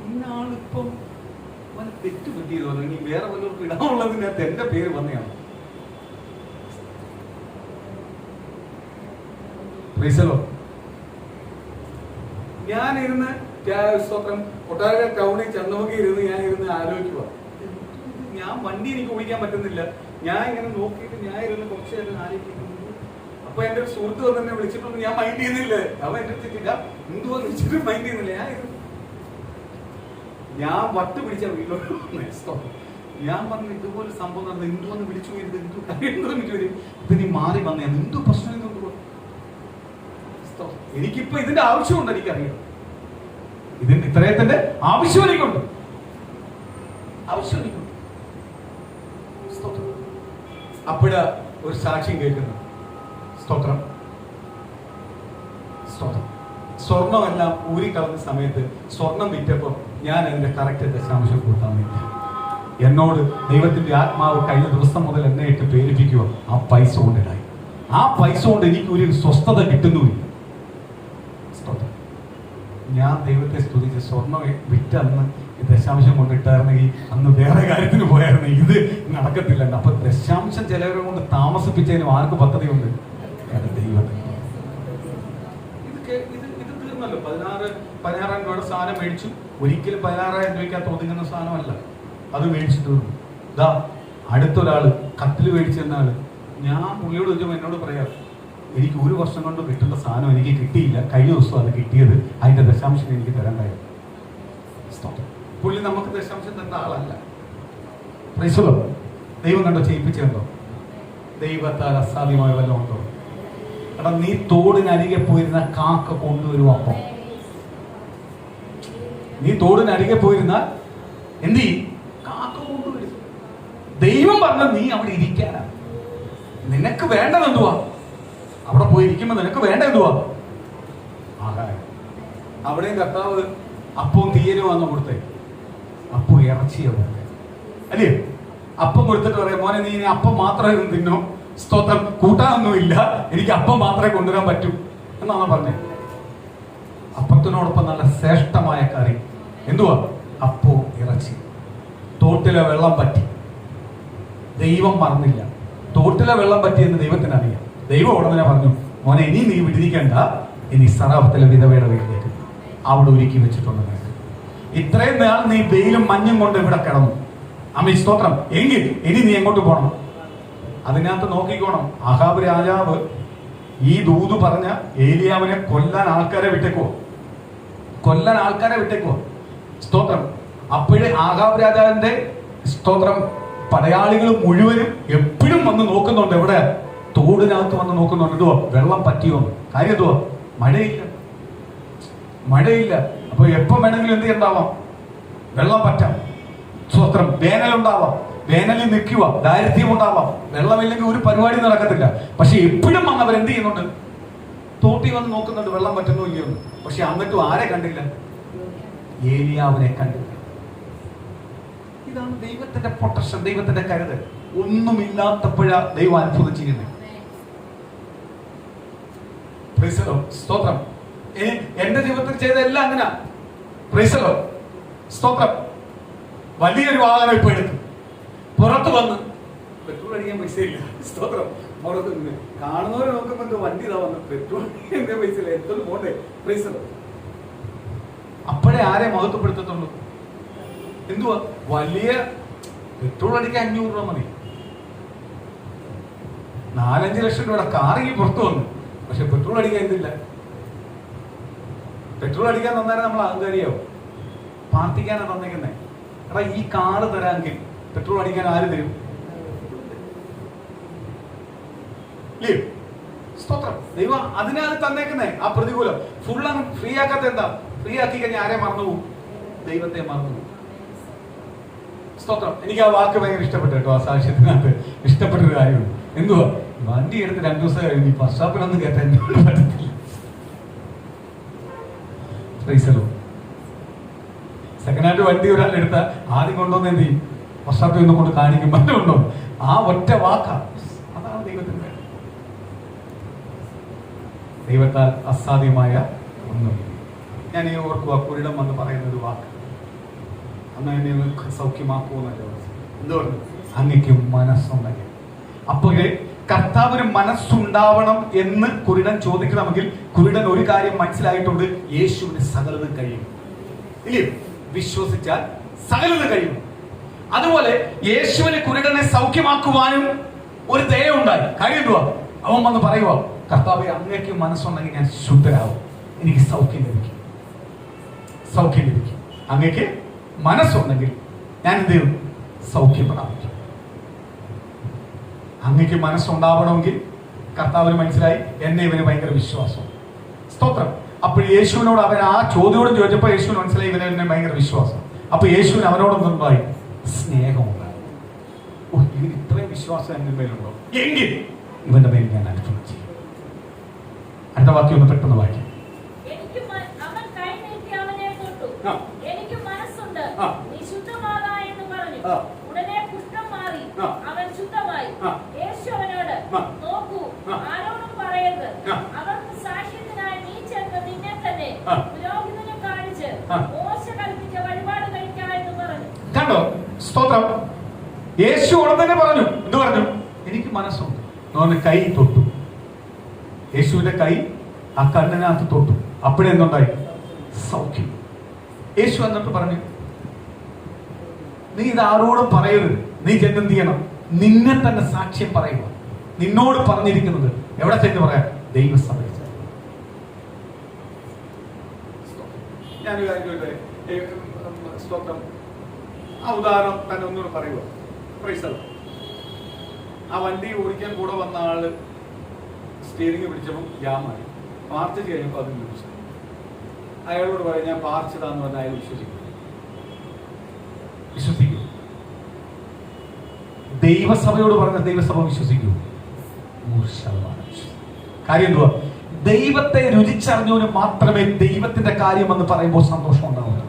ഇന്ന ആളിപ്പം വല്ല തെറ്റ് പറ്റിയതോ അല്ലെങ്കിൽ വേറെ വല്ലവർക്കും ഇടാനുള്ളതിനകത്ത് എന്റെ പേര് വന്നെയാണ്. ഞാനിരുന്ന് സ്തോത്രം കൊട്ടാര ടൗണിൽ ചെന്നവർക്ക് ഇരുന്ന് ഞാൻ ഇരുന്ന് ആലോചിക്കുക. ഞാൻ വണ്ടി എനിക്ക് ഓടിക്കാൻ പറ്റുന്നില്ല. ഞാൻ ഇങ്ങനെ നോക്കിയിട്ട് ഞാൻ ഇരുന്ന് കുറച്ച് നേരം ആലോചിക്കുന്നു. അപ്പൊ എന്റെ ഒരു സുഹൃത്ത് വന്ന് എന്നെ വിളിച്ചിട്ടൊന്നും ഞാൻ മൈൻഡ് ചെയ്യുന്നില്ലേ. അവൻ എന്റെ അടുത്തില്ല എന്തുവാ വിളിച്ചിട്ട് മൈൻഡ് ചെയ്യുന്നില്ല. ഞാൻ വട്ട് പിടിച്ച വീട്ടിലോട്ട് ഞാൻ പറഞ്ഞു ഇതുപോലെ സംഭവം നടന്നത്, എന്തുവന്ന് വിളിച്ചു പോയത്, എന്തു വരും. ഇപ്പൊ നീ മാറി വന്നേ, എന്തു പ്രശ്നം എന്തുകൊണ്ട്? എനിക്കിപ്പോ ഇതിന്റെ ആവശ്യമുണ്ട്, എനിക്കറിയാം. ഇതിന്റെ ഇത്രയത്തിന്റെ ആവശ്യം എനിക്കുണ്ട്. അപ്പോഴാ ഒരു സാക്ഷ്യം കേൾക്കുന്നു. സ്തോത്രം. സ്വർണമെല്ലാം ഊരിക്കളഞ്ഞ സമയത്ത് സ്വർണം വിറ്റപ്പോ ഞാൻ അതിന്റെ കറക്റ്റ് ദശാംശം കൊടുത്താൽ വേണ്ടി എന്നോട് ദൈവത്തിന്റെ ആത്മാവ് കഴിഞ്ഞ ദിവസം മുതൽ എന്നെ ഇട്ട് പേരിപ്പിക്കുക. ആ പൈസ കൊണ്ടിടായി. ആ പൈസ കൊണ്ട് എനിക്ക് ഒരു സ്വസ്ഥത കിട്ടുന്നുമില്ല. ഞാൻ ദൈവത്തെ സ്തുതിച്ച് സ്വർണം വിറ്റ് അന്ന് ദശാംശം കൊണ്ടിട്ടായിരുന്നെങ്കിൽ അന്ന് വേറെ കാര്യത്തിന് പോയായിരുന്നു. ഇത് നടക്കത്തില്ല. അപ്പൊ ദശാംശം ചിലവരെ കൊണ്ട് താമസിപ്പിച്ചതിനും ആർക്ക് പദ്ധതിയുണ്ട്? ദൈവത്തിന്. ഇത് തീർന്നല്ലോ. 16,000 രൂപയുടെ സാധനം മേടിച്ചു. ഒരിക്കലും 16,000 രൂപയ്ക്കകത്ത് ഒതുങ്ങുന്ന സാധനമല്ല. അത് മേടിച്ചു തീർന്നു. ഇതാ അടുത്തൊരാള് കത്തില് മേടിച്ചെന്ന ആള്, ഞാൻ പുള്ളിയോട് ചോദിച്ചപ്പോൾ എന്നോട് പറയാം, എനിക്ക് ഒരു വർഷം കൊണ്ട് കിട്ടുന്ന സാധനം എനിക്ക് കിട്ടിയില്ല. കഴിഞ്ഞ ദിവസം അത് കിട്ടിയത്, അതിന്റെ ദശാംശം എനിക്ക് തരണ്ടായിരുന്നു. പുള്ളി നമുക്ക് ദശാംശം തന്ന ആളല്ല. ദൈവം കണ്ടോ ചെയ്യിപ്പിച്ചുണ്ടോ? ദൈവത്താൽ അസാധ്യമായ വല്ലതും ഉണ്ടോ? എടാ, നീ തോടിനരികെ പോയിരുന്ന കാക്ക കൊണ്ടുവരും അപ്പം. നീ തോടിനരികെ പോയിരുന്നാൽ എന്ത് ചെയ്യും? കാക്ക കൊണ്ടുവരും. ദൈവം പറഞ്ഞ നീ അവിടെ ഇരിക്കാനാണ്. നിനക്ക് വേണ്ടത് എന്തുവാ? അവിടെ പോയി ഇരിക്കുമ്പോ നിനക്ക് വേണ്ട എന്തുവാ? ആഹാരം. അവിടെയും കർത്താവ് അപ്പവും തീയലുമാണെന്ന് കൊടുത്തേ. അപ്പോ ഇറച്ചിയോ അല്ലേ? അപ്പം കൊടുത്തിട്ട് പറയാം, മോനെ നീ അപ്പം മാത്രമേ തിന്നോ, സ്തോത്രം, കൂട്ടാനൊന്നുമില്ല, എനിക്ക് അപ്പം മാത്രമേ കൊണ്ടുവരാൻ പറ്റൂ എന്നാണ് പറഞ്ഞേ. അപ്പത്തിനോടൊപ്പം നല്ല ശ്രേഷ്ഠമായ കറി എന്തുവാ? അപ്പവും ഇറച്ചി. തോട്ടിലെ വെള്ളം പറ്റി. ദൈവം മറന്നില്ല. തോട്ടിലെ വെള്ളം പറ്റിയെന്ന് ദൈവത്തിന് അറിയാം. ദൈവം ഉടനെ പറഞ്ഞു, മോനെ ഇനി നീ വിടിരിക്കണ്ട, ഇനി സറാഫത്തിലെ വിധവയുടെ വീട്ടിലേക്ക് അവിടെ ഒരുക്കി വെച്ചിട്ടുണ്ട്. ഇത്രയും നാൾ നീ വെയിലും മഞ്ഞും കൊണ്ട് ഇവിടെ കിടന്നു. അമ്മ സ്തോത്രം. എങ്കിൽ ഇനി നീ എങ്ങോട്ട് പോകണം? അതിനകത്ത് നോക്കിക്കോണം. ആഹാബ് രാജാവ് ഈ ദൂത് പറഞ്ഞ ഏലിയാവിനെ കൊല്ലാൻ ആൾക്കാരെ വിട്ടേക്കുവോ? സ്തോത്രം. അപ്പോഴേ ആഹാബ് രാജാവിന്റെ സ്തോത്രം പടയാളികൾ മുഴുവനും എപ്പോഴും വന്ന് നോക്കുന്നുണ്ട്. എവിടെ? തോടിനകത്ത് വന്ന് നോക്കുന്നുണ്ട്. എന്തുവാ? വെള്ളം പറ്റിയോ? കാര്യം എന്തുവാ? മഴയില്ല. അപ്പൊ എപ്പോ വേണമെങ്കിലും എന്ത് ഉണ്ടാവാം? വെള്ളം പറ്റാം. സ്തോത്രം. വേനലുണ്ടാവാം. വേനലിൽ നിൽക്കുക. ദാരിദ്ര്യം ഉണ്ടാവാം. വെള്ളമില്ലെങ്കിൽ ഒരു പരിപാടി നടക്കത്തില്ല. പക്ഷെ എപ്പോഴും വന്ന് അവർ എന്ത് ചെയ്യുന്നുണ്ട്? തോട്ടി വന്ന് നോക്കുന്നുണ്ട് വെള്ളം പറ്റുന്നോ ഇല്ലയോ. പക്ഷെ എന്നിട്ടും ആരെ കണ്ടില്ല? ഏലിയാവിനെ കണ്ടില്ല. ഇതാണ് ദൈവത്തിന്റെ പ്രൊട്ടക്ഷൻ, ദൈവത്തിന്റെ കരുതൽ. ഒന്നുമില്ലാത്തപ്പോഴാ ദൈവം അത്ഭുതം ചെയ്യുന്നത്. സ്തോത്രം. എന്റെ ജീവിതത്തിൽ ചെയ്ത എല്ലാം അങ്ങനെ. സ്തോത്രം. വലിയൊരു വാഹനം ഇപ്പൊ എടുത്തു, പുറത്ത് വന്ന് പെട്രോൾ അടിക്കാൻ പൈസ ഇല്ല. സ്തോത്രം. പുറത്ത് നിന്ന് കാണുന്നവരെ നോക്കുമ്പോ എന്തോ വണ്ടി ഇതാ വന്ന് പെട്രോൾ എന്റെ പൈസ ഇല്ല, എന്തോന്ന് പോണ്ടേ പൈസ. അപ്പോഴേ ആരെ മഹത്വപ്പെടുത്തത്തുള്ളൂ. എന്തുവാ വലിയ പെട്രോൾ അടിക്കാൻ 500 രൂപ മതി. 4-5 ലക്ഷം രൂപയുടെ കാറിൽ പുറത്തു വന്നു, പക്ഷെ പെട്രോൾ അടിക്കാൻ എന്തില്ല. പെട്രോൾ അടിക്കാൻ തന്നേരം നമ്മൾ അഹങ്കാരിയാവും. പ്രാർത്ഥിക്കാനാണ് തന്നേക്കുന്നേ. എടാ ഈ കാറ് തരാമെങ്കിൽ പെട്രോൾ അടിക്കാൻ ആര് തരും? സ്തോത്രം. ദൈവം അതിനാണ് തന്നേക്കുന്നേ. ആ പ്രതികൂലം ഫുള്ള് ഫ്രീ ആക്കാത്ത എന്താ? ഫ്രീ ആക്കി കഴിഞ്ഞാൽ ആരെ മറന്നുപോകും? ദൈവത്തെ മറന്നുപോകും. സ്തോത്രം. എനിക്ക് ആ വാക്ക് ഭയങ്കര ഇഷ്ടപ്പെട്ടു കേട്ടോ. ആ സാക്ഷ്യത്തിനകത്ത് ഇഷ്ടപ്പെട്ടൊരു കാര്യമാണ്. എന്തുവാ, വണ്ടി എടുത്ത് 2 ദിവസം കഴിഞ്ഞ് വർഷാപ്പിലൊന്നും കേട്ടാ എന്നോട് പറ്റത്തില്ല. സെക്കൻഡ് ഹാൻഡ് വണ്ടി ഒരാൾ എടുത്ത ആദ്യം കൊണ്ടുവന്ന് എന്ത് ചെയ്യും? വർഷാപ്പിൽ ഒന്നും കൊണ്ട് കാണിക്കും. മറ്റുണ്ടോ? ആ ഒറ്റ വാക്കാ. അതാണ് ദൈവത്തിന്റെ. ദൈവത്താൽ അസാധ്യമായ ഒന്നുമില്ല. ഞാൻ ഈ ഓർക്കുക, കുരിടം വന്ന് പറയുന്ന ഒരു വാക്ക്, അന്ന് എന്നെ ഒന്ന് സൗഖ്യമാക്കുമെന്നല്ലോ. എന്തുകൊണ്ട്? അങ്ങക്ക് മനസ്സുണ്ടെങ്കിൽ. അപ്പോഴേ കർത്താവിന് മനസ്സുണ്ടാവണം എന്ന് കുരുടൻ ചോദിക്കണമെങ്കിൽ കുരുടൻ ഒരു കാര്യം മനസ്സിലായിട്ടുണ്ട്: യേശുവിന് സകലതും കഴിയും. ഇല്ലയോ? വിശ്വസിച്ചാൽ സകലതും കഴിയും. അതുപോലെ യേശുവിന് കുരുടനെ സൗഖ്യമാക്കുവാനും ഒരു ദയ ഉണ്ടായി. കാര്യം എന്തുവാ? അവൻ വന്ന് പറയുക, കർത്താവേ അങ്ങേക്ക് മനസ്സുണ്ടെങ്കിൽ ഞാൻ ശുദ്ധരാകും, എനിക്ക് സൗഖ്യം ലഭിക്കും, സൗഖ്യം ലഭിക്കും. അങ്ങേക്ക് മനസ്സുണ്ടെങ്കിൽ ഞാൻ എന്ത് ചെയ്യും? സൗഖ്യം പ്രാപിക്കും. അങ്ങേക്ക് മനസ്സുണ്ടാവണമെങ്കിൽ കർത്താവിന് മനസ്സിലായി എന്നെ ഇവന് ഭയങ്കര വിശ്വാസം. സ്തോത്രം. അപ്പോൾ യേശുവിനോട് അവൻ ആ ചോദ്യോട് ചോദിച്ചപ്പോൾ യേശുവിന് മനസ്സിലായി ഇവന് എന്നെ ഭയങ്കര വിശ്വാസം. അപ്പൊ യേശുവിന് അവനോടൊന്നുണ്ടായി സ്നേഹമുണ്ടായി. ഓ, ഇവന് ഇത്രയും വിശ്വാസം എന്റെ മേലുണ്ടോ, എങ്കിൽ ഇവന്റെ മേൽ ഞാൻ അത്ഭുതം ചെയ്യും. അടുത്ത വാക്യം ഒന്ന് പെട്ടെന്ന് വായിക്കാം. കണ്ടോ? സ്തോത്രം. യേശു ഉടനെ തന്നെ പറഞ്ഞു. എന്ത് പറഞ്ഞു? എനിക്ക് മനസ്സുണ്ട്. അവന്റെ കൈ തൊട്ടു. യേശുവിന്റെ കൈ ആ കണ്ണിനകത്ത് തൊട്ടു. അപ്പോഴെന്തുണ്ടായി? സൗഖ്യം. യേശു എന്നിട്ട് പറഞ്ഞു, നീ ഇത് ആരോടും പറയരുത്, നീ ചെന്നെന്ത് ചെയ്യണം? നിന്നെ തന്നെ സാക്ഷ്യം പറയുക. നിന്നോട് പറഞ്ഞിരിക്കുന്നത് എവിടെ ചെന്ന് പറയാം? ദൈവസഭയിൽ. ഞാനൊരു കാര്യം ചോദിക്കട്ടെ? സ്തോത്രം. ആ ഉദാഹരണം തന്നെ ഒന്നുകൂടെ പറയുക. ആ വണ്ടി ഓടിക്കാൻ കൂടെ വന്ന ആള് സ്റ്റിയറിംഗ് പിടിച്ചപ്പോൾ ജാമായി. പാർച്ച് കഴിഞ്ഞപ്പോൾ അതിന് വിളിച്ചു. അയാളോട് പറയാം, ഞാൻ പാർച്ചതാന്ന് പറഞ്ഞാൽ അയാൾ വിശ്വസിക്കും. വിശ്വസിക്കൂ. ദൈവസഭയോട് പറഞ്ഞ ദൈവസഭ വിശ്വസിക്കൂ. 100%. കാര്യം എന്തുവാ? ദൈവത്തെ രുചിച്ചറിഞ്ഞവന് മാത്രമേ ദൈവത്തിന്റെ കാര്യം എന്ന് പറയുമ്പോൾ സന്തോഷം ഉണ്ടാവുള്ളൂ.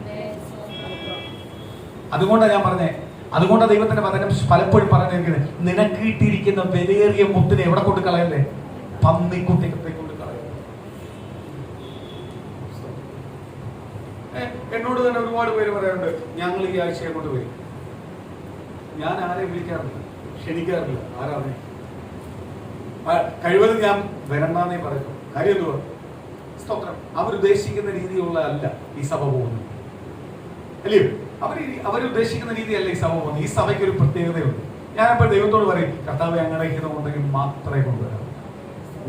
അതുകൊണ്ടാണ് ഞാൻ പറഞ്ഞേ, അതുകൊണ്ടാണ് ദൈവത്തിന്റെ വചനം പലപ്പോഴും പറഞ്ഞിരിക്കുന്നത്, നിനക്ക് കിട്ടിയിരിക്കുന്ന വിലയേറിയ മുത്തിനെ എവിടെ കൊണ്ട് കളയല്ലേ? പന്നിക്കുട്ടികത്തെ കൊണ്ട് കളയും. എന്നോട് തന്നെ ഒരുപാട് പേര് പറയാറുണ്ട്, ഞങ്ങൾ ഈ ആഴ്ചയെ കൊണ്ട് വരും. ഞാൻ ആരെയും വിളിക്കാറില്ല, ക്ഷണിക്കാറില്ല. ആരാധന കഴിവതും ഞാൻ വരണ്ടെന്നേ പറയുന്നു. കാര്യം എന്തുവാ? സ്തോത്രം. അവരുദ്ദേശിക്കുന്ന രീതിയിലുള്ള അല്ല ഈ സഭ പോകുന്നത്. അല്ലയോ? അവരുദ്ദേശിക്കുന്ന രീതിയല്ല ഈ സഭ പോകുന്നത്. ഈ സഭയ്ക്ക് ഒരു പ്രത്യേകതയുണ്ട്. ഞാനപ്പോൾ ദൈവത്തോട് പറയും, കർത്താവ് അങ്ങനെയുണ്ടെങ്കിൽ മാത്രമേ കൊണ്ടുവരാം.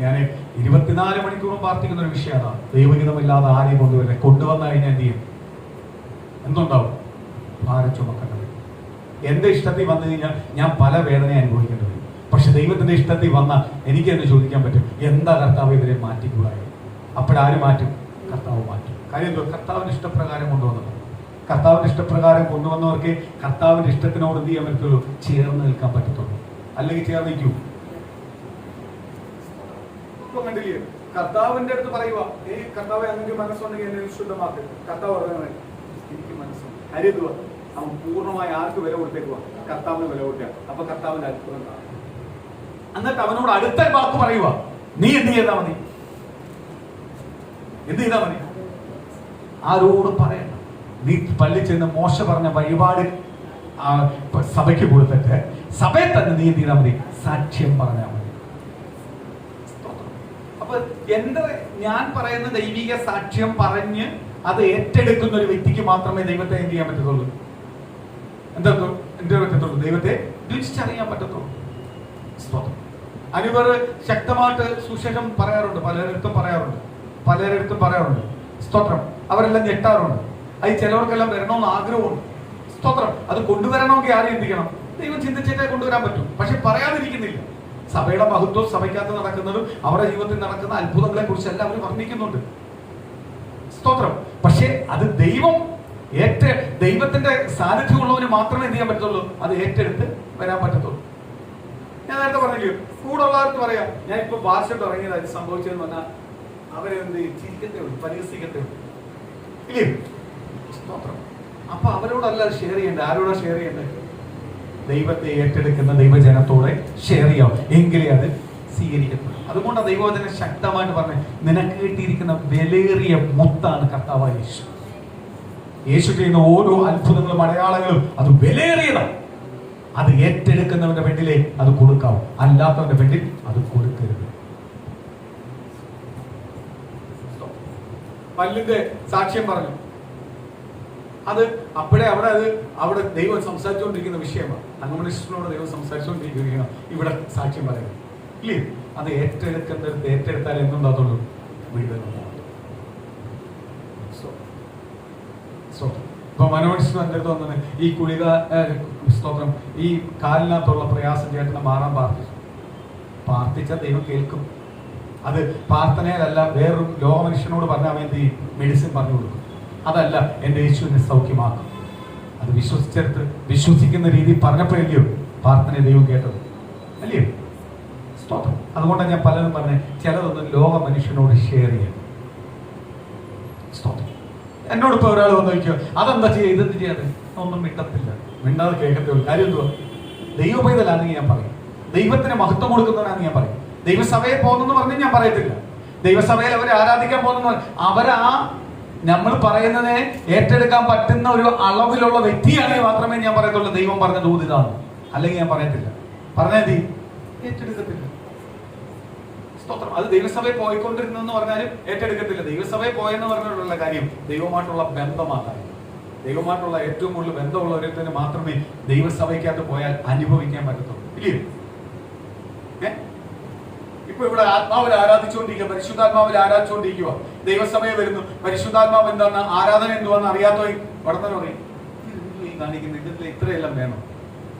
ഞാൻ 24 മണിക്കൂറും പ്രാർത്ഥിക്കുന്ന ഒരു വിഷയമാണ്. ദൈവഹിതമില്ലാതെ ആരെയും കൊണ്ടുവരുന്നത്. കൊണ്ടുവന്നു കഴിഞ്ഞാൽ എന്ത് ചെയ്യും? എന്തുണ്ടാവും? ഭാരം ചുമക്കേണ്ടത്. എന്റെ ഇഷ്ടത്തിൽ വന്നു കഴിഞ്ഞാൽ ഞാൻ പല വേദന അനുഭവിക്കേണ്ടി വരും. പക്ഷെ ദൈവത്തിന്റെ ഇഷ്ടത്തിൽ വന്നാൽ എനിക്ക് എന്ന് ചോദിക്കാൻ പറ്റും, എന്താ കർത്താവ് ഇവരെ മാറ്റിക്കൂടായോ? അപ്പോഴാര് മാറ്റും? കർത്താവ് മാറ്റും. കാര്യം എന്തോ? കർത്താവിന്റെ ഇഷ്ടപ്രകാരം കൊണ്ടുവന്നത്. കർത്താവിന്റെ ഇഷ്ടപ്രകാരം കൊണ്ടുവന്നവർക്ക് കർത്താവിന്റെ ഇഷ്ടത്തിനോട് എന്ത് ചെയ്യാൻ പറ്റുള്ളൂ? ചേർന്ന് നിൽക്കാൻ പറ്റത്തുള്ളൂ. അല്ലെങ്കിൽ ചേർന്ന് നിൽക്കൂ. ഇപ്പൊ കണ്ടില്ലേ? കർത്താവിന്റെ അടുത്ത് പറയുക, കർത്താവ് അങ്ങനെ മനസ്സുണ്ടെങ്കിൽ എന്നെ വിശുദ്ധമാക്ക്. കർത്താവ് പറയുന്നത്, എനിക്ക് മനസ്സുണ്ട്. കാര്യം എന്തുവാ? അവൻ പൂർണ്ണമായി ആർക്ക് വില കൊടുത്തേക്കുക? കർത്താവിന് വില കൊടുക്കുക. അപ്പൊ കർത്താവിന്റെ അത്ഭുതം കാണും. എന്നിട്ട് അവനോട് അടുത്ത വാക്ക് പറയുക, നീ എന്ത് ചെയ്താൽ മതി? എന്ത് ചെയ്താൽ മതി? ആരോടും പറയണ്ട. നീ പള്ളി ചെന്ന് മോശ പറഞ്ഞ വഴിപാട് സഭയ്ക്ക് കൊടുത്തിട്ട് സഭയെ തന്നെ നീ എന്ത് ചെയ്താൽ മതി? സാക്ഷ്യം പറഞ്ഞാൽ മതി. അപ്പൊ ഞാൻ പറയുന്ന ദൈവിക സാക്ഷ്യം പറഞ്ഞ് അത് ഏറ്റെടുക്കുന്ന ഒരു വ്യക്തിക്ക് മാത്രമേ ദൈവത്തെ എന്ത് ചെയ്യാൻ പറ്റത്തുള്ളൂ? എന്താ പറ്റത്തുള്ളൂ? ദൈവത്തെ രുചിച്ചറിയാൻ പറ്റത്തുള്ളൂ. അനുവർ ശക്തമായിട്ട് സുശേഷം പറയാറുണ്ട്, പലരിടത്തും പറയാറുണ്ട്. സ്തോത്രം. അവരെല്ലാം ഞെട്ടാറുണ്ട്. അത് ചിലവർക്കെല്ലാം വരണമെന്ന് ആഗ്രഹമുണ്ട്. സ്തോത്രം. അത് കൊണ്ടുവരണമെങ്കിൽ ആരും എന്തിക്കണം? ദൈവം ചിന്തിച്ചിട്ടേ കൊണ്ടുവരാൻ പറ്റും. പക്ഷെ പറയാതിരിക്കുന്നില്ല. സഭയുടെ മഹത്വം, സഭയ്ക്കകത്ത് നടക്കുന്നതും അവരുടെ ജീവിതത്തിൽ നടക്കുന്ന അത്ഭുതങ്ങളെ കുറിച്ചെല്ലാം അവർ വർണ്ണിക്കുന്നുണ്ട്. സ്തോത്രം. പക്ഷെ അത് ദൈവത്തിന്റെ സാന്നിധ്യമുള്ളവന് മാത്രമേ എന്ത് ചെയ്യാൻ പറ്റത്തുള്ളൂ? അത് ഏറ്റെടുത്ത് വരാൻ പറ്റത്തുള്ളൂ. ഞാൻ നേരത്തെ പറഞ്ഞില്ലേ, കൂടെ ഉള്ളവർക്ക് പറയാം, ഞാൻ ഇപ്പൊ ഭാഷയിട്ട് ഇറങ്ങിയതായി സംഭവിച്ചതെന്ന് പറഞ്ഞാൽ അവരെന്ത് ചിരിക്കത്തേ ഉള്ളൂ, പരിഹസിക്കത്തേ ഉള്ളൂ, ഇല്ലേ? സ്തോത്രം. അപ്പൊ അവരോടല്ല ഷെയർ ചെയ്യേണ്ടത്. ആരോടാ ഷെയർ ചെയ്യേണ്ടത്? ദൈവത്തെ ഏറ്റെടുക്കുന്ന ദൈവജനത്തോടെ ഷെയർ ചെയ്യാം, എങ്കിലേ അത് സ്വീകരിക്കത്തുള്ളൂ. അതുകൊണ്ടാണ് ദൈവവചനം ശക്തമായിട്ട് പറഞ്ഞത്, നിനക്ക് കിട്ടിയിരിക്കുന്ന വിലയേറിയ മുത്താണ് കർത്താവായ യേശു. യേശു ചെയ്യുന്ന ഓരോ അത്ഭുതങ്ങളും അടയാളങ്ങളും അത് വിലയേറിയതാണ്. അത് ഏറ്റെടുക്കുന്നവന്റെ പെട്ടിലേ അത് കൊടുക്കാവൂ, അല്ലാത്തവന്റെ പെട്ടിൽ അത് കൊടുക്കരുത്. പല്ലിന്റെ സാക്ഷ്യം പറഞ്ഞു. അത് അവിടെ ദൈവം സംസാരിച്ചുകൊണ്ടിരിക്കുന്ന വിഷയമാണ്. തങ്കമണിനോട് ദൈവം സംസാരിച്ചുകൊണ്ടിരിക്കുകയാണ്. ഇവിടെ സാക്ഷ്യം പറയുന്നത് ഇല്ലേ? അത് ഏറ്റെടുത്താൽ എന്തുണ്ടാകുള്ളൂ? വീടുകളുണ്ടാകും. ഇപ്പൊ മനോഹരൻ എന്റെ അടുത്ത് വന്നത് ഈ കുളിക സ്തോത്രം, ഈ കാലിനകത്തുള്ള പ്രയാസം ചേട്ടനെ മാറാൻ പ്രാർത്ഥിച്ച ദൈവം കേൾക്കും. അത് പ്രാർത്ഥനയിലല്ല, വേറൊരു ലോകമനുഷ്യനോട് പറഞ്ഞാൽ വേണ്ടി മെഡിസിൻ പറഞ്ഞു കൊടുക്കും. അതല്ല, എന്റെ യേശുവിനെ സൗഖ്യമാക്കും. അത് വിശ്വസിക്കുന്ന രീതി പറഞ്ഞപ്പോഴല്ലയോ പ്രാർത്ഥന ദൈവം കേട്ടത്, അല്ലയോ? സ്തോത്രം. അതുകൊണ്ടാണ് ഞാൻ പലതും പറഞ്ഞത്, ചിലതൊന്നും ലോക മനുഷ്യനോട് ഷെയർ ചെയ്യാം. സ്തോത്രം. എന്നോട് ഇപ്പൊ ഒരാൾ വന്ന് ചോദിക്കുക, അതെന്താ ചെയ്യുക, ഇതെന്ത് ചെയ്യാതെ? ഒന്നും മിണ്ടാതെ കേൾക്കത്തേ ഉള്ളൂ. കാര്യം എന്തുവാ? ദൈവപൈതലാണെങ്കിൽ ഞാൻ പറയും, ദൈവത്തിന് മഹത്വം കൊടുക്കുന്നവനാണെന്ന് ഞാൻ പറയും. ദൈവസഭയെ പോകുന്നെന്ന് പറഞ്ഞ് ഞാൻ പറയത്തില്ല. ദൈവസഭയിൽ അവരെ ആരാധിക്കാൻ പോകുന്ന നമ്മൾ പറയുന്നതിനെ ഏറ്റെടുക്കാൻ പറ്റുന്ന ഒരു അളവിലുള്ള വ്യക്തിയാണെങ്കിൽ മാത്രമേ ഞാൻ പറയത്തുള്ളൂ ദൈവം പറഞ്ഞ ദൂത് ഇതാണ്. അല്ലെങ്കിൽ ഞാൻ പറയത്തില്ല. പറഞ്ഞാൽ ഏറ്റെടുക്കത്തില്ല. സ്തോത്രം. അത് ദൈവസഭയിൽ പോയിക്കൊണ്ടിരുന്നെന്ന് പറഞ്ഞാലും ഏറ്റെടുക്കത്തില്ല. ദൈവസഭയിൽ പോയെന്ന് പറഞ്ഞിട്ടുള്ള കാര്യം ദൈവമായിട്ടുള്ള ബന്ധമാണ്. ദൈവമായിട്ടുള്ള ഏറ്റവും കൂടുതൽ ബന്ധമുള്ളവരെ മാത്രമേ ദൈവസഭയ്ക്കകത്ത് പോയാൽ അനുഭവിക്കാൻ പറ്റത്തുള്ളൂ, ഇല്ലയോ? ഇപ്പൊ ഇവിടെ ആത്മാവിൽ ആരാധിച്ചുകൊണ്ടിരിക്കുക, പരിശുദ്ധാത്മാവിൽ ആരാധിച്ചുകൊണ്ടിരിക്കുക. ദൈവസഭയെ വരുന്നു, പരിശുദ്ധാത്മാവ് എന്താന്ന്, ആരാധന എന്തുവാന്ന് അറിയാത്തോ വർദ്ധന പറയും, കാണിക്കുന്ന ഇതിൽ ഇത്രയെല്ലാം വേണം.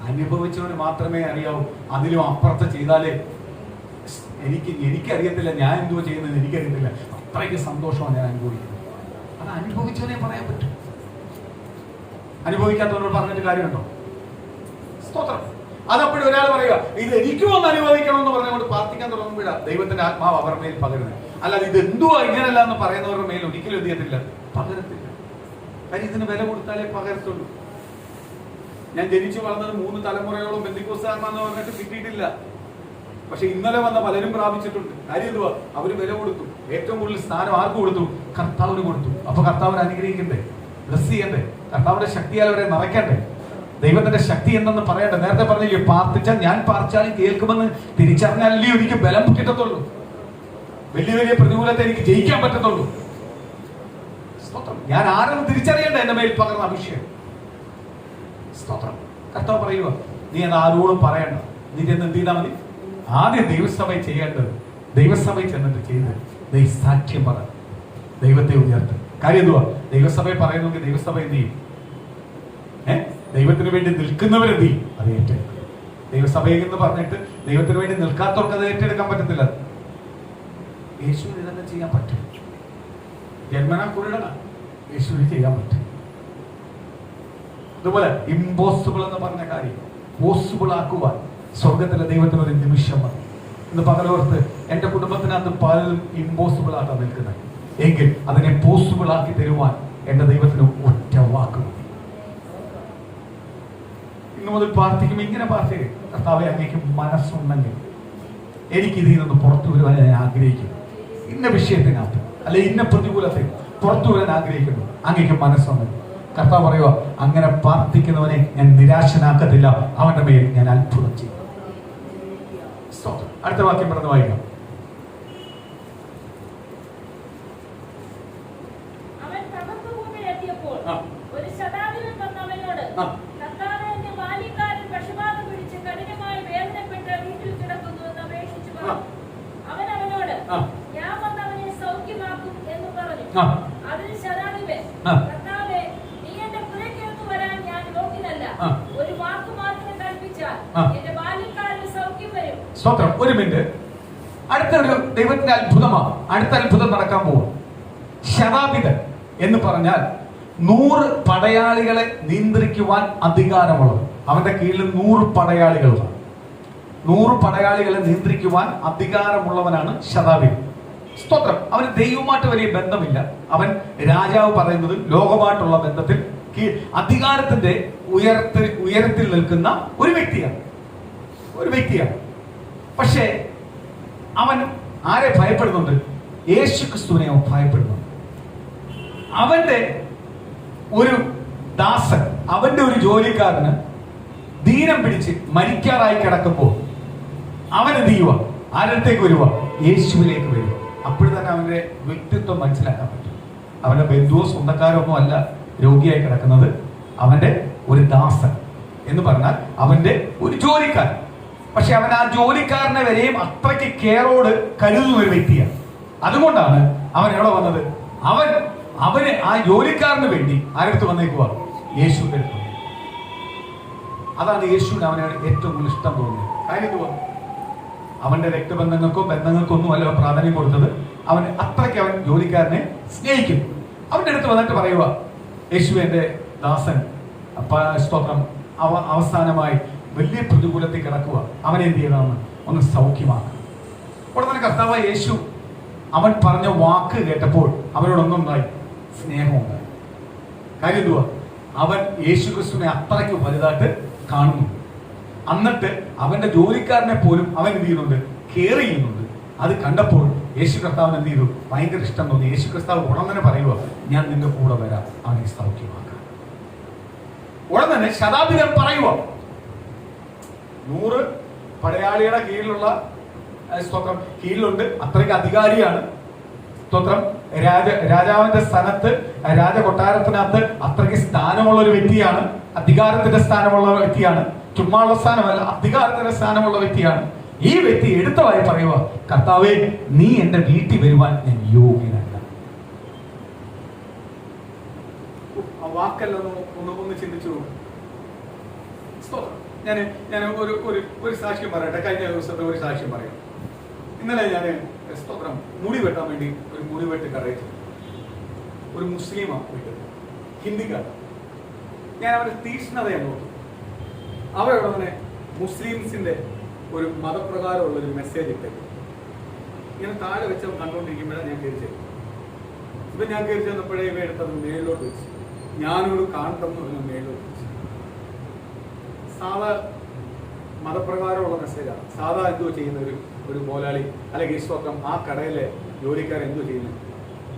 അനുഭവിച്ചവന് മാത്രമേ അറിയാവൂ. അതിലും അപ്പുറത്ത് ചെയ്താലേ എനിക്കറിയത്തില്ല, ഞാൻ എന്തുവാ ചെയ്യുന്നത് എനിക്കറിയത്തില്ല, അത്രയ്ക്ക് സന്തോഷമാണ് ഞാൻ അനുഭവിക്കുന്നത്. അത് അനുഭവിച്ചവനെ പറയാൻ പറ്റും. അനുഭവിക്കാത്തവരോട് പറഞ്ഞിട്ട് കാര്യമുണ്ടോ? സ്തോത്രം. അതപ്പോഴും ഒരാൾ പറയുക, ഇത് എനിക്കും ഒന്ന് അനുഭവിക്കണം എന്ന് പറഞ്ഞുകൊണ്ട് പ്രാർത്ഥിക്കാൻ തുടങ്ങുമ്പോഴാ ദൈവത്തിന്റെ ആത്മാവ് അവരുടെ മേൽ പകരുന്നത്. അല്ലാതെ ഇത് എന്തുവാ ഇങ്ങനല്ല എന്ന് പറയുന്നവരുടെ മേൽ ഒരിക്കലും എന്ത് ചെയ്യത്തില്ല, പകരത്തില്ല. കാര്യം ഇതിന് വില കൊടുത്താലേ പകരത്തുള്ളൂ. ഞാൻ ജനിച്ചു വളർന്നത് 3 തലമുറയോളം ബന്ധുക്കോസ്താരെന്ന് പറഞ്ഞിട്ട് കിട്ടിയിട്ടില്ല. പക്ഷെ ഇന്നലെ വന്ന പലരും പ്രാപിച്ചിട്ടുണ്ട്. കാര്യം എന്തുവാ? അവര് വില കൊടുത്തു. ഏറ്റവും കൂടുതൽ സ്ഥാനം ആർക്ക് കൊടുത്തു? കർത്താവിന് കൊടുത്തു. അപ്പൊ കർത്താവിനെ അനുഗ്രഹിക്കണ്ടേ, ബ്ലസ് ചെയ്യണ്ടേ, കർത്താവിന്റെ ശക്തിയാൽ അവരെ നിറയ്ക്കണ്ടേ, ദൈവത്തിന്റെ ശക്തി എന്തെന്ന് പറയട്ടെ. നേരത്തെ പറഞ്ഞില്ലേ, പ്രാർത്ഥിച്ചാൽ ഞാൻ പ്രാർത്ഥിച്ചാലും കേൾക്കുമെന്ന് തിരിച്ചറിഞ്ഞാലേ എനിക്ക് ബലം കിട്ടത്തുള്ളൂ, വലിയ വലിയ പ്രതികൂലത്തെ എനിക്ക് ജയിക്കാൻ പറ്റത്തുള്ളൂ. സ്തോത്രം. ഞാൻ ആരെന്ന് തിരിച്ചറിയണ്ട എന്റെ മേൽ പകർന്ന അഭിഷേകം. സ്തോത്രം. കർത്താവ് പറയുക, നീ അത് ആരോടും പറയണ്ട, നീ ചെന്ന് എന്ത് ചെയ്താൽ മതി? ആദ്യം ദൈവസഭയിൽ ചെയ്യേണ്ടത്, ദൈവസഭയിൽ ചെന്നിട്ട് ചെയ്ത് സാക്ഷ്യം പറ, ദൈവത്തെ ഉയർത്തും. കാര്യം എന്തുവാ? ദൈവസഭയെ പറയുന്നെങ്കിൽ ദൈവസഭ എന്ത് ചെയ്യും? ദൈവത്തിന് വേണ്ടി നിൽക്കുന്നവരെന്ത് ചെയ്യും? അത് ഏറ്റെടുക്കും. ദൈവസഭയിൽ എന്ന് പറഞ്ഞിട്ട് ദൈവത്തിന് വേണ്ടി നിൽക്കാത്തവർക്ക് അത് ഏറ്റെടുക്കാൻ പറ്റത്തില്ല. യേശുവിന് ഇതൊക്കെ ചെയ്യാൻ പറ്റും. ജന്മനാ കുരുടനാ, യേശുവിന് ചെയ്യാൻ പറ്റും. അതുപോലെ ഇമ്പോസിബിൾ എന്ന് പറഞ്ഞ കാര്യം പോസിബിൾ ആക്കുവാൻ സ്വർഗത്തിലെ ദൈവത്തിന് ഒരു നിമിഷം മതി. ഇന്ന് പകലോർത്ത് എന്റെ കുടുംബത്തിനകത്ത് പലരും ഇമ്പോസിബിൾ ആക്കാൻ നിൽക്കുന്നത് എങ്കിൽ അതിനെ പോസിബിൾ ആക്കി തരുവാൻ എന്റെ ദൈവത്തിന് ഒറ്റ വാക്ക്. ഇന്നു മുതൽ പ്രാർത്ഥിക്കുമ്പോൾ ഇങ്ങനെ പ്രാർത്ഥിക്കും, കർത്താവേ, അങ്ങേക്ക് മനസ്സുണ്ടെങ്കിൽ എനിക്ക് ഇതിൽ നിന്ന് പുറത്തു വരുവാൻ ഞാൻ ആഗ്രഹിക്കുന്നു. ഇന്ന വിഷയത്തിനകത്ത് അല്ലെ ഇന്ന പ്രതികൂലത്തിൽ പുറത്തു വരാൻ ആഗ്രഹിക്കുന്നു. അങ്ങേക്ക് മനസ്സുണ്ടെങ്കിൽ കർത്താവ് പറയുക, അങ്ങനെ പ്രാർത്ഥിക്കുന്നവനെ ഞാൻ നിരാശനാക്കത്തില്ല, അവന്റെ മേൽ ഞാൻ അത്ഭുതം ചെയ്യും. അടുത്ത വാക്യം പെട്ടെന്ന് വായിക്കാം. ഒരു ശതാധിപൻ വന്ന് അവനോട്, കർത്താവേ, എന്റെ ബാല്യക്കാരൻ പക്ഷപാതം പിടിച്ച് കഠിനമായി വേദനപ്പെട്ട് വീട്ടിൽ കിടക്കുന്നു എന്ന് അപേക്ഷിച്ചു പറഞ്ഞു. അവൻ അവനോട്, ഞാൻ വന്ന് അവനെ സൗഖ്യമാക്കും എന്ന് പറഞ്ഞു. അതിന് ശതാധിപൻ, കർത്താവേ, നീ എന്റെ പുരയ്ക്കകത്ത് വരാൻ ഞാൻ യോഗ്യനല്ല. ഒരു വാക്ക് മാത്രം കൽപ്പിച്ചാൽ എന്റെ ബാല്യക്കാരന് സൗഖ്യം വരും. സ്തോത്രം. ഒരു മിനിറ്റ്. അടുത്തൊരു ദൈവത്തിന്റെ അത്ഭുതമാണ്. അടുത്ത അത്ഭുതം നടക്കാൻ പോകും. ശതാധിപൻ എന്ന് പറഞ്ഞാൽ 100 പടയാളികളെ നിയന്ത്രിക്കുവാൻ അധികാരമുള്ളത്. അവന്റെ കീഴിൽ 100 പടയാളികളാണ്. 100 പടയാളികളെ നിയന്ത്രിക്കുവാൻ അധികാരമുള്ളവനാണ് ശതാധിപൻ. സ്തോത്രം. അവന് ദൈവമായിട്ട് വലിയ ബന്ധമില്ല. അവൻ രാജാവ് പറയുന്നത് ലോകമായിട്ടുള്ള ബന്ധത്തിൽ അധികാരത്തിന്റെ ഉയരത്തിൽ നിൽക്കുന്ന ഒരു വ്യക്തിയാണ്. പക്ഷേ അവൻ ആരെ ഭയപ്പെടുന്നുണ്ട്? യേശു ക്രിസ്തുവിനെ അവൻ ഭയപ്പെടുന്നുണ്ട്. അവന്റെ ഒരു ദാസൻ, അവന്റെ ഒരു ജോലിക്കാരന് ദീനം പിടിച്ച് മരിക്കാറായി കിടക്കുമ്പോൾ അവൻ എന്ത് ചെയ്യുക? ആരടുത്തേക്ക് വരുക? യേശുവിലേക്ക് വരിക. അപ്പോഴും തന്നെ അവന്റെ വ്യക്തിത്വം മനസ്സിലാക്കാൻ പറ്റും. അവന്റെ ബന്ധുവോ സ്വന്തക്കാരോ ഒന്നും അല്ല രോഗിയായി കിടക്കുന്നത്. അവന്റെ ഒരു ദാസൻ എന്ന് പറഞ്ഞാൽ അവന്റെ ഒരു ജോലിക്കാരൻ. പക്ഷെ അവൻ ആ ജോലിക്കാരനെ വരെയും അത്രയ്ക്ക് കെയറോട് കരുതുന്ന ഒരു വ്യക്തിയാണ്. അതുകൊണ്ടാണ് അവൻ എവിടെ വന്നത്? അവന് ആ ജോലിക്കാരന് വേണ്ടി ആരടുത്ത് വന്നേക്കുക? യേശുവിന്റെ അടുത്ത്. അതാണ് യേശുവിന് അവന് ഏറ്റവും കൂടുതൽ ഇഷ്ടം തോന്നിയത്. കാര്യം എന്തുവാ? അവന്റെ രക്തബന്ധങ്ങൾക്കോ ഒന്നും അല്ല പ്രാധാന്യം കൊടുത്തത്. അവൻ ജോലിക്കാരനെ സ്നേഹിക്കുന്നു. അവന്റെ അടുത്ത് വന്നിട്ട് പറയുക, യേശു എന്റെ ദാസൻ സ്തോത്രം അവസാനമായി വലിയ പ്രതികൂലത്തിൽ കിടക്കുക, അവനെ എന്ത് ചെയ്യണമെന്ന് ഒന്ന് സൗഖ്യമാക്കുക. ഉടനെ തന്നെ കർത്താവ് യേശു അവൻ പറഞ്ഞ വാക്ക് കേട്ടപ്പോൾ അവനോടൊന്നുണ്ടായി, സ്നേഹമുണ്ടായി. കാര്യം എന്തുവാ? അവൻ യേശു ക്രിസ്തുവിനെ അത്രയ്ക്ക് വലുതായിട്ട് കാണുന്നു. എന്നിട്ട് അവന്റെ ജോലിക്കാരനെ പോലും അവൻ എന്ത് ചെയ്യുന്നുണ്ട്? കെയർ ചെയ്യുന്നുണ്ട്. അത് കണ്ടപ്പോൾ യേശു കർത്താവിന് എന്ത് ചെയ്തു? ഭയങ്കര ഇഷ്ടം തോന്നി. യേശു കർത്താവ് ഉടൻ തന്നെ പറയുക, ഞാൻ നിന്റെ കൂടെ വരാം, അവനെ സൗഖ്യമാക്കാം. ഉടൻ തന്നെ ശതാധിപൻ പറയുക, 100 പടയാളിയുടെ കീഴിലുണ്ട്. അത്രയ്ക്ക് അധികാരിയാണ്. സ്തോത്രം. രാജാവിന്റെ സ്ഥാനത്ത്, രാജകൊട്ടാരത്തിനകത്ത് അത്രയ്ക്ക് സ്ഥാനമുള്ള ഒരു വ്യക്തിയാണ്. അധികാരത്തിന്റെ സ്ഥാനമുള്ള വ്യക്തിയാണ്. ചുമ്മാനുള്ള സ്ഥാനമല്ല, അധികാരത്തിന്റെ സ്ഥാനമുള്ള വ്യക്തിയാണ്. ഈ വ്യക്തി എടുത്തതായി പറയുക, കർത്താവേ, നീ എന്റെ വീട്ടിൽ വരുവാൻ ഞാൻ യോഗ്യനല്ല. ആ വാക്കെല്ലാം ഒന്ന് ചിന്തിച്ചു. ഞാൻ ഒരു സാക്ഷ്യം പറയട്ടെ. കഴിഞ്ഞ ദിവസത്തെ ഒരു സാക്ഷ്യം പറയാം. ഇന്നലെ ഞാൻ സ്തോത്രം മുടി വെട്ടാൻ വേണ്ടി ഒരു മുടിവെട്ട് കടയിൽ ഒരു മുസ്ലിമാണ് വീട്ടിൽ, ഹിന്ദിക്കാരൻ. ഞാൻ അവരുടെ തീക്ഷ്ണതയെ നോക്കി. അവരവിടെ തന്നെ മുസ്ലിംസിന്റെ ഒരു മതപ്രകാരമുള്ള ഒരു മെസ്സേജ് ഇട്ടേക്കും. ഇങ്ങനെ താഴെ വെച്ച് കണ്ടുകൊണ്ടിരിക്കുമ്പോഴാണ് ഞാൻ കയറി ചെല്ലും. ഇപ്പൊ ഞാൻ കയറി ചെന്നപ്പോഴേ ഇവ എടുത്തത് മേളിലോട്ട് വെച്ചു. ഞാനോട് കാണണമെന്ന് പറഞ്ഞു മേളിലോട്ട് വെച്ചു. സാധാ മതപ്രകാരമുള്ള മെസ്സേജാണ്. സാധാ എന്തോ ചെയ്യുന്ന ഒരു മോലാളി അല്ലെങ്കിൽ സ്തോത്രം ആ കടയിലെ ജോലിക്കാർ എന്തോ ചെയ്യുന്നത്,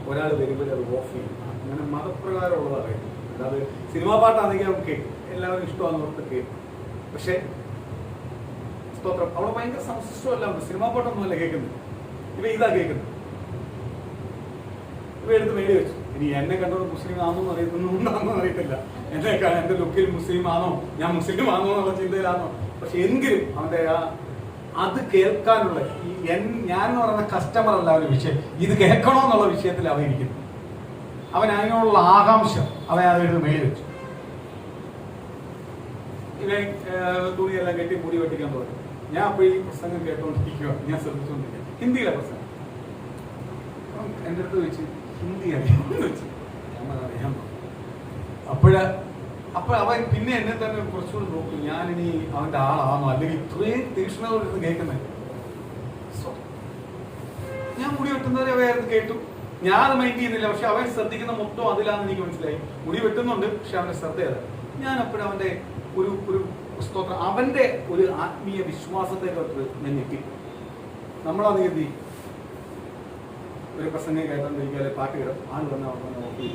ഒരാൾ വരുമ്പോൾ അത് ഓഫ് ചെയ്യും. അങ്ങനെ മതപ്രകാരമുള്ളതാണ് അറിയുന്നത്. അല്ലാതെ സിനിമാ പാട്ടാണെങ്കിൽ നമുക്ക് കേൾക്കും, എല്ലാവരും ഇഷ്ടമാണെന്ന് ഓർത്ത് കേൾക്കും. പക്ഷെ സ്തോത്രം അവിടെ ഭയങ്കര സംശിഷ്ടമല്ല, സിനിമാ പാട്ടൊന്നും അല്ല കേൾക്കുന്നത്. ഇവ ഇതാ കേൾക്കുന്നത്. ഇവ എടുത്ത് മേടി വെച്ചു. ഇനി എന്നെ കണ്ടോട് മുസ്ലിം ആണോ അറിയത്തുന്നുണ്ടോന്നും അറിയത്തില്ല. എന്റെ ലുക്കിൽ മുസ്ലിം ആണോ, ഞാൻ മുസ്ലിം ആണോ എന്നുള്ള ചിന്തയിലാണോ. പക്ഷെ എങ്കിലും അവന്റെ അത് കേൾക്കാനുള്ള ഞാൻ എന്ന് പറയുന്ന കസ്റ്റമർ അല്ല ഒരു വിഷയം, ഇത് കേൾക്കണോ എന്നുള്ള വിഷയത്തിൽ അവൻ ഇരിക്കുന്നു. അവൻ അതിനുള്ള ആകാംക്ഷ അവൻ അതെടുത്ത് മേടി വെച്ചു. ഇവൻ തുണിയെല്ലാം കെട്ടി മുടി വെട്ടിക്കാൻ തുടങ്ങി. ഞാൻ അപ്പോൾ ഈ പ്രസംഗം കേട്ടോണ്ടിരിക്കുക, ഞാൻ ശ്രദ്ധിച്ചുകൊണ്ടിരിക്കുക. ഹിന്ദിയിലെ പ്രസംഗം എൻ്റെ അടുത്ത് വെച്ച് ഹിന്ദി അറിയാമെന്ന് വെച്ചു. ഞാൻ അറിയാൻ. അപ്പോൾ അവൻ പിന്നെ എന്നെ തന്നെ കുറച്ചുകൂടി നോക്കും, ഞാനിനി അവന്റെ ആളാണോ അല്ലെങ്കിൽ ഇത്രയും തീക്ഷ്ണതയോടെ കേൾക്കുന്നത്. ഞാൻ മുടി വെട്ടുന്നവരെ അവയായിരുന്നു കേട്ടു. ഞാൻ അത് മൈൻഡ് ചെയ്യുന്നില്ല. പക്ഷെ അവൻ ശ്രദ്ധിക്കുന്ന മൊത്തം അതിലാന്ന് എനിക്ക് മനസ്സിലായി. മുടി വെട്ടുന്നുണ്ട്, പക്ഷെ അവന്റെ ശ്രദ്ധ അതാണ്. ഞാൻ അപ്പോഴും അവന്റെ ഒരു സ്തോത്രം, അവന്റെ ഒരു ആത്മീയ വിശ്വാസത്തെ ഞാൻ ഞെട്ടി. നമ്മളത് കരുതി ഒരു പ്രസംഗം കേട്ടോണ്ടിരിക്കുക, പാട്ട് കേട്ടോ, ആൾ വന്ന നോക്കി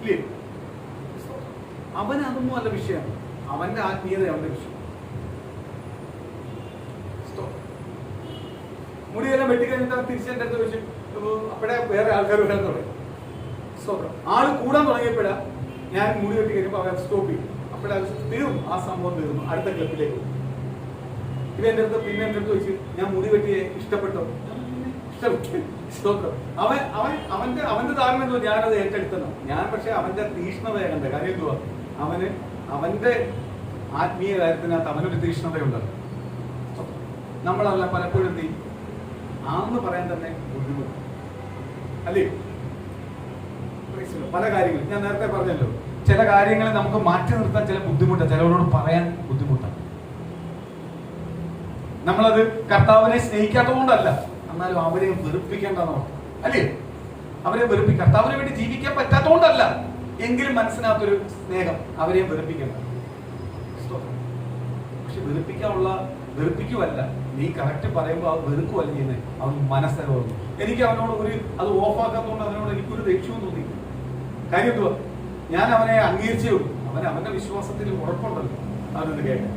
ഇല്ലേ. അവന് അതൊന്നും അല്ല വിഷയം, അവന്റെ ആത്മീയത അവന്റെ വിഷയം. മുടിയെല്ലാം വെട്ടിക്കഴിഞ്ഞിട്ട് തിരിച്ചെന്റെ അടുത്ത് വെച്ച് അപ്പോഴേ വേറെ ആൾക്കാർ വരാൻ തുടങ്ങി. ആള് കൂടാൻ തുടങ്ങിയപ്പോഴാ ഞാൻ മുടി വെട്ടി കഴിയുമ്പോൾ അവൻ സ്റ്റോപ്പ് ചെയ്യും. അപ്പോഴത് തീർന്നു, ആ സംഭവം തീർന്നു, അടുത്ത ക്ലബിലേക്ക് പോകും. ഇവന്റെ അടുത്ത് പിന്നെ എന്റെ അടുത്ത് വെച്ച് ഞാൻ മുടി വെട്ടിയെ ഇഷ്ടപ്പെട്ടോ? അവന്റെ ധാരണ എന്തോ ഞാനത് ഏറ്റെടുത്തണം. ഞാൻ പക്ഷെ അവന്റെ തീഷ്ണതയെ കണ്ട കാര്യം എന്തുവാ, അവന്റെ ആത്മീയ കാര്യത്തിനകത്ത് അവനൊരു തീഷ്ണതയുണ്ടല്ലോ. നമ്മളല്ല പലപ്പോഴും എന്ത് ചെയ്യും, ആന്ന് പറയാൻ തന്നെ ബുദ്ധിമുട്ട് അല്ലേ? പല കാര്യങ്ങളും ഞാൻ നേരത്തെ പറഞ്ഞല്ലോ, ചില കാര്യങ്ങളെ നമുക്ക് മാറ്റി നിർത്താൻ ചില ബുദ്ധിമുട്ടാണ്, ചിലവരോട് പറയാൻ ബുദ്ധിമുട്ടാണ്. നമ്മളത് കർത്താവിനെ സ്നേഹിക്കാത്തതുകൊണ്ടല്ല, എന്നാലും അവരെ വെറുപ്പിക്കേണ്ടെന്നോ അല്ലേ? അവരെ കർത്താവിന് വേണ്ടി ജീവിക്കാൻ പറ്റാത്തതുകൊണ്ടല്ല, എങ്കിലും മനസ്സിനകത്തൊരു സ്നേഹം, അവരെ വെറുപ്പിക്കണ്ട. പക്ഷെ വെറുപ്പിക്കുവല്ല, നീ കറക്റ്റ് പറയുമ്പോൾ അത് വെറുക്കുവല്ല ചെയ്യുന്നത്, അവൻ മനസ്സിലാവുന്നു. എനിക്ക് അവനോട് അത് ഓഫാക്കാത്തതുകൊണ്ട് അവനോട് എനിക്കൊരു ദേഷ്യവും തോന്നി. കാര്യം എന്തുവാ, ഞാൻ അവനെ അംഗീകരിച്ചേ ഉള്ളൂ. അവന്റെ വിശ്വാസത്തിൽ ഉറപ്പുണ്ടല്ലോ, അവനൊന്ന് കേൾക്കാൻ.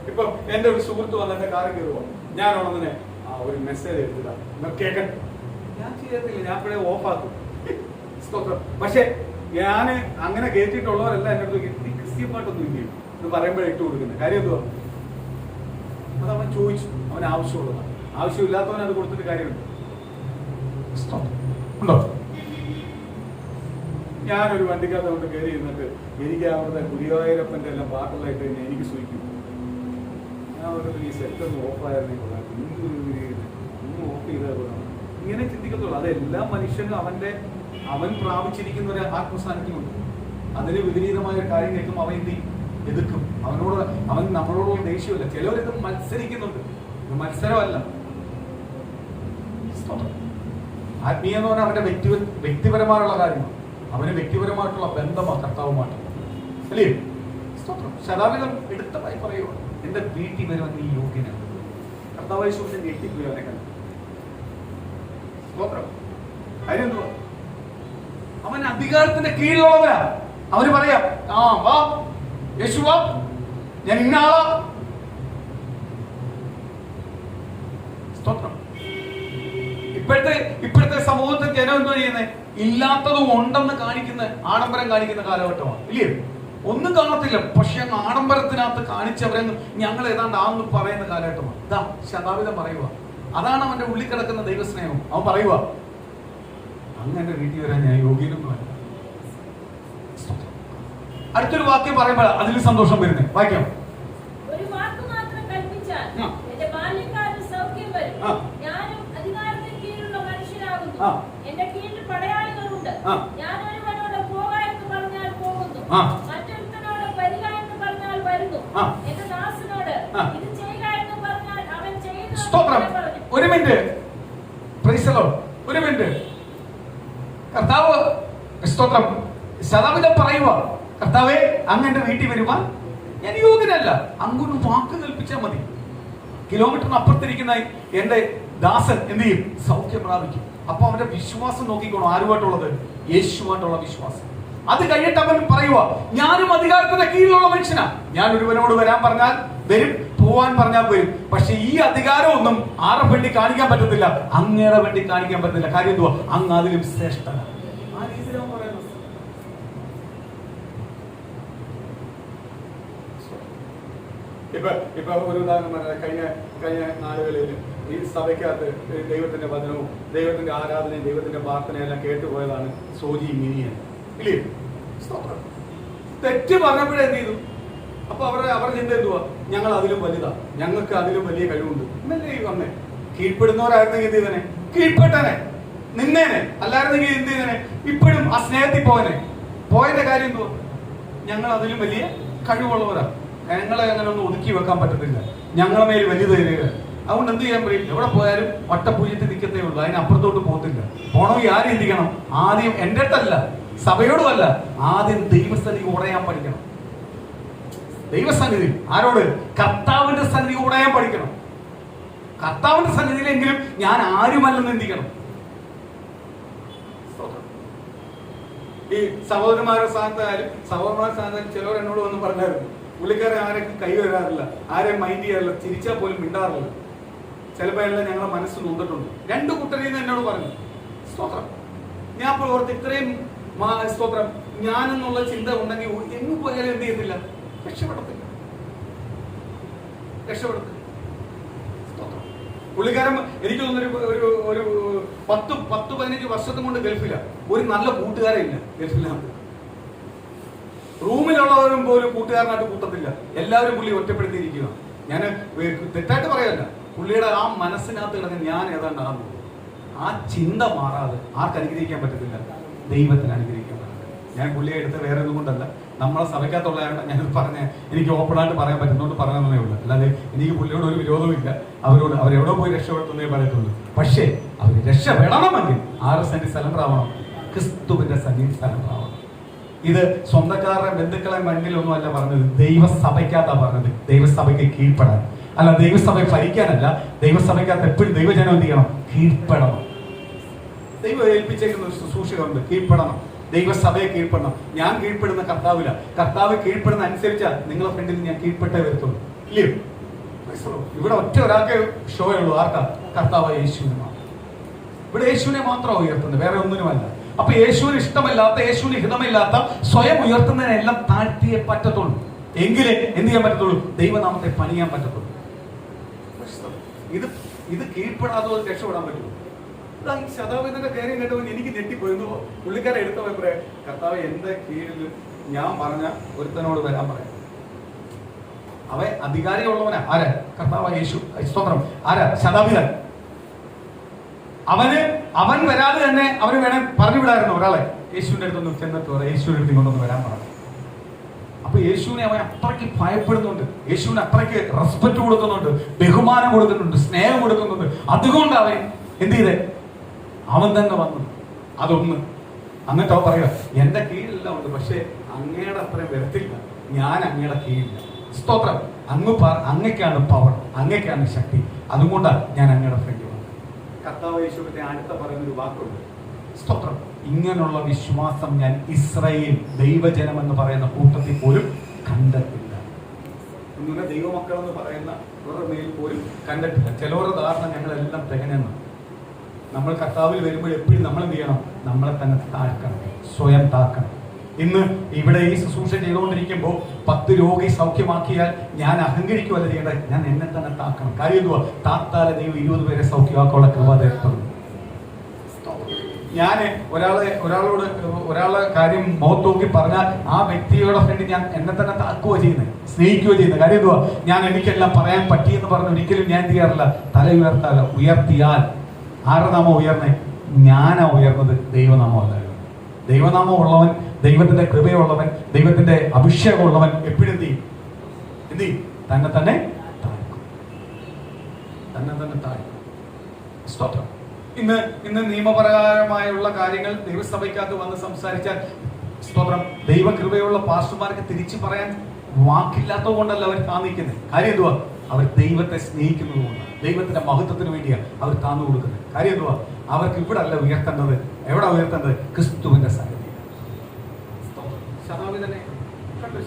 ഇപ്പൊ എന്റെ ഒരു സുഹൃത്ത് വന്ന് എന്റെ കാറിൽ കയറുവാ, ഞാൻ ഉടനെ ഒരു മെസ്സേജ് എടുത്തിട്ടാ കേൾക്കട്ടെ. ഞാൻ ചെയ്യത്തില്ല, ഞാൻ ഇപ്പോഴേ ഓഫാക്കും. പക്ഷെ ഞാന് അങ്ങനെ കേട്ടിട്ടുള്ളവരല്ല എന്റെ അടുത്ത് ക്രിസ്ത്യൻ പാട്ടൊന്നും ഇല്ല ഇത് പറയുമ്പോഴേ ഇട്ട് കൊടുക്കുന്നത്. കാര്യം എന്തുവാ, അത് അവൻ ചോദിച്ചു, അവൻ ആവശ്യമുള്ളതാണ്. ആവശ്യമില്ലാത്തവൻ അത് കൊടുത്തിട്ട് കാര്യമുണ്ട് ഉണ്ടോ? ഞാനൊരു വണ്ടിക്കകത്ത് കൊണ്ട് കയറി ഇരുന്നിട്ട് എനിക്ക് അവിടുത്തെ ഗുരുവായൂരപ്പന്റെ എല്ലാം പാട്ടുകളായിട്ട് തന്നെ എനിക്ക് സൂചിക്കും. ഞാൻ ഒരു ഈ സെറ്റൊന്ന് ഓഫായിരുന്നേ കൊള്ളാം, ഒന്ന് ഓഫ് ചെയ്താൽ കൊള്ളാം, ഇങ്ങനെ ചിന്തിക്കത്തുള്ളൂ. അതെല്ലാം മനുഷ്യനും അവൻ പ്രാപിച്ചിരിക്കുന്ന ഒരു ആത്മസാന്നിധ്യമുണ്ട്. അതിന് വിപരീതമായ ഒരു കാര്യം കേൾക്കുമ്പോൾ അവൻ എന്ത് ചെയ്യും, എതിർക്കും. അവൻ നമ്മളോടുള്ള ദേഷ്യമല്ല. ചിലവരിത് മത്സരിക്കുന്നുണ്ട്, ഇത് മത്സരമല്ല. ആത്മീയ എന്ന് പറഞ്ഞാൽ അവന്റെ വ്യക്തിപരമായുള്ള കാര്യമാണ്, അവന് വ്യക്തിപരമായിട്ടുള്ള ബന്ധമാണ് കർത്താവുമായിട്ട് അല്ലേ? ശതാവിധം എടുത്തതായി പറയുക, എന്റെ വീട്ടിൽ വരുവാൻ നീ യോഗ്യനാണ്. കർത്താവായ ശൂന്യൻ ഞെട്ടിപ്പോയി അവനെ കണ്ടു. കാര്യം എന്തുവാ, അവൻ അധികാരത്തിന്റെ കീഴിലുള്ളവരാ. അവന് പറയാം, വാ യേശു വാ, ഞാൻ ഇന്ന ആളാ. സ്തോത്രം. ഇപ്പോഴത്തെ സമൂഹത്തിൽ ജനം എന്തോ ചെയ്യുന്നത്, ഇല്ലാത്തതും ഉണ്ടെന്ന് കാണിക്കുന്ന, ആഡംബരം കാണിക്കുന്ന കാലഘട്ടമാണ് ഇല്ലേ? ഒന്നും കാണത്തില്ല, പക്ഷെ അങ്ങ് ആഡംബരത്തിനകത്ത് കാണിച്ചവരെ ഞങ്ങൾ ഏതാണ്ട് ആന്ന് പറയുന്ന കാലഘട്ടമാണ്. ഇതാ ശതാവിധം പറയുക, അതാണ് അവന്റെ ഉള്ളിൽ കിടക്കുന്ന ദൈവസ്നേഹം. അവൻ പറയുക, അങ്ങനെ വീട്ടിൽ വരാൻ ഞാൻ യോഗ്യനൊന്നുമല്ല. അടുത്തൊരു വാക്യം പറയുമ്പോൾ അതിൽ സന്തോഷം വരുന്നത് വാക്യം, ഒരു വാക്ക് മാത്രം കൽപ്പിച്ചാൽ എന്റെ ബാല്യക്കാരന് സൗഖ്യം വരും. ഞാനും അധികാരത്തിന് കീഴിലുള്ള മനുഷ്യനാകുന്നു, എന്റെ കീഴിൽ പടയാളികളുണ്ട്. ഞാൻ ഒരുവനോട് പോക എന്ന് പറഞ്ഞാൽ പോകുന്നു, മറ്റൊരുത്തനോട് വരിക എന്ന് പറഞ്ഞാൽ വരുന്നു. എന്റെ ദാസനോട് ഇത് ചെയ്യുക എന്ന് പറഞ്ഞാൽ അവൻ ചെയ്യുന്നു. ഒരു മിനിറ്റ്, ഒരു മിനിറ്റ്. കർത്താവ് സ്തോത്രം ശതാവിധം പറയുക, കർത്താവേ അങ്ങനെ വീട്ടിൽ വരുവാൻ ഞാൻ യോഗ്യനല്ല. അങ്ങൊരു വാക്ക് കൽപ്പിച്ചാൽ മതി, കിലോമീറ്ററിന് അപ്പുറത്തിരിക്കുന്ന എന്റെ ദാസൻ എന്ത് ചെയ്യും, സൗഖ്യം പ്രാപിക്കും. അപ്പൊ അവന്റെ വിശ്വാസം നോക്കിക്കോണം, ആരുമായിട്ടുള്ളത്, യേശുവായിട്ടുള്ള വിശ്വാസം. അത് കഴിഞ്ഞിട്ട് അവൻ പറയുക, ഞാനും അധികാരത്തിന്റെ കീഴിലുള്ള മനുഷ്യനാ. ഞാൻ ഒരുവനോട് വരാൻ പറഞ്ഞാൽ വരും, പോവാൻ പറഞ്ഞാൽ വരും. പക്ഷെ ഈ അധികാരമൊന്നും ആരെ വേണ്ടി കാണിക്കാൻ പറ്റത്തില്ല, അങ്ങയുടെ വേണ്ടി കാണിക്കാൻ പറ്റത്തില്ല. കാര്യം എന്തുവാ, അങ്ങ് അതിലും ശ്രേഷ്ഠനാണ്. ആ രീതിയിലാണ് പറയുന്നത്. ഇപ്പൊ ഒരു ഉദാഹരണം പറഞ്ഞാൽ, കഴിഞ്ഞ നാളുകളിൽ ഈ സഭയ്ക്കകത്ത് ദൈവത്തിന്റെ വചനവും ദൈവത്തിന്റെ ആരാധനയും ദൈവത്തിന്റെ പ്രാർത്ഥനയും എല്ലാം കേട്ടുപോയതാണ് സോജി മിനിയൻ ഇല്ലേ? തെറ്റ് പറഞ്ഞപ്പോഴേ എന്ത് ചെയ്തു, അപ്പൊ അവരുടെ ചിന്ത എന്തുവാ, ഞങ്ങൾ അതിലും വലുതാ, ഞങ്ങൾക്ക് അതിലും വലിയ കഴിവുണ്ട് എന്നല്ലേ വന്നേ. കീഴ്പ്പെടുന്നവരായിരുന്നെങ്കിൽ എന്ത് ചെയ്തനെ, കീഴ്പ്പെട്ടനെ, നിന്നേനെ. അല്ലായിരുന്നെങ്കിൽ എന്ത് ചെയ്തനെ, ഇപ്പോഴും ആ സ്നേഹത്തിൽ പോയതിന്റെ കാര്യം എന്തുവാ, ഞങ്ങൾ അതിലും വലിയ കഴിവുള്ളവരാ, ഞങ്ങളെ അങ്ങനെ ഒന്നും ഒതുക്കി വെക്കാൻ പറ്റത്തില്ല, ഞങ്ങളെ മേൽ വലിയ തരിക. അതുകൊണ്ട് എന്ത് ചെയ്യാൻ പറയും, എവിടെ പോയാലും വട്ടപൂജ്യത്തിൽ നിൽക്കത്തേ ഉള്ളൂ, അതിനപ്പുറത്തോട്ട് പോകത്തില്ല. പോണമെങ്കിൽ ആരും ചിന്തിക്കണം, ആദ്യം എന്റെ അടുത്തല്ല, സഭയോടുമല്ല, ആദ്യം ദൈവസന്നിധി ഉടയാൻ പഠിക്കണം. ദൈവസന്നിധി ആരോട്, കർത്താവിന്റെ സന്നിധി ഉടയാൻ പഠിക്കണം. കർത്താവിന്റെ സന്നിധിയിലെങ്കിലും ഞാൻ ആരുമല്ലെന്ന് ചിന്തിക്കണം. ഈ സഹോദരന്മാരുടെ സ്ഥാനത്തായാലും ചിലവർ എന്നോട് വന്ന് പറഞ്ഞായിരുന്നു, പുള്ളിക്കാരെ ആരെയും കൈ വരാറില്ല, ആരെയും മൈൻഡ് ചെയ്യാറില്ല, ചിരിച്ചാൽ പോലും മിണ്ടാറില്ല. ചിലപ്പോൾ എല്ലാം ഞങ്ങളുടെ മനസ്സ് നൊന്നിട്ടുണ്ട്. 2 കൂട്ടരിൽ നിന്ന് എന്നോട് പറഞ്ഞു. സ്തോത്രം. ഞാൻ അപ്പോൾ ഓർത്ത് ഇത്രയും സ്തോത്രം ഞാനെന്നുള്ള ചിന്ത ഉണ്ടെങ്കിൽ എങ്ങും പോയാലും എന്ത് ചെയ്യത്തില്ല, രക്ഷപ്പെടത്തില്ല. പുള്ളിക്കാരൻ എനിക്ക് തോന്നുന്നു ഒരു 10-15 വർഷത്തും കൊണ്ട് ഗൾഫില. ഒരു നല്ല കൂട്ടുകാരെ ഇല്ല ഗൾഫിലാണ്. റൂമിലുള്ളവരും പോലും കൂട്ടുകാരനായിട്ട് കൂട്ടത്തില്ല. എല്ലാവരും പുള്ളി ഒറ്റപ്പെടുത്തിയിരിക്കുക. ഞാൻ തെറ്റായിട്ട് പറയല്ല, പുള്ളിയുടെ ആ മനസ്സിനകത്ത് കിടന്ന് ഞാൻ ഏതാണ്ടാകുന്നു. ആ ചിന്ത മാറാതെ ആർക്ക് അനുഗ്രഹിക്കാൻ പറ്റത്തില്ല? ദൈവത്തിന് അനുഗ്രഹിക്കാൻ പറ്റില്ല. ഞാൻ പുള്ളിയെ എടുത്ത് വേറെ ഒന്നും കൊണ്ടല്ല, നമ്മളെ സഭയ്ക്കകത്തുള്ളതാണ് ഞാൻ പറഞ്ഞ, എനിക്ക് ഓപ്പണായിട്ട് പറയാൻ പറ്റുന്നതുകൊണ്ട് പറഞ്ഞതേ ഉള്ളൂ. അല്ലാതെ എനിക്ക് പുള്ളിയോട് ഒരു വിരോധമില്ല. അവരെവിടെ പോയി രക്ഷപ്പെടുത്തുന്നേ പറയത്തുള്ളൂ. പക്ഷേ അവർ രക്ഷപ്പെടണമെങ്കിൽ 6 സെന്റ് സ്ഥലം പ്രാവണം, ക്രിസ്തുവിന്റെ സന്നിധി സ്ഥലം പ്രാവണം. ഇത് സ്വന്തക്കാരുടെ ബന്ധുക്കളെ മണ്ണിലൊന്നും അല്ല പറഞ്ഞത്, ദൈവസഭയ്ക്കകത്താ പറഞ്ഞത്. ദൈവസഭയ്ക്ക് കീഴ്പ്പെടാൻ അല്ല, ദൈവസഭയെ ഭരിക്കാനല്ല. ദൈവസഭയ്ക്കകത്ത് എപ്പോഴും ദൈവജനം എന്ത് ചെയ്യണം? കീഴ്പ്പെടണം. ദൈവം ഏൽപ്പിച്ചേക്കുന്ന ഒരു ശുശ്രൂഷകളുണ്ട്, കീഴ്പ്പെടണം. ദൈവസഭയെ കീഴ്പ്പെടണം. ഞാൻ കീഴ്പ്പെടുന്ന കർത്താവില്ല, കർത്താവ് കീഴ്പ്പെടുന്ന അനുസരിച്ചാ നിങ്ങളെ ഫ്രണ്ടിൽ ഞാൻ കീഴ്പ്പെട്ടേ വരത്തുള്ളൂ. ഇല്ലയോ? ഇവിടെ ഒറ്റ ഒരാൾക്ക് ഷോ ഉള്ളൂ. ആർക്കാ? കർത്താവ് യേശുവിനെ മാത്രം. ഇവിടെ യേശുവിനെ മാത്രമാണ് ഉയർത്തുന്നത്, വേറെ ഒന്നിനുമല്ല. അപ്പൊ യേശുവിന് ഇഷ്ടമില്ലാത്ത, യേശുവിന് ഹിതമില്ലാത്ത സ്വയം ഉയർത്തുന്നതിനെല്ലാം താഴ്ത്തിയേ പറ്റത്തുള്ളൂ. എങ്കിലേ എന്ത് ചെയ്യാൻ പറ്റത്തുള്ളൂ? ദൈവനാമത്തെ പണിയാൻ പറ്റത്തുള്ളൂ. ഇത് കീഴ്പ്പെടാതെ രക്ഷപ്പെടാൻ പറ്റുള്ളൂ. ശതാബ്ദത്തിന്റെ കാര്യം കേട്ടപ്പോൾ എനിക്ക് ഞെട്ടിപ്പോയിരുന്നു. പുള്ളിക്കാരെ എടുത്തവരെ പറയാം, കർത്താവ് എന്റെ കീഴിൽ ഞാൻ പറഞ്ഞ ഒരുത്തനോട് വരാൻ പറയാം. അവൻ അധികാരിയുള്ളവനാ. ആരാ? കർത്താവ് യേശു. സ്തോത്രം. ആരാ? ശതാബ്ദൻ. അവൻ വരാതെ തന്നെ അവന് വേണേ പറഞ്ഞു വിടായിരുന്നു ഒരാളെ, യേശുവിന്റെ അടുത്തൊന്ന് ചെന്നിട്ട് പറയാം, യേശുവിന്റെ അടുത്ത് കൊണ്ടൊന്ന് വരാൻ പറഞ്ഞു. അപ്പൊ യേശുവിനെ അവൻ അത്രയ്ക്ക് ഭയപ്പെടുന്നുണ്ട്, യേശുവിന് അത്രയ്ക്ക് റെസ്പെക്ട് കൊടുക്കുന്നുണ്ട്, ബഹുമാനം കൊടുക്കുന്നുണ്ട്, സ്നേഹം കൊടുക്കുന്നുണ്ട്. അതുകൊണ്ട് അവൻ എന്ത് ചെയ്തേ? അവൻ തന്നെ വന്നു. അതൊന്ന് എന്നിട്ട് അവൻ പറയുക, എന്റെ കീഴിലെല്ലാം ഉണ്ട്, പക്ഷെ അങ്ങയുടെ അത്രയും വരത്തില്ല, ഞാൻ അങ്ങയുടെ കീഴില്ല. സ്തോത്രം. അങ്ങയ്ക്കാണ് പവർ, അങ്ങയ്ക്കാണ് ശക്തി, അതുകൊണ്ടാണ് ഞാൻ അങ്ങയുടെ ഫ്രണ്ട് വന്നത്. കർത്താവ് യേശുവിന്റെ അടുത്ത പറയുന്നൊരു വാക്കുണ്ട്. സ്തോത്രം. ഇങ്ങനെയുള്ള വിശ്വാസം ഞാൻ ഇസ്രായേൽ ദൈവജനം എന്ന് പറയുന്ന കൂട്ടത്തിൽ പോലും കണ്ടിട്ടില്ല. ഇങ്ങനെ ദൈവമക്കൾ എന്ന് പറയുന്ന മേൽ പോലും കണ്ടിട്ടില്ല. ചിലവരുടെ ധാരണ ഞങ്ങളെല്ലാം തികഞ്ഞെന്ന്. നമ്മൾ കർത്താവിൽ വരുമ്പോൾ എപ്പോഴും നമ്മൾ എന്ത് ചെയ്യണം? നമ്മളെ തന്നെ താഴ്ക്കണം, സ്വയം താക്കണം. ഇന്ന് ഇവിടെ ഈ ശുശ്രൂഷ ചെയ്തുകൊണ്ടിരിക്കുമ്പോൾ 10 രോഗി സൗഖ്യമാക്കിയാൽ ഞാൻ അഹങ്കരിക്കുവല്ല ചെയ്യേണ്ടത്, ഞാൻ എന്നെ തന്നെ താക്കണം. കാര്യം എന്തുവാ? താത്താലെ ദൈവം 20 പേരെ സൗഖ്യമാക്കാനുള്ള കൃപ തരുത്തുള്ളൂ. ഞാൻ ഒരാളെ കാര്യം മുഖത്ത് നോക്കി പറഞ്ഞാൽ ആ വ്യക്തിയുടെ ഫ്രണ്ട് ഞാൻ എന്നെ തന്നെ താക്കുകയോ ചെയ്യുന്നത്, സ്നേഹിക്കുകയോ ചെയ്യുന്നത്. കാര്യം എന്തുവാ? ഞാൻ എനിക്കെല്ലാം പറയാൻ പറ്റിയെന്ന് പറഞ്ഞ് ഒരിക്കലും ഞാൻ ചെയ്യാറില്ല. തല ഉയർത്തിയാൽ ആരുടെ നാമം ഉയർന്നേ? ഞാനാ ഉയർന്നത്, ദൈവനാമം അല്ലായിരുന്നു. ദൈവനാമം ഉള്ളവൻ, ദൈവത്തിന്റെ കൃപയുള്ളവൻ, ദൈവത്തിന്റെ അഭിഷേകമുള്ളവൻ എപ്പോഴും എന്ത് ചെയ്യും? തന്നെ താഴ്ക്കും. സ്തോത്രം. ഇന്ന് നിയമപ്രകാരമായുള്ള കാര്യങ്ങൾ ദൈവസഭയ്ക്കകത്ത് വന്ന് സംസാരിച്ചാൽ, സ്തോത്രം, ദൈവകൃപയുള്ള പാസ്റ്റർമാർക്ക് തിരിച്ചു പറയാൻ വാക്കില്ലാത്തത് കൊണ്ടല്ല അവർ താന്നിക്കുന്നത്. കാര്യം എന്തുവാ? അവർ ദൈവത്തെ സ്നേഹിക്കുന്നത് കൊണ്ട്, ദൈവത്തിന്റെ മഹത്വത്തിന് വേണ്ടിയാണ് അവർ താന്നു കൊടുക്കുന്നത്. കാര്യം എന്തുവാ? അവർക്ക് ഇവിടെ അല്ല ഉയർത്തേണ്ടത്. എവിടെ ഉയർത്തേണ്ടത്? ക്രിസ്തുവിന്റെ സന്നിധി.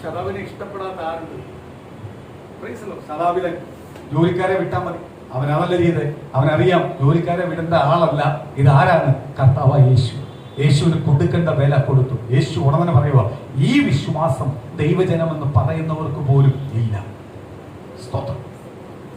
ശതാബിനെ ഇഷ്ടപ്പെടാത്ത ആരുണ്ട്? ശതാബിതൻ ജോലിക്കാരെ വിട്ടാൽ മതി, അവനതല്ല ചെയ്തത്. അവനറിയാം ജോലിക്കാരെ വിടേണ്ട ആളല്ല, ഇതാരാണ്? കർത്താവ് യേശു. യേശുവിന് കൊടുക്കേണ്ട വില കൊടുത്തു. യേശു ഉടനെ പറയുക, ഈ വിശ്വാസം ദൈവജനം എന്ന് പറയുന്നവർക്ക് പോലും ഇല്ല. സ്തോത്രം.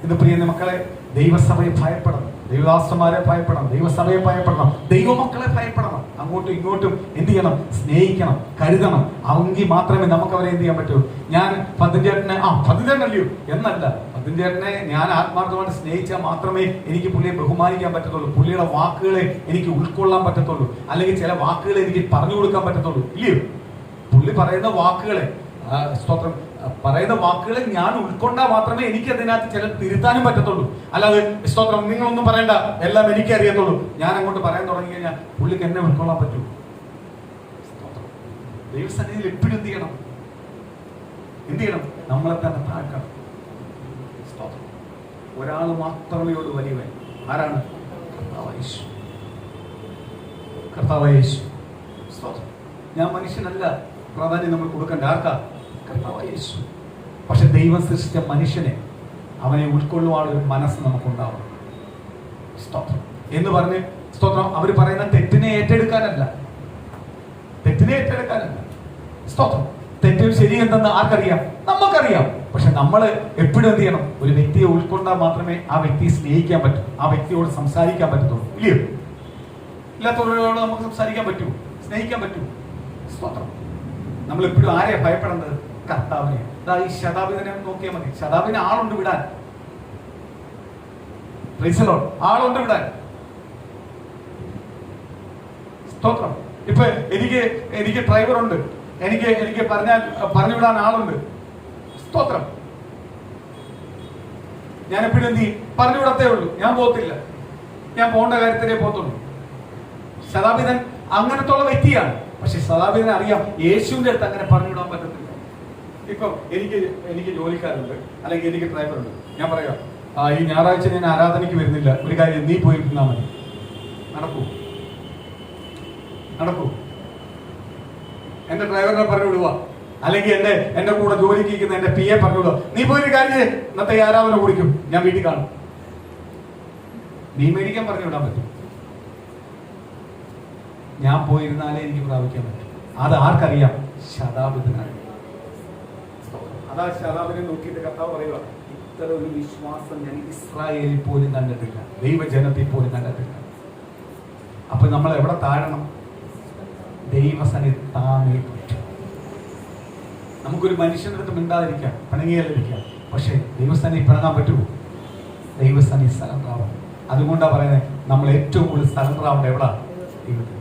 ഇത് പ്രിയ മക്കളെ, ദൈവസഭയെ ഭയപ്പെടണം, ദൈവദാസന്മാരെ ഭയപ്പെടണം, ദൈവസഭയെ ഭയപ്പെടണം, ദൈവമക്കളെ ഭയപ്പെടണം. അങ്ങോട്ടും ഇങ്ങോട്ടും എന്ത് ചെയ്യണം? സ്നേഹിക്കണം, കരുതണം. എങ്കിൽ മാത്രമേ നമുക്ക് അവരെ എന്ത് ചെയ്യാൻ പറ്റൂ. ഞാൻ പതിഞ്ചേട്ടനല്ലയോ എന്നല്ല, പതിഞ്ചേട്ടനെ ഞാൻ ആത്മാർത്ഥമായിട്ട് സ്നേഹിച്ചാൽ മാത്രമേ എനിക്ക് പുള്ളിയെ ബഹുമാനിക്കാൻ പറ്റത്തുള്ളൂ, പുള്ളിയുടെ വാക്കുകളെ എനിക്ക് ഉൾക്കൊള്ളാൻ പറ്റത്തുള്ളൂ, അല്ലെങ്കിൽ ചില വാക്കുകളെ എനിക്ക് പറഞ്ഞു കൊടുക്കാൻ പറ്റത്തുള്ളൂ. ഇല്ലയോ? പുള്ളി പറയുന്ന വാക്കുകളെ, സ്തോത്രം, പറയുന്ന വാക്കുകളെ ഞാൻ ഉൾക്കൊണ്ടാൽ മാത്രമേ എനിക്ക് അതിനകത്ത് ചില തിരുത്താനും പറ്റത്തുള്ളൂ. അല്ലാതെ സ്തോത്രം നിങ്ങളൊന്നും പറയണ്ട, എല്ലാം എനിക്ക് അറിയത്തുള്ളൂ, ഞാൻ അങ്ങോട്ട് പറയാൻ തുടങ്ങി കഴിഞ്ഞാൽ പുള്ളിക്ക് എന്നെ ഉൾക്കൊള്ളാൻ പറ്റൂ. ദൈവസന്നിധിയിൽ എപ്പോഴും എന്ത് ചെയ്യണം? നമ്മളെ തന്നെ താഴ്ക്കണം. ഒരാൾ മാത്രമേ ഉള്ളൂ വലിയവൻ. ആരാണ്? കർത്താവ് യേശു. ഞാൻ മനുഷ്യനല്ല പ്രാധാന്യം നമ്മൾ കൊടുക്കേണ്ട. ആർക്കാ? കർത്താവായ യേശു. പക്ഷെ ദൈവം സൃഷ്ടിച്ച മനുഷ്യനെ, അവനെ ഉൾക്കൊള്ളുവാനുള്ള മനസ്സ് നമുക്കുണ്ടാവണം. സ്തോത്രം എന്ന് പറഞ്ഞ് സ്തോത്രം അവർ പറയുന്ന തെറ്റിനെ ഏറ്റെടുക്കാനല്ല, സ്തോത്രം. തെറ്റും ശരി എന്തെന്ന് ആർക്കറിയാം? നമുക്കറിയാം. പക്ഷെ നമ്മൾ എപ്പോഴും എന്ത് ചെയ്യണം? ഒരു വ്യക്തിയെ ഉൾക്കൊണ്ടാൽ മാത്രമേ ആ വ്യക്തിയെ സ്നേഹിക്കാൻ പറ്റൂ, ആ വ്യക്തിയോട് സംസാരിക്കാൻ പറ്റത്തുള്ളൂ. ഇല്ലയോ? ഇല്ലാത്തവരോട് നമുക്ക് സംസാരിക്കാൻ പറ്റൂ, സ്നേഹിക്കാൻ പറ്റൂ. സ്തോത്രം. നമ്മൾ എപ്പോഴും ആരെയാ ഭയപ്പെടുന്നത്? കർത്താവിനെ. ഈ ശതാപിതനെ നോക്കിയാൽ മതി. ശതാപിന് ആളുണ്ട് വിടാൻ. ആളുണ്ട് വിടാൻ. സ്തോത്രം. ഇപ്പൊ എനിക്ക് ഡ്രൈവറുണ്ട്, എനിക്ക് പറഞ്ഞു വിടാൻ ആളുണ്ട്. സ്തോത്രം. ഞാൻ എപ്പോഴും എന്ത് ചെയ്യും? പറഞ്ഞു വിടത്തേ ഉള്ളൂ, ഞാൻ പോകത്തില്ല. ഞാൻ പോകേണ്ട കാര്യത്തിലേ പോകത്തുള്ളൂ. ശതാപിതൻ അങ്ങനത്തുള്ള വ്യക്തിയാണ്. പക്ഷെ ശതാപിതനെ അറിയാം യേശുവിന്റെ അടുത്ത് അങ്ങനെ പറഞ്ഞു വിടാൻ പറ്റത്തില്ല. ഇപ്പൊ എനിക്ക് ജോലിക്കാരുണ്ട്, അല്ലെങ്കിൽ എനിക്ക് ഡ്രൈവറുണ്ട്. ഞാൻ പറയാം, ഈ ഞായറാഴ്ച ഞാൻ ആരാധനയ്ക്ക് വരുന്നില്ല, ഒരു കാര്യം നീ പോയി ഇരുന്നാൽ മതി. നടക്കൂ? എന്റെ ഡ്രൈവറിനെ പറഞ്ഞു വിടുക, അല്ലെങ്കിൽ എന്റെ കൂടെ ജോലിക്ക് ഇരിക്കുന്ന എന്റെ PA പറഞ്ഞു വിടുക, നീ പോയൊരു കാര്യം ഇന്നത്തെ ആരാധന കുടിക്കും, ഞാൻ വീട്ടിൽ കാണും. നീ മേടിക്കാൻ പറഞ്ഞു വിടാൻ പറ്റും. ഞാൻ പോയിരുന്നാലേ എനിക്ക് പ്രാപിക്കാൻ പറ്റും. അത് ആർക്കറിയാം? ശതാപിതനാണ്. അതാ ശതാപിനെ നോക്കിയിട്ട് കർത്താവ് പറയുക, ഇത്ര ഒരു വിശ്വാസം ഞാൻ ഇസ്രായേലിൽ പോലും കണ്ടിട്ടില്ല, ദൈവജനത്തിൽ പോലും കണ്ടിട്ടില്ല. അപ്പൊ നമ്മൾ എവിടെ താഴണം? ദൈവസന്നിധി താഴെ. നമുക്കൊരു മനുഷ്യന്റെ അടുത്ത് മിണ്ടാതിരിക്കാം, പിണങ്ങിയാലിരിക്കാം. പക്ഷെ ദൈവസന്നിധി പിണങ്ങാൻ പറ്റുമോ? ദൈവസന്നിധി സറണ്ടർ ആവണം. അതുകൊണ്ടാണ് പറയുന്നത് നമ്മൾ ഏറ്റവും കൂടുതൽ സറണ്ടർ ആവേണ്ട എവിടാ? ദൈവത്തിന്.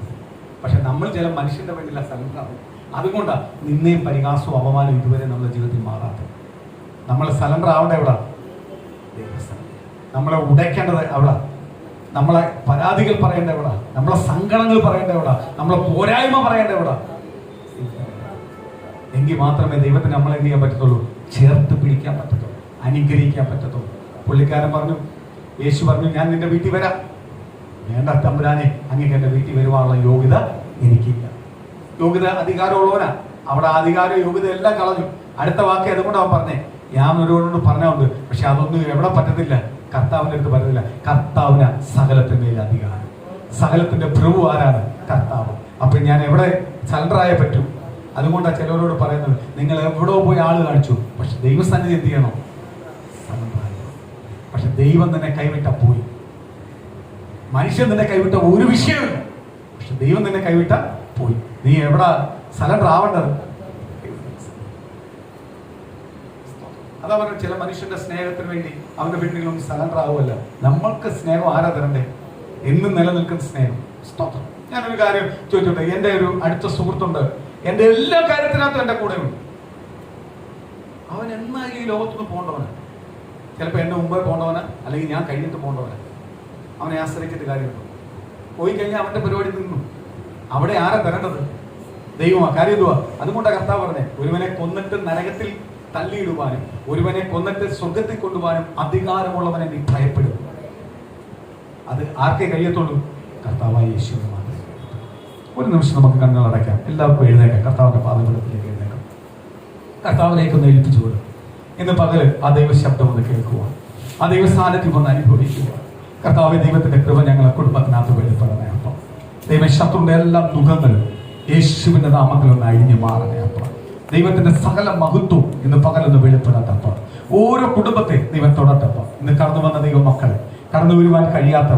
പക്ഷെ നമ്മൾ ചില മനുഷ്യന്റെ വേണ്ടിയില്ല സറണ്ടർ ആവും. അതുകൊണ്ടാണ് നിന്നെയും പരിഹാസവും അപമാനവും ഇതുവരെ നമ്മുടെ ജീവിതത്തിൽ മാറാത്തത്. നമ്മൾ സറണ്ടർ ആവേണ്ട എവിടാ? ദൈവസന്നിധി. നമ്മളെ ഉടയ്ക്കേണ്ടത് എവിടാ? നമ്മളെ പരാതികൾ പറയേണ്ട എവിടാ? നമ്മളെ സങ്കടങ്ങൾ പറയേണ്ട എവിടാ? നമ്മളെ പോരായ്മ പറയേണ്ട എവിടാ? എങ്കിൽ മാത്രമേ ദൈവത്തിന് നമ്മളെ എന്ത് ചെയ്യാൻ പറ്റത്തുള്ളൂ? ചേർത്ത് പിടിക്കാൻ പറ്റത്തുള്ളൂ, അനുഗ്രഹിക്കാൻ പറ്റത്തുള്ളൂ. പുള്ളിക്കാരൻ പറഞ്ഞു, യേശു പറഞ്ഞു, ഞാൻ നിന്റെ വീട്ടിൽ വരാം. വേണ്ട തമ്പുരാനെ, അങ്ങേക്ക് എന്റെ വീട്ടിൽ വരുവാനുള്ള യോഗ്യത എനിക്കില്ല. യോഗ്യത അധികാരമുള്ളവനാ. അവിടെ അധികാരം യോഗ്യത എല്ലാം കളഞ്ഞു. അടുത്ത വാക്ക് അതുകൊണ്ട് അവൻ പറഞ്ഞേ, ഞാൻ ഒരുവനോട് പറഞ്ഞുണ്ട്, പക്ഷെ അതൊന്നും എവിടെ പറ്റത്തില്ല? കർത്താവിന്റെ അടുത്ത് പറ്റത്തില്ല. കർത്താവിന് സകലത്തിന്റെ അധികാരം, സകലത്തിന്റെ പ്രഭു ആരാണ്? കർത്താവ്. അപ്പൊ ഞാൻ എവിടെ സറണ്ടറായേ പറ്റൂ? അതുകൊണ്ടാണ് ചിലവരോട് പറയുന്നത്, നിങ്ങൾ എവിടോ പോയി ആള് കാണിച്ചു, പക്ഷെ ദൈവസന്നിധി എന്ത് ചെയ്യണം? സറണ്ടറായി. പക്ഷെ ദൈവം നിന്നെ കൈവിട്ട പോയി. മനുഷ്യൻ നിന്നെ കൈവിട്ട ഒരു വിഷയമില്ല, പക്ഷെ ദൈവം നിന്നെ കൈവിട്ട പോയി. നീ എവിടെ സറണ്ടർ ആവേണ്ടത്? അതാ പറഞ്ഞ ചില മനുഷ്യന്റെ സ്നേഹത്തിന് വേണ്ടി അവന്റെ വീട്ടിലൊന്നും സറണ്ടർ ആവുമല്ല. നമ്മൾക്ക് സ്നേഹം ആരാ തരണ്ടേ? എന്നും നിലനിൽക്കുന്ന സ്നേഹം. സ്തോത്രം. ഞാനൊരു കാര്യം ചോദിച്ചോട്ടെ. എന്റെ ഒരു അടുത്ത സുഹൃത്തുണ്ട്, എന്റെ എല്ലാ കാര്യത്തിനകത്തും എന്റെ കൂടെ ഉണ്ട്. അവൻ എന്നാലും ഈ ലോകത്തുനിന്ന് പോകേണ്ടവനാ. ചിലപ്പോൾ എന്റെ മുമ്പേ പോകേണ്ടവനാ, അല്ലെങ്കിൽ ഞാൻ കഴിഞ്ഞിട്ട് പോകേണ്ടവനാ. അവനെ ആശ്രയിച്ചിട്ട് കാര്യമുണ്ടോ? പോയി കഴിഞ്ഞാൽ അവന്റെ പരിപാടി നിന്നു. അവിടെ ആരാ തരേണ്ടത്? ദൈവമാ. കാര്യം എന്തുവാ? അതുകൊണ്ടാണ് കർത്താവ് പറഞ്ഞേ, ഒരുവനെ കൊന്നിട്ട് നരകത്തിൽ തള്ളിയിടുവാനും ഒരുവനെ കൊന്നിട്ട് സ്വർഗത്തിൽ കൊണ്ടുപോകാനും അധികാരമുള്ളവനെ നീ ഭയപ്പെടും. അത് ആർക്കേ കഴിയത്തുള്ളൂ? കർത്താവായ യേശുവിന് മാത്രമേ. ഒരു നിമിഷം നമുക്ക് കണ്ണുകൾ അടയ്ക്കാം. എല്ലാവർക്കും എഴുന്നേക്കാം. കർത്താവിന്റെ പാദപീഠത്തിലേക്ക് എഴുന്നേക്കാം. കർത്താവിലേക്ക് ഒന്ന് ഏൽപ്പിച്ചുകൊള്ളു. ഇന്ന് പകൽ ആ ദൈവ ശബ്ദം ഒന്ന് കേൾക്കുക, ആ ദൈവ സാന്നിധ്യം ഒന്ന് അനുഭവിക്കുക. കർത്താവ്, ദൈവത്തിന്റെ കൃപ ഞങ്ങളെ കുടുംബത്തിനകത്ത് വെളിപ്പെടണേ അപ്പം. ദൈവ ശത്രുവിന്റെ എല്ലാ മുഖങ്ങളും യേശുവിന്റെ നാമത്തിൽ ഒന്ന് അഴിഞ്ഞു മാറണേ അപ്പം. ദൈവത്തിന്റെ സകല മഹത്വം ഇന്ന് പകലൊന്ന് വെളിപ്പെടാത്തപ്പം. ഓരോ കുടുംബത്തെ ദൈവം തൊടത്തപ്പം. ഇന്ന് കടന്നു വന്ന ദൈവ മക്കളെ, കടന്നു വരുവാൻ കഴിയാത്തവർ,